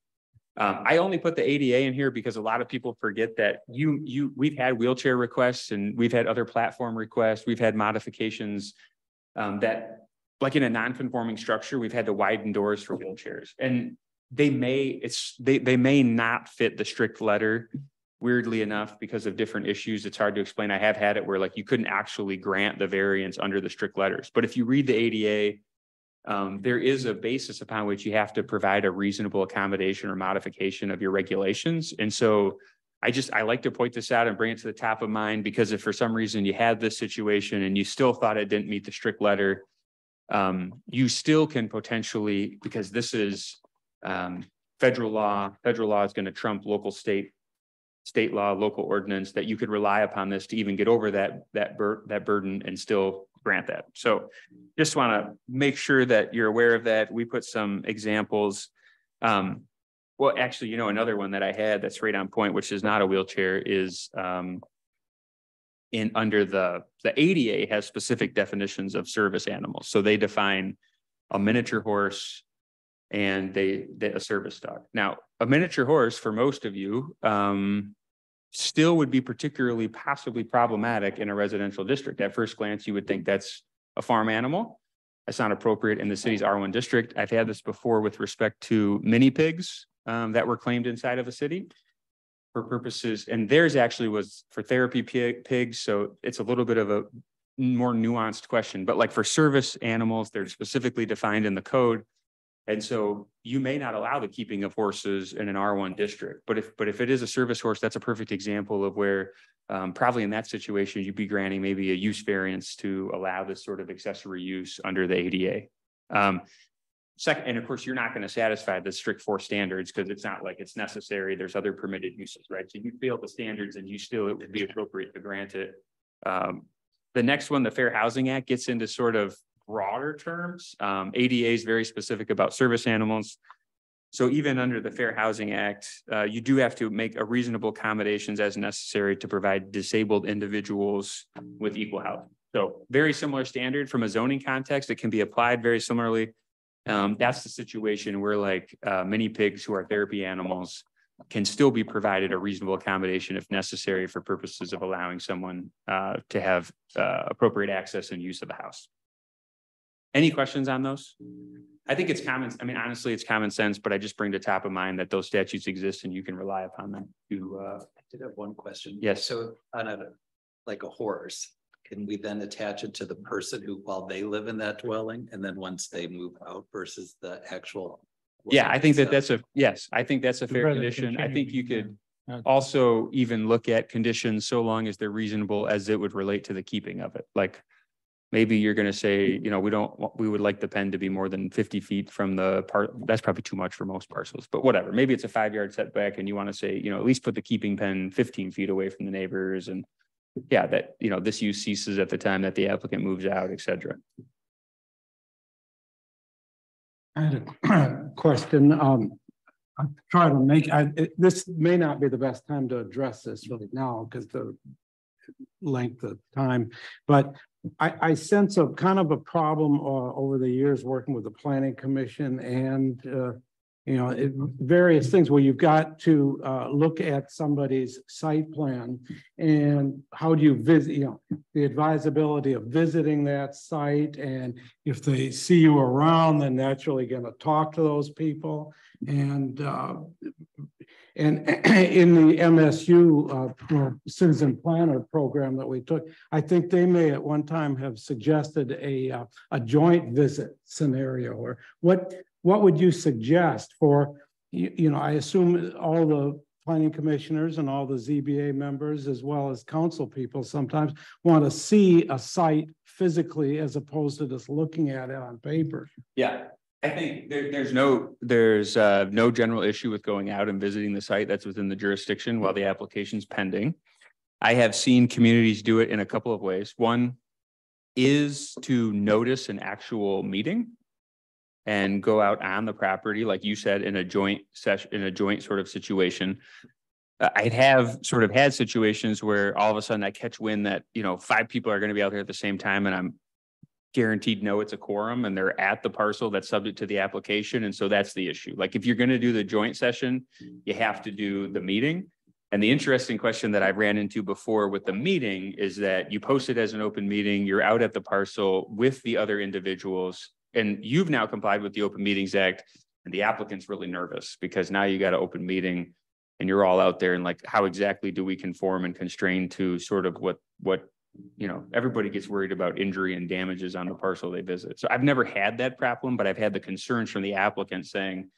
I only put the ADA in here because a lot of people forget that we've had wheelchair requests and we've had other platform requests. We've had modifications that, like in a non-conforming structure, we've had to widen doors for wheelchairs, and they may not fit the strict letter. Weirdly enough, because of different issues, it's hard to explain. I have had it where like you couldn't actually grant the variance under the strict letters. But if you read the ADA, there is a basis upon which you have to provide a reasonable accommodation or modification of your regulations. And so I like to point this out and bring it to the top of mind, because if for some reason you had this situation and you still thought it didn't meet the strict letter, you still can potentially, because this is federal law is going to trump local state law, local ordinance, that you could rely upon this to even get over that burden and still grant that. So just want to make sure that you're aware of that. We put some examples. Well, actually, another one that I had that's right on point, which is not a wheelchair, is under the ADA has specific definitions of service animals. So they define a miniature horse and a service dog. Now, a miniature horse for most of you still would be particularly possibly problematic in a residential district. At first glance, you would think that's a farm animal. That's not appropriate in the city's R1 district. I've had this before with respect to mini pigs that were claimed inside of a city. for purposes, and theirs actually was for therapy pigs. So it's a little bit of a more nuanced question, but like for service animals, they're specifically defined in the code. And so you may not allow the keeping of horses in an R1 district, but if it is a service horse, that's a perfect example of where probably in that situation, you'd be granting maybe a use variance to allow this sort of accessory use under the ADA. Second, and of course, you're not going to satisfy the strict 4 standards because it's not like it's necessary. There's other permitted uses, right? So you fail the standards and it would be appropriate to grant it. The next one, the Fair Housing Act, gets into sort of broader terms. ADA is very specific about service animals. So even under the Fair Housing Act, you do have to make a reasonable accommodations as necessary to provide disabled individuals with equal housing. So very similar standard from a zoning context. It can be applied very similarly. That's the situation where like mini pigs who are therapy animals can still be provided a reasonable accommodation if necessary for purposes of allowing someone to have appropriate access and use of the house. Any questions on those? I think it's common. I mean, honestly, it's common sense, but I just bring to top of mind that those statutes exist and you can rely upon them to. I did have one question. Yes. So on like a horse, can we then attach it to the person who, while they live in that dwelling, and then once they move out versus the actual? Yeah, I think that's I think that's a fair condition. I think you could also even look at conditions so long as they're reasonable as it would relate to the keeping of it. Like maybe you're going to say, you know, we would like the pen to be more than 50 feet from the part. That's probably too much for most parcels, but whatever. Maybe it's a 5-yard setback and you want to say, you know, at least put the keeping pen 15 feet away from the neighbors. And yeah, that, you know, this use ceases at the time that the applicant moves out, et cetera. I had a question. I'm trying to make, this may not be the best time to address this right now because the length of time, but I sense a kind of a problem over the years working with the Planning Commission and you know, various things where you've got to look at somebody's site plan and how do you visit, you know, the advisability of visiting that site. And if they see you around, then naturally going to talk to those people. And in the MSU Citizen Planner program that we took, I think they may at one time have suggested a joint visit scenario. Or what would you suggest for, you know, I assume all the planning commissioners and all the ZBA members, as well as council people, sometimes want to see a site physically as opposed to just looking at it on paper. Yeah, I think there's no general issue with going out and visiting the site. That's within the jurisdiction while the application's pending. I have seen communities do it in a couple of ways. One is to notice an actual meeting and go out on the property, like you said, in a joint session, in a joint sort of situation. I'd have sort of had situations where all of a sudden I catch wind that, you know, 5 people are going to be out there at the same time and I'm guaranteed no, it's a quorum and they're at the parcel that's subject to the application. And so that's the issue. Like if you're going to do the joint session, you have to do the meeting. And the interesting question that I've ran into before with the meeting is that you post it as an open meeting, you're out at the parcel with the other individuals, and you've now complied with the Open Meetings Act, and the applicant's really nervous because now you got an open meeting and you're all out there and like, how exactly do we conform and constrain to sort of what, you know, everybody gets worried about injury and damages on the parcel they visit. So I've never had that problem, but I've had the concerns from the applicant saying,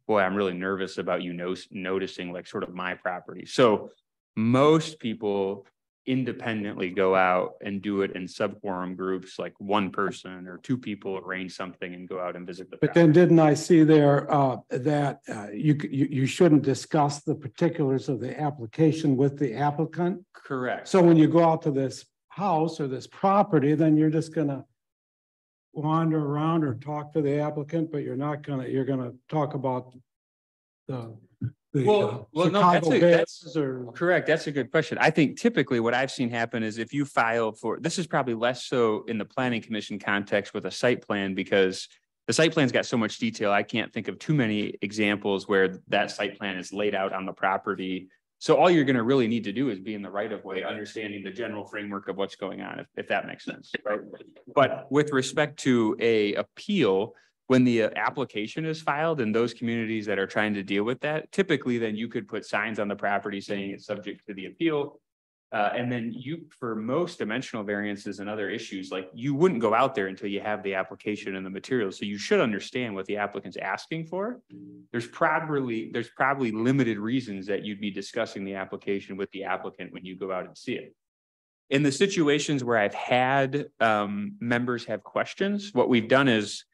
boy, I'm really nervous about you noticing like sort of my property. So most people independently go out and do it in sub-quorum groups, like 1 person or 2 people arrange something and go out and visit the But property. then didn't I see there that you shouldn't discuss the particulars of the application with the applicant? Correct. So when you go out to this house or this property, then you're just gonna wander around or talk to the applicant, but you're gonna talk about the No, Chicago Bears or correct. That's a good question. I think typically what I've seen happen is if you file for, this is probably less so in the planning commission context with a site plan, because the site plan's got so much detail. I can't think of too many examples where that site plan is laid out on the property. So all you're going to really need to do is be in the right of way, understanding the general framework of what's going on, if that makes sense. Right? But with respect to a appeal, When the application is filed in those communities that are trying to deal with that, typically then you could put signs on the property saying it's subject to the appeal. And then you, for most dimensional variances and other issues, like you wouldn't go out there until you have the application and the materials. So you should understand what the applicant's asking for. There's probably limited reasons that you'd be discussing the application with the applicant when you go out and see it. In the situations where I've had members have questions, what we've done is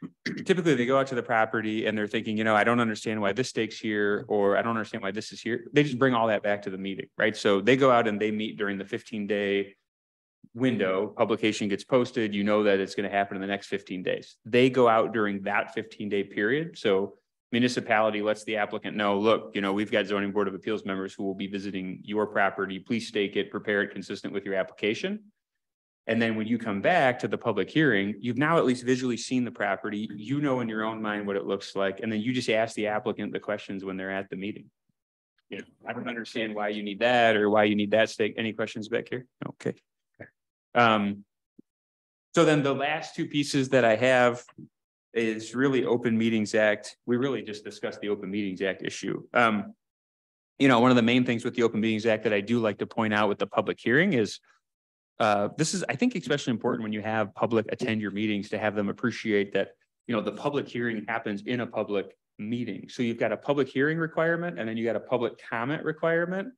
typically they go out to the property and they're thinking, you know, I don't understand why this stake's here, or I don't understand why this is here. They just bring all that back to the meeting, right? So they go out and they meet during the 15-day window. Publication gets posted. You know that it's going to happen in the next 15 days. They go out during that 15-day period. So municipality lets the applicant know, look, you know, we've got zoning board of appeals members who will be visiting your property. Please stake it, prepare it consistent with your application. And then when you come back to the public hearing, you've now at least visually seen the property. You know in your own mind what it looks like. And then you just ask the applicant the questions when they're at the meeting. You know, I don't understand why you need that or why you need that stake. Any questions back here? Okay. So then the last two pieces that I have is really Open Meetings Act. We really just discussed the Open Meetings Act issue. You know, one of the main things with the Open Meetings Act that I do like to point out with the public hearing is this is, I think, especially important when you have public attend your meetings, to have them appreciate that, you know, the public hearing happens in a public meeting. So you've got a public hearing requirement, and then you got a public comment requirement.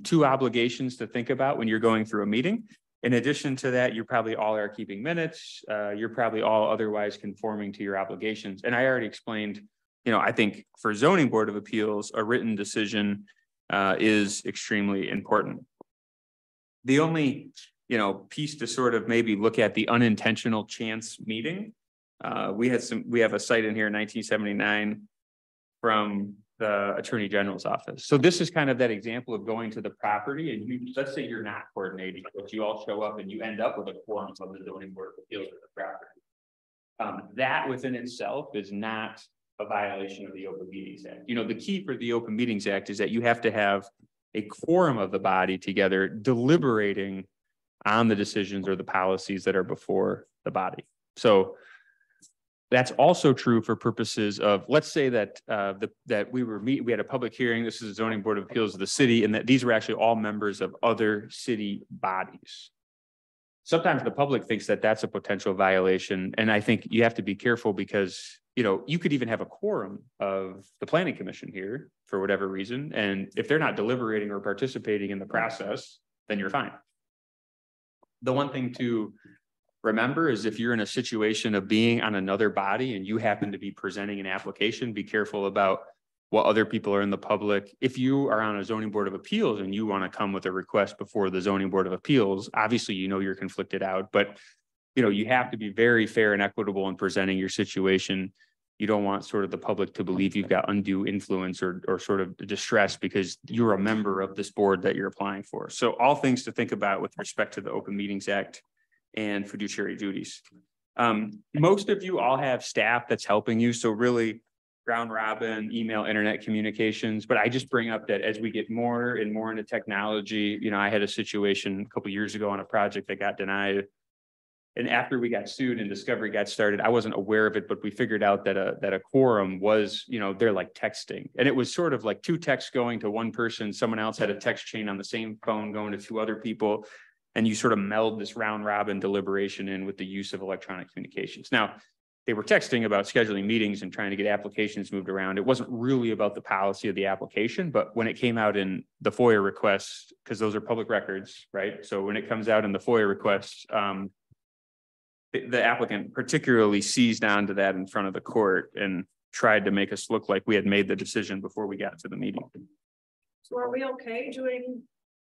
Two obligations to think about when you're going through a meeting. In addition to that, you probably all are keeping minutes. You're probably all otherwise conforming to your obligations. And I already explained, you know, I think for zoning board of appeals, a written decision is extremely important. The only, you know, piece to sort of maybe look at the unintentional chance meeting. We have a site in here in 1979 from the Attorney General's office. So this is kind of that example of going to the property, and you, let's say you're not coordinating, but you all show up and you end up with a quorum of the zoning board of appeals of the property. That within itself is not a violation of the Open Meetings Act. You know, the key for the Open Meetings Act is that you have to have a quorum of the body together deliberating on the decisions or the policies that are before the body. So that's also true for purposes of, let's say that we had a public hearing. This is a zoning board of appeals of the city, and that these were actually all members of other city bodies. Sometimes the public thinks that that's a potential violation, and I think you have to be careful because, you know, you could even have a quorum of the planning commission here for whatever reason, and if they're not deliberating or participating in the process, then you're fine. The one thing to remember is if you're in a situation of being on another body and you happen to be presenting an application, be careful about what other people are in the public. If you are on a zoning board of appeals and you want to come with a request before the zoning board of appeals, obviously, you know, you're conflicted out, but you know, you have to be very fair and equitable in presenting your situation. You don't want sort of the public to believe you've got undue influence or sort of distress because you're a member of this board that you're applying for. So all things to think about with respect to the Open Meetings Act and fiduciary duties. Most of you all have staff that's helping you. So really round robin, email, internet communications. But I just bring up that as we get more and more into technology, you know, I had a situation a couple of years ago on a project that got denied. And after we got sued and discovery got started, I wasn't aware of it, but we figured out that a quorum was, you know, they're like texting. And it was sort of like two texts going to one person. Someone else had a text chain on the same phone going to two other people. And you sort of meld this round robin deliberation in with the use of electronic communications. Now, they were texting about scheduling meetings and trying to get applications moved around. It wasn't really about the policy of the application, but when it came out in the FOIA requests, because those are public records, right? So when it comes out in the FOIA requests, the applicant particularly seized onto that in front of the court and tried to make us look like we had made the decision before we got to the meeting. So are we okay doing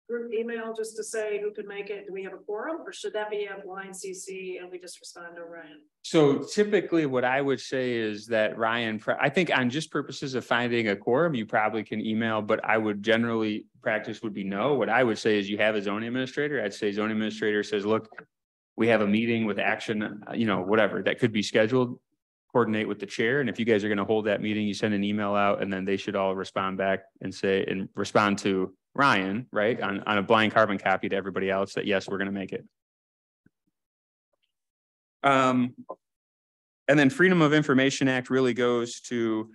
group email just to say who could make it? Do we have a quorum, or should that be a blind CC and we just respond to Ryan? So typically what I would say is that Ryan, I think on just purposes of finding a quorum, you probably can email, but I would generally practice would be no. What I would say is you have a zoning administrator. I'd say zoning administrator says, look, we have a meeting with action, you know, whatever that could be scheduled, coordinate with the chair. And if you guys are going to hold that meeting, you send an email out and then they should all respond back and say, and respond to Ryan, right, on a blind carbon copy to everybody else that, yes, we're going to make it. And And then Freedom of Information Act really goes to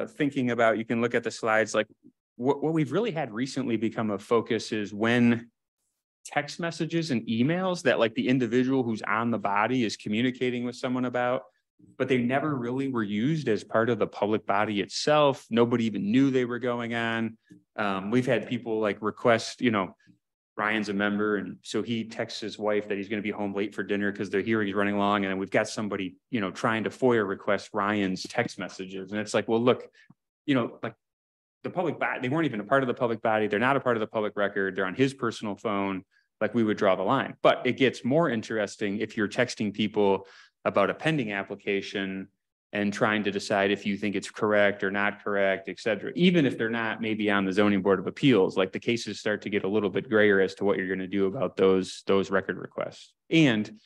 thinking about, you can look at the slides, like what we've really had recently become a focus is when text messages and emails that like the individual who's on the body is communicating with someone about, but they never really were used as part of the public body itself. Nobody even knew they were going on. We've had people like request, you know, Ryan's a member, and so he texts his wife that he's going to be home late for dinner because their hearing is running long. And then we've got somebody, you know, trying to FOIA request Ryan's text messages. And it's like, well, look, you know, like the public body, they weren't even a part of the public body. They're not a part of the public record. They're on his personal phone. Like we would draw the line. But it gets more interesting if you're texting people about a pending application and trying to decide if you think it's correct or not correct, et cetera. Even if they're not maybe on the zoning board of appeals, like the cases start to get a little bit grayer as to what you're going to do about those record requests. And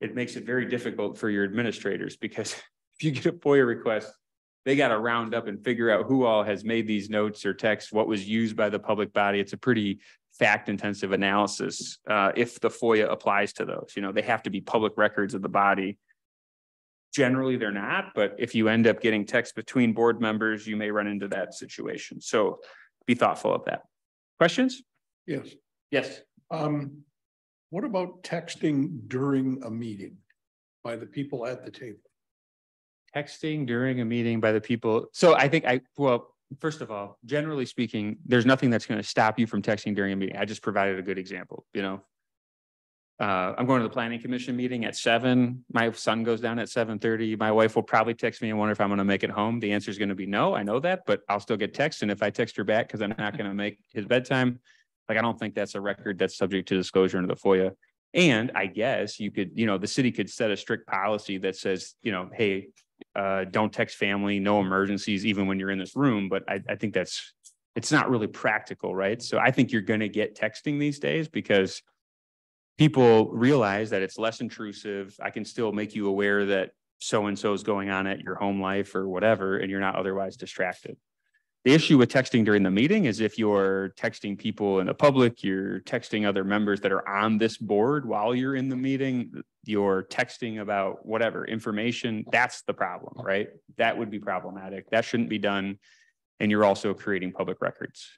it makes it very difficult for your administrators because if you get a FOIA request, they got to round up and figure out who all has made these notes or texts, what was used by the public body. It's a pretty fact-intensive analysis if the FOIA applies to those. You know, they have to be public records of the body. Generally, they're not, but if you end up getting text between board members, you may run into that situation. So be thoughtful of that. Questions? Yes. Yes. What about texting during a meeting by the people at the table? Texting during a meeting by the people. So I think well, first of all, generally speaking, there's nothing that's going to stop you from texting during a meeting. I just provided a good example, you know. I'm going to the planning commission meeting at 7. My son goes down at 7:30. My wife will probably text me and wonder if I'm going to make it home. The answer is going to be no. I know that, but I'll still get text. And if I text her back because I'm not going to make his bedtime, like I don't think that's a record that's subject to disclosure into the FOIA. And I guess you could, you know, the city could set a strict policy that says, you know, hey, don't text family, no emergencies, even when you're in this room. But I think it's not really practical, right? So I think you're going to get texting these days because people realize that it's less intrusive. I can still make you aware that so-and-so is going on at your home life or whatever, and you're not otherwise distracted. The issue with texting during the meeting is if you're texting people in the public, you're texting other members that are on this board while you're in the meeting, you're texting about whatever information, that's the problem, right? That would be problematic. That shouldn't be done. And you're also creating public records.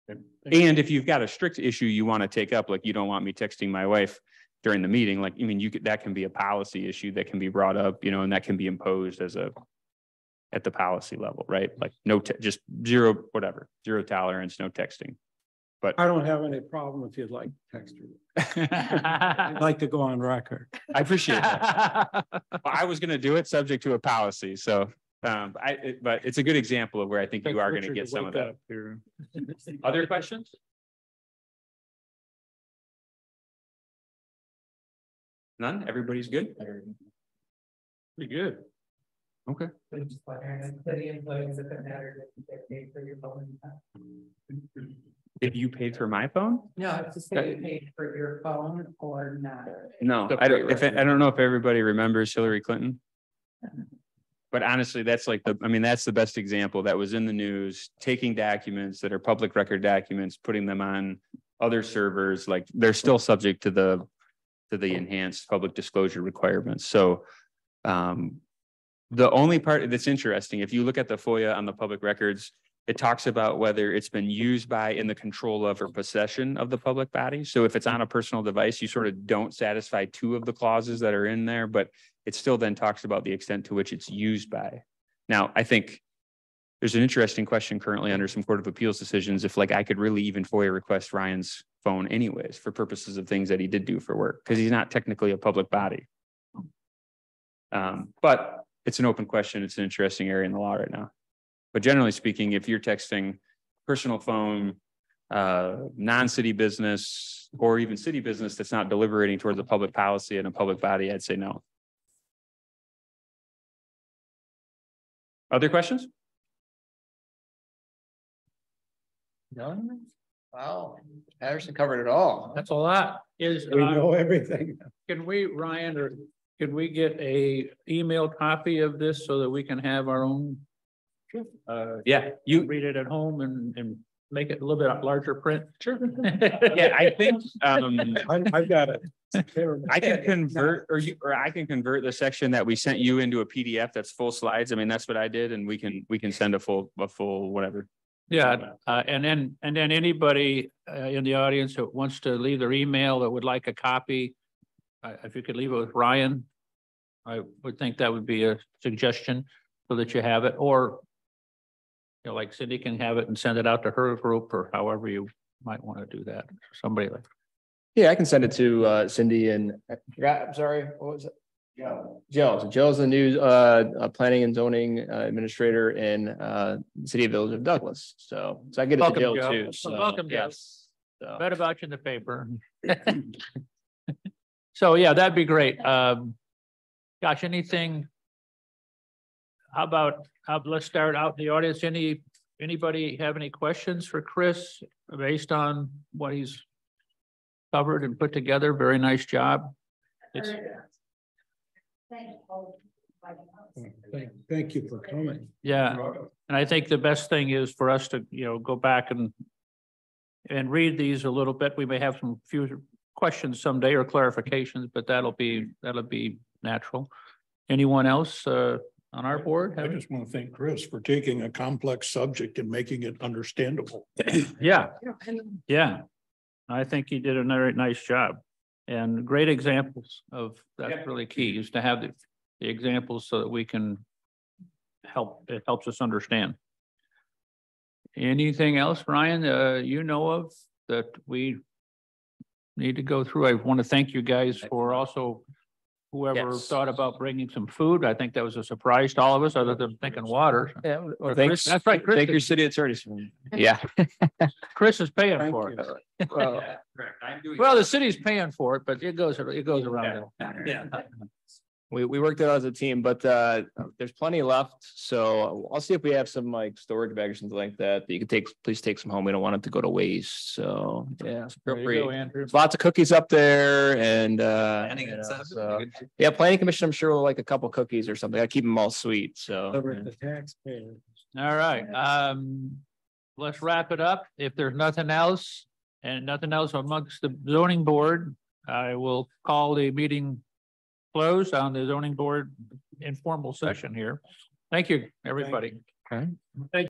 And if you've got a strict issue you want to take up, like you don't want me texting my wife during the meeting, like, I mean, that can be a policy issue that can be brought up, you know, and that can be imposed as at the policy level, right? Like just zero tolerance, no texting. But I don't have any problem if you'd like to text her. I'd like to go on record. I appreciate that. Well, I was going to do it subject to a policy. So, but it's a good example of where I think you are going to get some of that. Other questions? None? Everybody's good? Pretty good. Okay. If you paid for my phone? No, it's just that you paid for your phone or not. No, I don't know if everybody remembers Hillary Clinton. But honestly, that's like that's the best example that was in the news, taking documents that are public record documents, putting them on other servers, like they're still subject to the enhanced public disclosure requirements. So the only part that's interesting, if you look at the FOIA on the public records, it talks about whether it's been used by, in the control of, or possession of the public body. So if it's on a personal device, you sort of don't satisfy 2 of the clauses that are in there, but it still then talks about the extent to which it's used by. Now, I think there's an interesting question currently under some Court of Appeals decisions if like I could really even FOIA request Ryan's phone anyways for purposes of things that he did do for work, because he's not technically a public body. But it's an open question. It's an interesting area in the law right now. But generally speaking, if you're texting personal phone, non-city business, or even city business that's not deliberating towards a public policy and a public body, I'd say no. Other questions? None? Wow, Patterson covered it all. That's a lot. We know everything. Can we, Ryan, or can we get a email copy of this so that we can have our own? Yeah, you read it at home and make it a little bit larger print? Sure. Yeah, I think, I've got it. I can convert, or I can convert the section that we sent you into a PDF that's full slides. I mean, that's what I did, and we can send a full whatever. Yeah, and then anybody in the audience that wants to leave their email that would like a copy, if you could leave it with Ryan, I would think that would be a suggestion so that you have it, or you know, like Cindy can have it and send it out to her group, or however you might want to do that. Somebody like. Yeah, I can send it to Cindy and I'm sorry, what was it? Joe. So Joe's the new planning and zoning administrator in the city of Village of Douglas. So I get it to Welcome, Joe Joe. too. So, Welcome, Joe. yes. So. Read about you in the paper. So yeah, that'd be great. Gosh, anything? How about let's start out in the audience. Anybody have any questions for Chris based on what he's covered and put together? Very nice job. It's, Thank you for coming. yeah, and I think the best thing is for us to, you know, go back and read these a little bit. We may have some few questions someday or clarifications, but that'll be natural. Anyone else on our board? I just want to thank Chris for taking a complex subject and making it understandable. Yeah, yeah. I think he did a very nice job and great examples of, that's really key, is to have the examples so that we can it helps us understand. Anything else, Ryan, you know of that we need to go through? I want to thank you guys for also whoever thought about bringing some food. I think that was a surprise to all of us, other than thinking water. Yeah, well, Chris, that's right. Chris, Thank your city attorneys. Yeah. Chris is paying for it. Well, Well, the city's paying for it, but it goes around. Yeah. We worked it out as a team, but there's plenty left. So I'll see if we have some like storage bags or something like that you can please take some home. We don't want it to go to waste. So yeah, feel free. There's lots of cookies up there and yeah, planning commission, I'm sure will like a couple cookies or something. I keep them all sweet. So The taxpayers. All right. Let's wrap it up. If there's nothing else and nothing else amongst the zoning board, I will call the meeting closed on the zoning board informal session here. Thank you, everybody. Okay. Thank